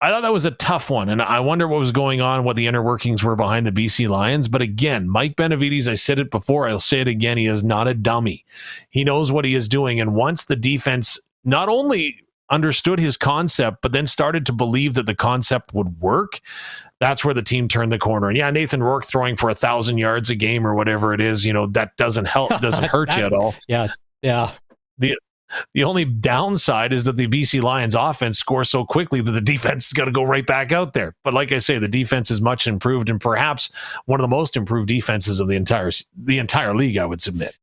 I thought that was a tough one, and I wonder what was going on, what the inner workings were behind the BC Lions. But again, Mike Benavides, I said it before, I'll say it again, he is not a dummy. He knows what he is doing, and once the defense not only understood his concept, but then started to believe that the concept would work, that's where the team turned the corner. And yeah, Nathan Rourke throwing for 1,000 yards a game or whatever it is, that doesn't help, doesn't hurt you at all. Yeah. The only downside is that the BC Lions offense scores so quickly that the defense is going to go right back out there. But like I say, the defense is much improved, and perhaps one of the most improved defenses of the entire league, I would submit.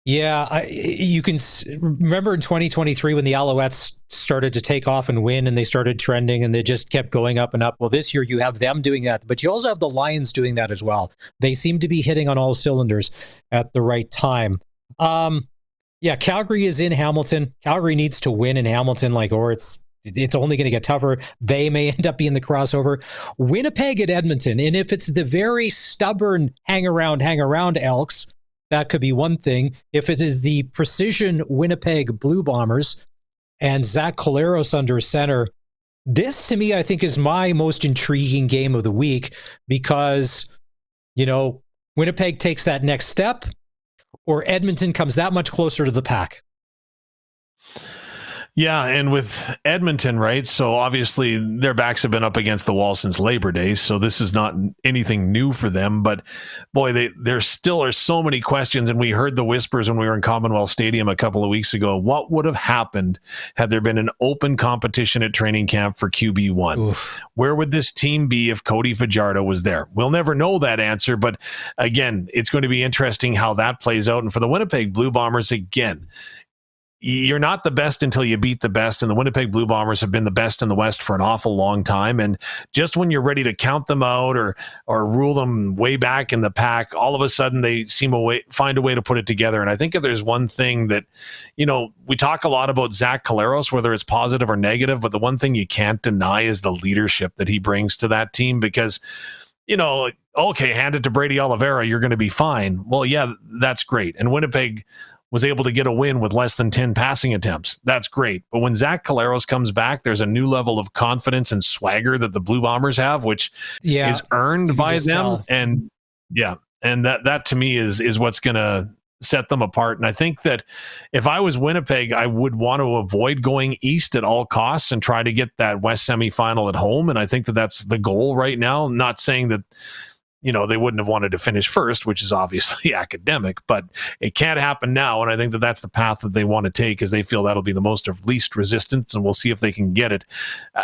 Yeah, you can remember in 2023 when the Alouettes started to take off and win, and they started trending, and they just kept going up and up. Well, this year you have them doing that, but you also have the Lions doing that as well. They seem to be hitting on all cylinders at the right time. Yeah, Calgary is in Hamilton. Calgary needs to win in Hamilton, or it's only going to get tougher. They may end up being the crossover. Winnipeg at Edmonton, and if it's the very stubborn hang around Elks, that could be one thing. If it is the precision Winnipeg Blue Bombers and Zach Collaros under center, this to me I think is my most intriguing game of the week because, Winnipeg takes that next step, or Edmonton comes that much closer to the pack. Yeah, and with Edmonton, right? So obviously their backs have been up against the wall since Labor Day, so this is not anything new for them. But boy, there still are so many questions, and we heard the whispers when we were in Commonwealth Stadium a couple of weeks ago. What would have happened had there been an open competition at training camp for QB1? Oof. Where would this team be if Cody Fajardo was there? We'll never know that answer, but again, it's going to be interesting how that plays out. And for the Winnipeg Blue Bombers, again, you're not the best until you beat the best, and the Winnipeg Blue Bombers have been the best in the West for an awful long time. And just when you're ready to count them out or rule them way back in the pack, all of a sudden they find a way to put it together. And I think if there's one thing that, we talk a lot about Zach Collaros, whether it's positive or negative, but the one thing you can't deny is the leadership that he brings to that team. Because okay, hand it to Brady Oliveira, you're going to be fine. Well, yeah, that's great. And Winnipeg was able to get a win with less than 10 passing attempts. That's great. But when Zach Collaros comes back, there's a new level of confidence and swagger that the Blue Bombers have, which is earned by them. Tell. And that to me is what's going to set them apart. And I think that if I was Winnipeg, I would want to avoid going east at all costs and try to get that West semifinal at home. And I think that that's the goal right now. Not saying that they wouldn't have wanted to finish first, which is obviously academic, but it can't happen now. And I think that that's the path that they want to take, as they feel that'll be the most of least resistance. And we'll see if they can get it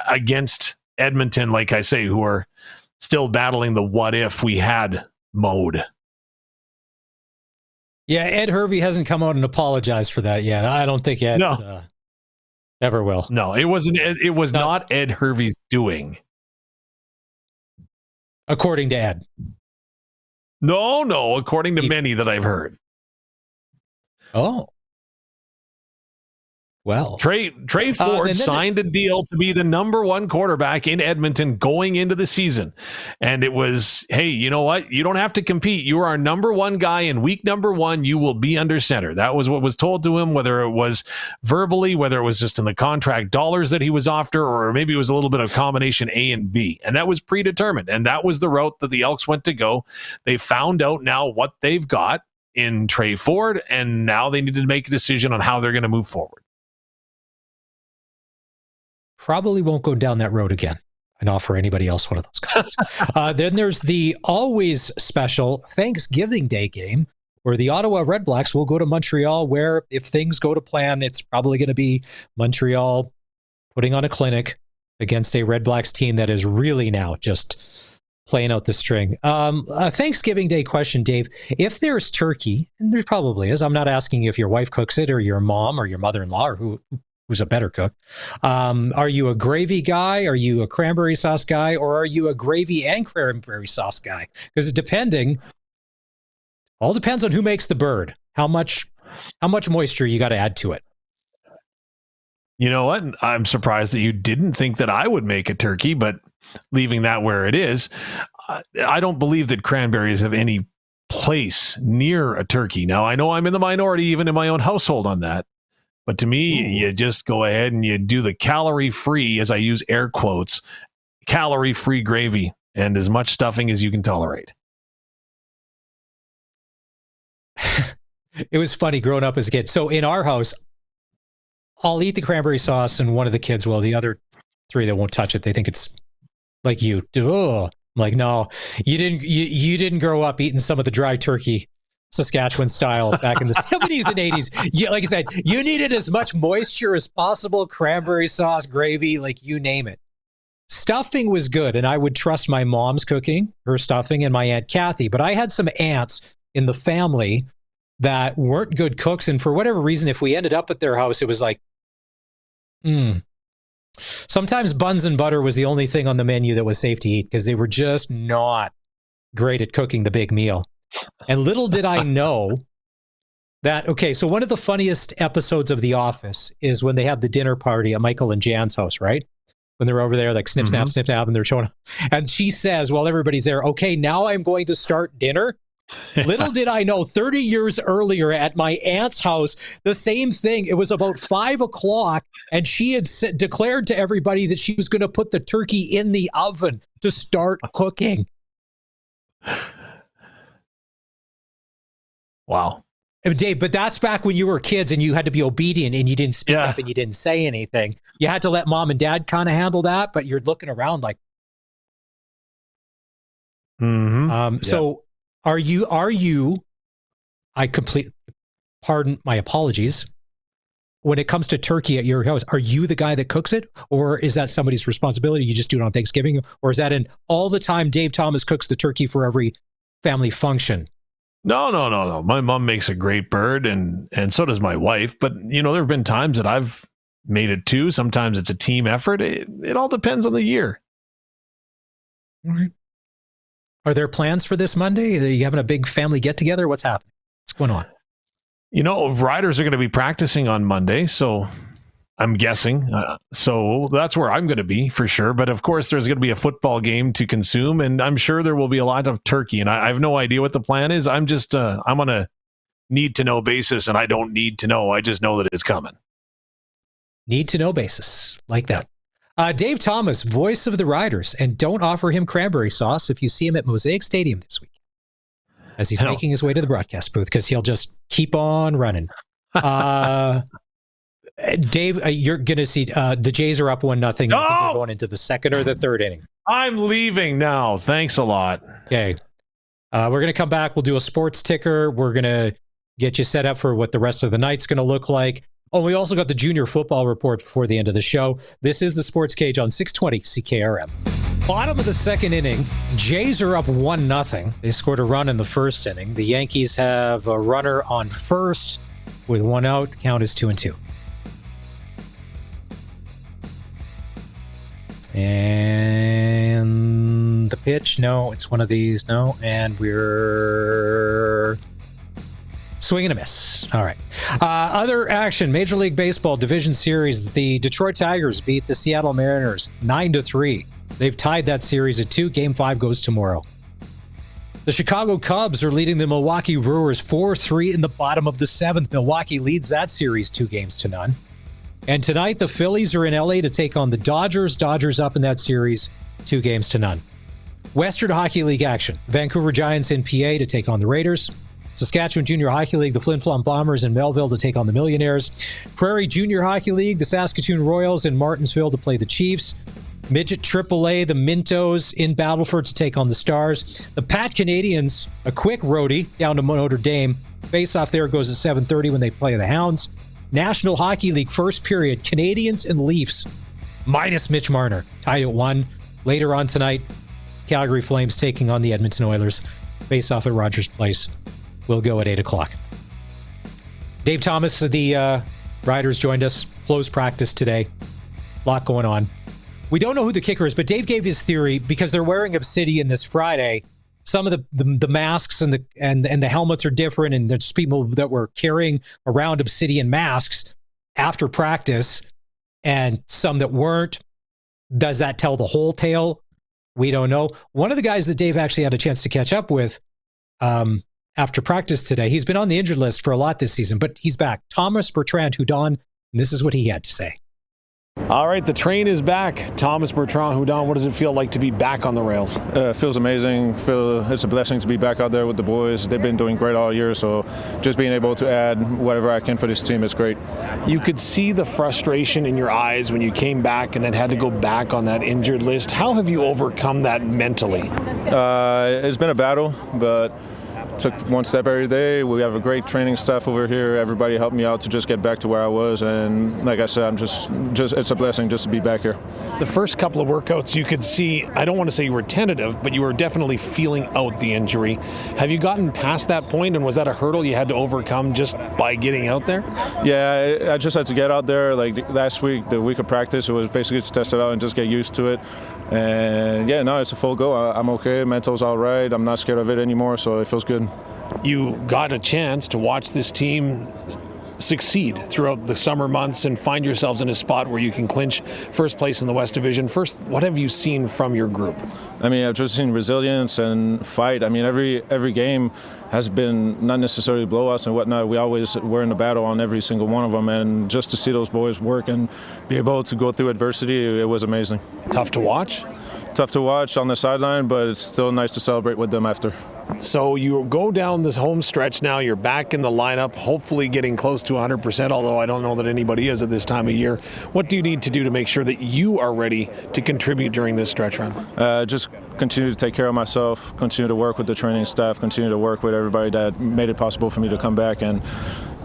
against Edmonton, like I say, who are still battling the what if we had mode. Yeah, Ed Hervey hasn't come out and apologized for that yet. I don't think Ed ever will. No, it wasn't. It was not Ed Hervey's doing. According to Ed. No, according to many that I've heard. Oh. Well, Trey Ford signed a deal to be the number one quarterback in Edmonton going into the season. And it was, hey, you know what? You don't have to compete. You are our number one guy in week number 1. You will be under center. That was what was told to him, whether it was verbally, whether it was just in the contract dollars that he was after, or maybe it was a little bit of combination A and B. And that was predetermined. And that was the route that the Elks went to go. They found out now what they've got in Trey Ford, and now they need to make a decision on how they're going to move forward. Probably won't go down that road again and offer anybody else one of those cards. Then there's the always special Thanksgiving Day game where the Ottawa Red Blacks will go to Montreal, where if things go to plan, it's probably going to be Montreal putting on a clinic against a Red Blacks team that is really now just playing out the string. A Thanksgiving Day question, Dave. If there's turkey, and there probably is, I'm not asking you if your wife cooks it or your mom or your mother-in-law or who's a better cook. Are you a gravy guy? Are you a cranberry sauce guy? Or are you a gravy and cranberry sauce guy? Because all depends on who makes the bird. How much moisture you got to add to it. You know what? I'm surprised that you didn't think that I would make a turkey, but leaving that where it is, I don't believe that cranberries have any place near a turkey. Now, I know I'm in the minority even in my own household on that. But to me, you just go ahead and you do the calorie-free, as I use air quotes, calorie-free gravy and as much stuffing as you can tolerate. It was funny growing up as a kid. So in our house, I'll eat the cranberry sauce, and one of the kids, the other 3 that won't touch it, they think it's like you. Oh. I'm like, no, you didn't grow up eating some of the dry turkey Saskatchewan style back in the 70s and 80s. Like I said, you needed as much moisture as possible, cranberry sauce, gravy, like you name it. Stuffing was good, and I would trust my mom's cooking, her stuffing, and my Aunt Kathy. But I had some aunts in the family that weren't good cooks, and for whatever reason, if we ended up at their house, it was like, Sometimes buns and butter was the only thing on the menu that was safe to eat because they were just not great at cooking the big meal. And little did I know that, okay, so one of the funniest episodes of The Office is when they have the dinner party at Michael and Jan's house, right? When they're over there, like snip, snap, snip, snap, and they're showing up. And she says, while everybody's there, okay, now I'm going to start dinner. Little did I know, 30 years earlier at my aunt's house, the same thing. It was about 5 o'clock, and she had declared to everybody that she was going to put the turkey in the oven to start cooking. Wow. Dave, but that's back when you were kids and you had to be obedient and you didn't speak up and you didn't say anything. You had to let mom and dad kind of handle that, but you're looking around like. So are you? Pardon my apologies. When it comes to turkey at your house, are you the guy that cooks it, or is that somebody's responsibility? You just do it on Thanksgiving, or is that an all the time Dave Thomas cooks the turkey for every family function? No. My mom makes a great bird, and so does my wife. But there have been times that I've made it too. Sometimes it's a team effort. It all depends on the year. All right. Are there plans for this Monday? Are you having a big family get together? What's happening? What's going on? Riders are going to be practicing on Monday, so I'm guessing. So that's where I'm going to be for sure. But of course, there's going to be a football game to consume, and I'm sure there will be a lot of turkey. And I have no idea what the plan is. I'm just I'm on a need-to-know basis, and I don't need to know. I just know that it's coming. Need-to-know basis. Like that. Dave Thomas, voice of the Riders, and don't offer him cranberry sauce if you see him at Mosaic Stadium this week, as he's making his way to the broadcast booth, because he'll just keep on running. Dave, you're going to see the Jays are up 1-0. They're going into the second or the third inning. I'm leaving now. Thanks a lot. Okay. We're going to come back. We'll do a sports ticker. We're going to get you set up for what the rest of the night's going to look like. Oh, we also got the junior football report before the end of the show. This is the Sports Cage on 620 CKRM. Bottom of the second inning, Jays are up 1-0. They scored a run in the first inning. The Yankees have a runner on first with one out. The count is 2-2. And the pitch, no, it's one of these, no, and we're swing and a miss. All right. Other action, Major League Baseball Division Series. The Detroit Tigers beat the Seattle Mariners 9-3. They've tied that series at 2. Game 5 goes tomorrow. The Chicago Cubs are leading the Milwaukee Brewers 4-3 in the bottom of the 7th. Milwaukee leads that series 2-0. And tonight, the Phillies are in LA to take on the Dodgers. Dodgers up in that series 2-0. Western Hockey League action. Vancouver Giants in PA to take on the Raiders. Saskatchewan Junior Hockey League, the Flin Flon Bombers in Melville to take on the Millionaires. Prairie Junior Hockey League, the Saskatoon Royals in Martinsville to play the Chiefs. Midget AAA, the Mintos in Battleford to take on the Stars. The Pat Canadians, a quick roadie down to Notre Dame. Face-off there goes at 7:30 when they play the Hounds. National Hockey League first period, Canadians and Leafs, minus Mitch Marner, tied at 1. Later on tonight, Calgary Flames taking on the Edmonton Oilers. Face-off at Rogers Place will go at 8 o'clock. Dave Thomas of the Riders joined us. Close practice today. A lot going on. We don't know who the kicker is, but Dave gave his theory because they're wearing Obsidian this Friday. Some of the masks and the helmets are different, and there's people that were carrying around Obsidian masks after practice, and some that weren't. Does that tell the whole tale? We don't know. One of the guys that Dave actually had a chance to catch up with after practice today, he's been on the injured list for a lot this season, but he's back. Thomas Bertrand Houdon, and this is what he had to say. All right, the train is back. Thomas Bertrand Houdon, what does it feel like to be back on the rails? It feels amazing. It's a blessing to be back out there with the boys. They've been doing great all year, so just being able to add whatever I can for this team is great. You could see the frustration in your eyes when you came back and then had to go back on that injured list. How have you overcome that mentally? It's been a battle, but took one step every day. We have a great training staff over here. Everybody helped me out to just get back to where I was. And like I said, I'm just it's a blessing just to be back here. The first couple of workouts you could see, I don't want to say you were tentative, but you were definitely feeling out the injury. Have you gotten past that point, and was that a hurdle you had to overcome just by getting out there? Yeah, I just had to get out there. Like last week, the week of practice, it was basically to test it out and just get used to it. And yeah, no, it's a full go. I'm okay. Mental's all right. I'm not scared of it anymore, so it feels good. You got a chance to watch this team succeed throughout the summer months and find yourselves in a spot where you can clinch first place in the West Division. First, what have you seen from your group? I mean, I've just seen resilience and fight. I mean, every game has been not necessarily blowouts and whatnot. We always were in a battle on every single one of them, and just to see those boys work and be able to go through adversity, it was amazing. Tough to watch? tough to watch on the sideline, but it's still nice to celebrate with them after. So you go down this home stretch now, you're back in the lineup, hopefully getting close to 100%, although I don't know that anybody is at this time of year. What do you need to do to make sure that you are ready to contribute during this stretch run? Just continue to take care of myself, continue to work with the training staff, continue to work with everybody that made it possible for me to come back, and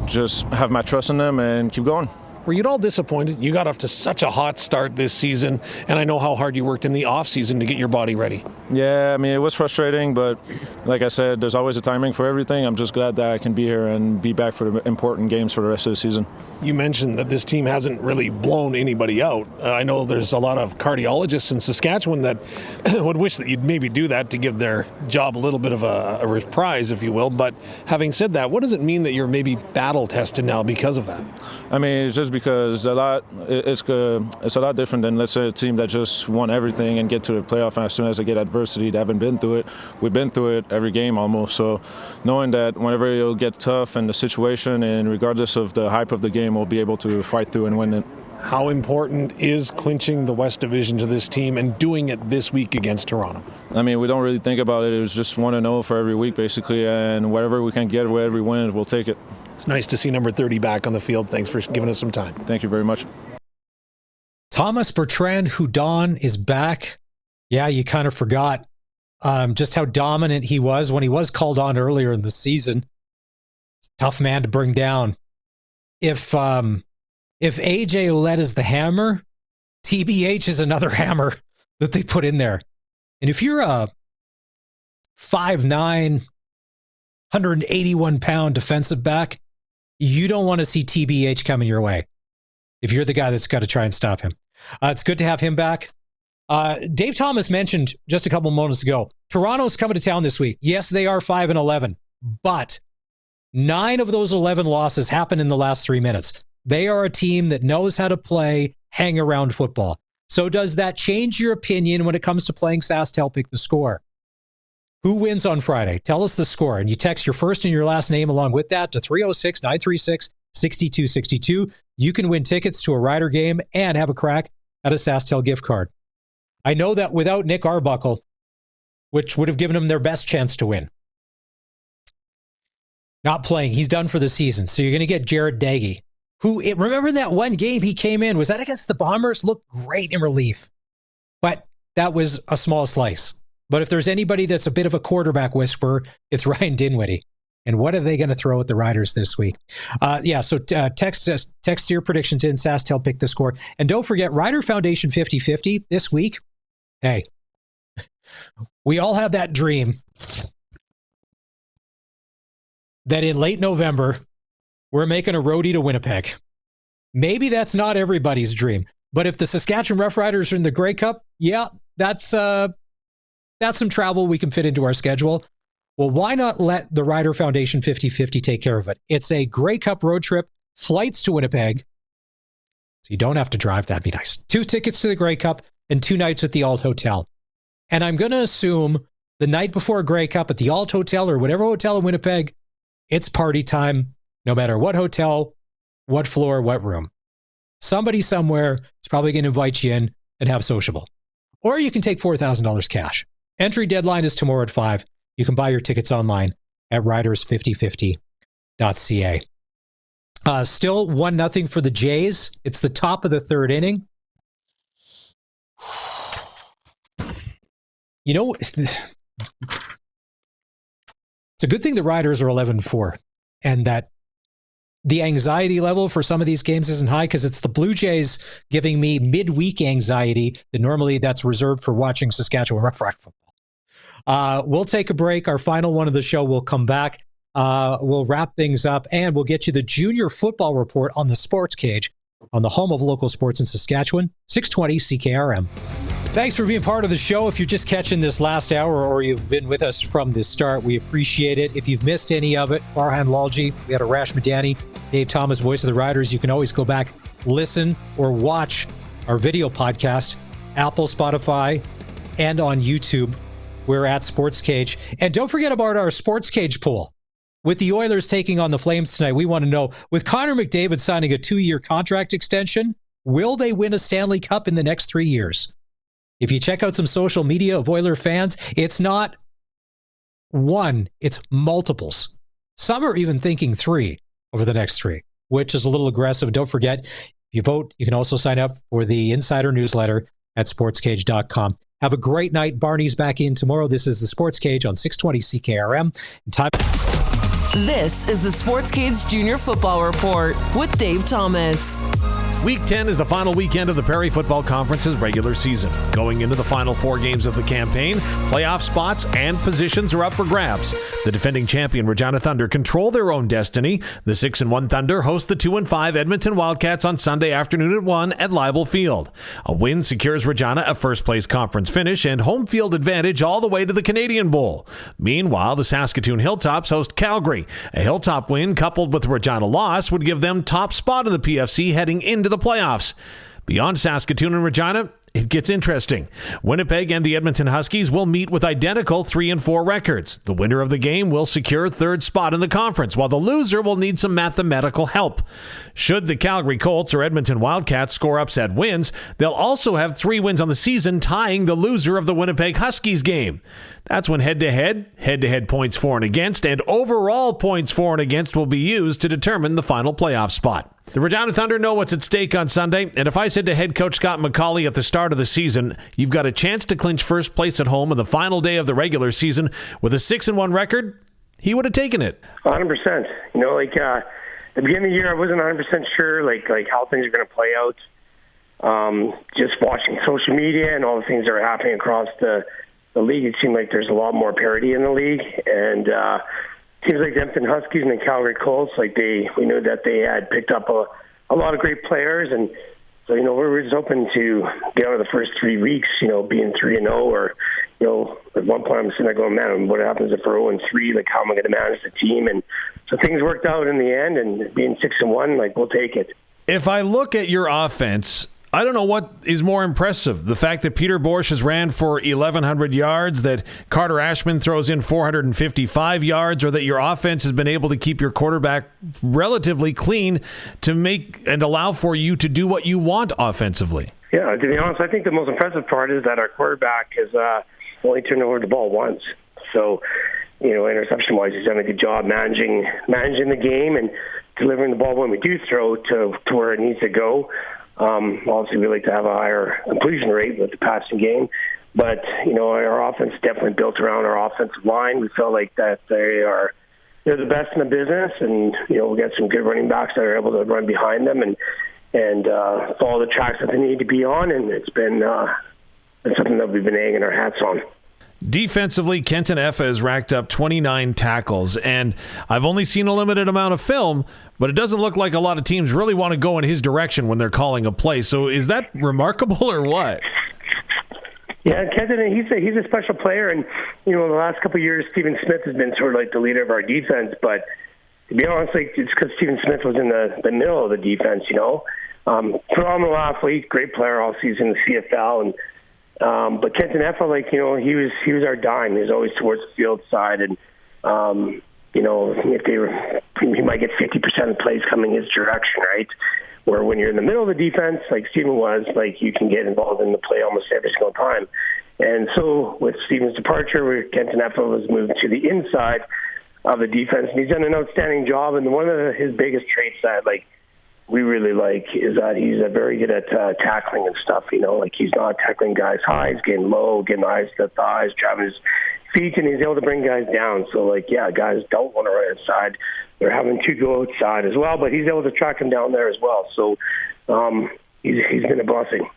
just have my trust in them and keep going. Were you at all disappointed? You got off to such a hot start this season, and I know how hard you worked in the off-season to get your body ready. Yeah, I mean, it was frustrating, but like I said, there's always a timing for everything. I'm just glad that I can be here and be back for the important games for the rest of the season. You mentioned that this team hasn't really blown anybody out. I know there's a lot of cardiologists in Saskatchewan that would wish that you'd maybe do that to give their job a little bit of a reprise, if you will. But having said that, what does it mean that you're maybe battle-tested now because of that? I mean, it's just because it's a lot different than, let's say, a team that just won everything and get to the playoff, and as soon as they get adversity, they haven't been through it. We've been through it every game almost. So knowing that whenever it'll get tough and the situation, and regardless of the hype of the game, we'll be able to fight through and win it. How important is clinching the West Division to this team and doing it this week against Toronto? I mean, we don't really think about it. It was just 1-0 for every week, basically, and whatever we can get, whatever we win, we'll take it. It's nice to see number 30 back on the field. Thanks for giving us some time. Thank you very much. Thomas Bertrand Hudon is back. Yeah, you kind of forgot just how dominant he was when he was called on earlier in the season. Tough man to bring down. If AJ Ouellette is the hammer, TBH is another hammer that they put in there. And if you're a 5'9", 181-pound defensive back, you don't want to see TBH coming your way if you're the guy that's got to try and stop him. It's good to have him back. Dave Thomas mentioned just a couple moments ago, Toronto's coming to town this week. Yes, they are 5-11, but 9 of those 11 losses happened in the last 3 minutes. They are a team that knows how to play hang-around football. So does that change your opinion when it comes to playing SaskTel Pick the Score? Who wins on Friday? Tell us the score, and you text your first and your last name along with that to 306-936-6262. You can win tickets to a Rider game and have a crack at a SaskTel gift card. I know that without Nick Arbuckle, which would have given him their best chance to win, not playing, he's done for the season. So you're going to get Jared Daggy, who, remember that one game he came in, was that against the Bombers? Looked great in relief, but that was a small slice. But if there's anybody that's a bit of a quarterback whisperer, it's Ryan Dinwiddie. And what are they going to throw at the Riders this week? So text your predictions in, SaskTel Pick the Score. And don't forget, Rider Foundation 50-50 this week. Hey, we all have that dream that in late November, we're making a roadie to Winnipeg. Maybe that's not everybody's dream. But if the Saskatchewan Roughriders are in the Grey Cup, yeah, that's some travel we can fit into our schedule. Well, why not let the Rider Foundation 50-50 take care of it? It's a Grey Cup road trip, flights to Winnipeg, so you don't have to drive. That'd be nice. 2 tickets to the Grey Cup and 2 nights at the Alt Hotel. And I'm going to assume the night before Grey Cup at the Alt Hotel or whatever hotel in Winnipeg, it's party time, no matter what hotel, what floor, what room. Somebody somewhere is probably going to invite you in and have sociable. Or you can take $4,000 cash. Entry deadline is tomorrow at 5. You can buy your tickets online at riders5050.ca. Still 1-0 for the Jays. It's the top of the 3rd inning. You know, it's a good thing the Riders are 11-4 and that the anxiety level for some of these games isn't high because it's the Blue Jays giving me midweek anxiety that normally that's reserved for watching Saskatchewan Roughrider football. We'll take a break. Our final one of the show will come back. We'll wrap things up, and we'll get you the junior football report on the SportsCage on the home of local sports in Saskatchewan, 620 CKRM. Thanks for being part of the show. If you're just catching this last hour or you've been with us from the start, we appreciate it. If you've missed any of it, Farhan, Lalji, we had Arash Madani, Dave Thomas, voice of the Riders. You can always go back, listen, or watch our video podcast, Apple, Spotify, and on YouTube. We're at SportsCage. And don't forget about our SportsCage poll. With the Oilers taking on the Flames tonight, we want to know, with Connor McDavid signing a 2-year contract extension, will they win a Stanley Cup in the next 3 years? If you check out some social media of Oiler fans, it's not one, it's multiples. Some are even thinking 3 over the next 3, which is a little aggressive. Don't forget, if you vote, you can also sign up for the Insider newsletter at sportscage.com. Have a great night. Barney's back in tomorrow. This is the Sports Cage on 620 CKRM. And time. This is the Sports Cage Junior Football Report with Dave Thomas. Week 10 is the final weekend of the Prairie Football Conference's regular season. Going into the final 4 games of the campaign, playoff spots and positions are up for grabs. The defending champion Regina Thunder control their own destiny. The 6-1 Thunder host the 2-5 Edmonton Wildcats on Sunday afternoon at 1 at Leibel Field. A win secures Regina a first-place conference finish and home field advantage all the way to the Canadian Bowl. Meanwhile, the Saskatoon Hilltops host Calgary. A Hilltop win coupled with a Regina loss would give them top spot in the PFC heading into the playoffs. Beyond Saskatoon and Regina, it gets interesting. Winnipeg and the Edmonton Huskies will meet with identical 3-4 records. The winner of the game will secure 3rd spot in the conference, while the loser will need some mathematical help. Should the Calgary Colts or Edmonton Wildcats score upset wins, they'll also have 3 wins on the season, tying the loser of the Winnipeg Huskies game. That's when head-to-head points for and against, and overall points for and against will be used to determine the final playoff spot. The Regina Thunder know what's at stake on Sunday, and if I said to head coach Scott McCauley at the start of the season, you've got a chance to clinch first place at home on the final day of the regular season with a 6-1 record, he would have taken it. 100%. You know, like at the beginning of the year, I wasn't 100% sure like how things are going to play out. Just watching social media and all the things that are happening across the league, it seemed like there's a lot more parity in the league, and seems like the Edmonton Huskies and the Calgary Colts, we knew that they had picked up a lot of great players, and so we were just hoping to get out of the first 3 weeks, being 3-0, or at one point I'm sitting there going, man, what happens if we're 0-3? Like, how am I going to manage the team? And so things worked out in the end, and being 6-1, we'll take it. If I look at your offense, I don't know what is more impressive. The fact that Peter Borscht has ran for 1,100 yards, that Carter Ashman throws in 455 yards, or that your offense has been able to keep your quarterback relatively clean to make and allow for you to do what you want offensively. Yeah, to be honest, I think the most impressive part is that our quarterback has only turned over the ball once. So, interception-wise, he's done a good job managing the game and delivering the ball when we do throw to where it needs to go. Obviously, we like to have a higher completion rate with the passing game, but our offense is definitely built around our offensive line. We feel like that they're the best in the business, and we got some good running backs that are able to run behind them and follow the tracks that they need to be on, and it's been something that we've been hanging our hats on. Defensively, Kenton Effa has racked up 29 tackles, and I've only seen a limited amount of film, but it doesn't look like a lot of teams really want to go in his direction when they're calling a play. So is that remarkable or what? Yeah, Kenton, he's a special player, and the last couple of years, Stephen Smith has been sort of like the leader of our defense, but to be honest, it's because Stephen Smith was in the middle of the defense, phenomenal athlete, great player all season in the CFL, and but Kenton Effa, he was our dime. He was always towards the field side, and if he might get 50% of plays coming his direction, right? Where when you're in the middle of the defense, like Stephen was, you can get involved in the play almost every single time. And so with Stephen's departure, where Kenton Effa was moved to the inside of the defense, and he's done an outstanding job. And one of his biggest traits that we really like is that he's very good at tackling and stuff. He's not tackling guys high, he's getting low, getting eyes to the thighs, driving his feet, and he's able to bring guys down. So guys don't want to run inside. They're having to go outside as well, but he's able to track them down there as well. So he's been a blessing.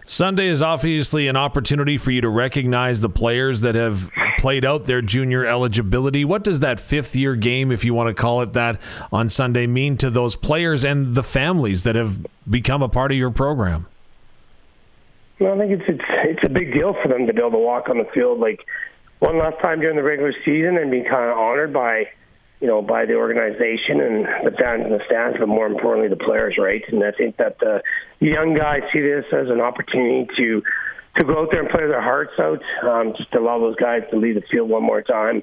Sunday is obviously an opportunity for you to recognize the players that have played out their junior eligibility. What does that fifth-year game, if you want to call it that, on Sunday mean to those players and the families that have become a part of your program? Well, I think it's a big deal for them to be able to walk on the field one last time during the regular season and be kind of honored by the organization and the fans in the stands, but more importantly, the players, right? And I think that the young guys see this as an opportunity to go out there and play their hearts out, just to allow those guys to lead the field one more time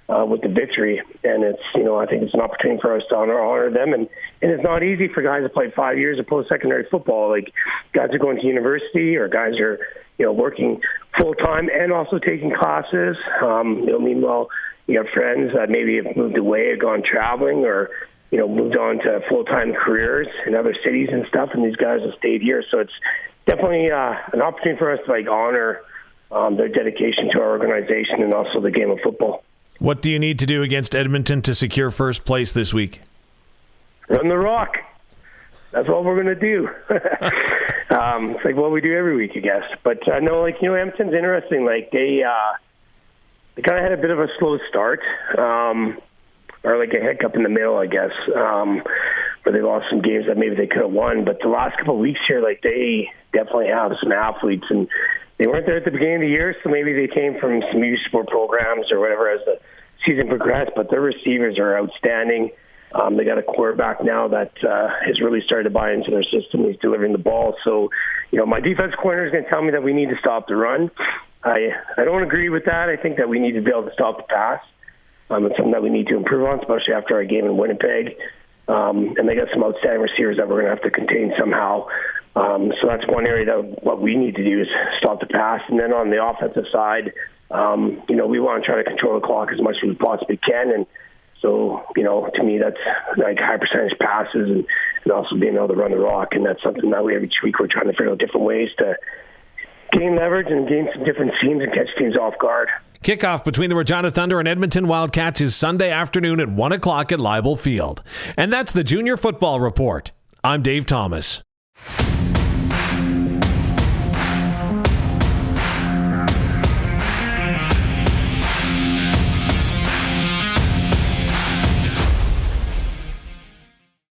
with the victory. And it's, I think it's an opportunity for us to honor them. And it's not easy for guys to play 5 years of post-secondary football. Guys are going to university, or guys are, working full time and also taking classes. Meanwhile, you have friends that maybe have moved away or gone traveling or, moved on to full-time careers in other cities and stuff, and these guys have stayed here. So it's definitely an opportunity for us to honor their dedication to our organization and also the game of football. What do you need to do against Edmonton to secure first place this week? Run the rock. That's what we're going to do. It's like what we do every week, I guess. But Edmonton's interesting. They kind of had a bit of a slow start, or a hiccup in the middle, I guess, where they lost some games that maybe they could have won. But the last couple of weeks here, they definitely have some athletes, and they weren't there at the beginning of the year, so maybe they came from some youth sport programs or whatever as the season progressed. But their receivers are outstanding. They got a quarterback now that has really started to buy into their system. He's delivering the ball. So, my defense coordinator is going to tell me that we need to stop the run. I don't agree with that. I think that we need to be able to stop the pass. It's something that we need to improve on, especially after our game in Winnipeg. And they got some outstanding receivers that we're going to have to contain somehow. So that's one area that what we need to do is stop the pass. And then on the offensive side, we want to try to control the clock as much as we possibly can. And so, to me, that's high percentage passes and also being able to run the rock. And that's something that every week we're trying to figure out different ways to gain leverage and gain some different teams and catch teams off guard. Kickoff between the Regina Thunder and Edmonton Wildcats is Sunday afternoon at 1 o'clock at Leibel Field. And that's the Junior Football Report. I'm Dave Thomas.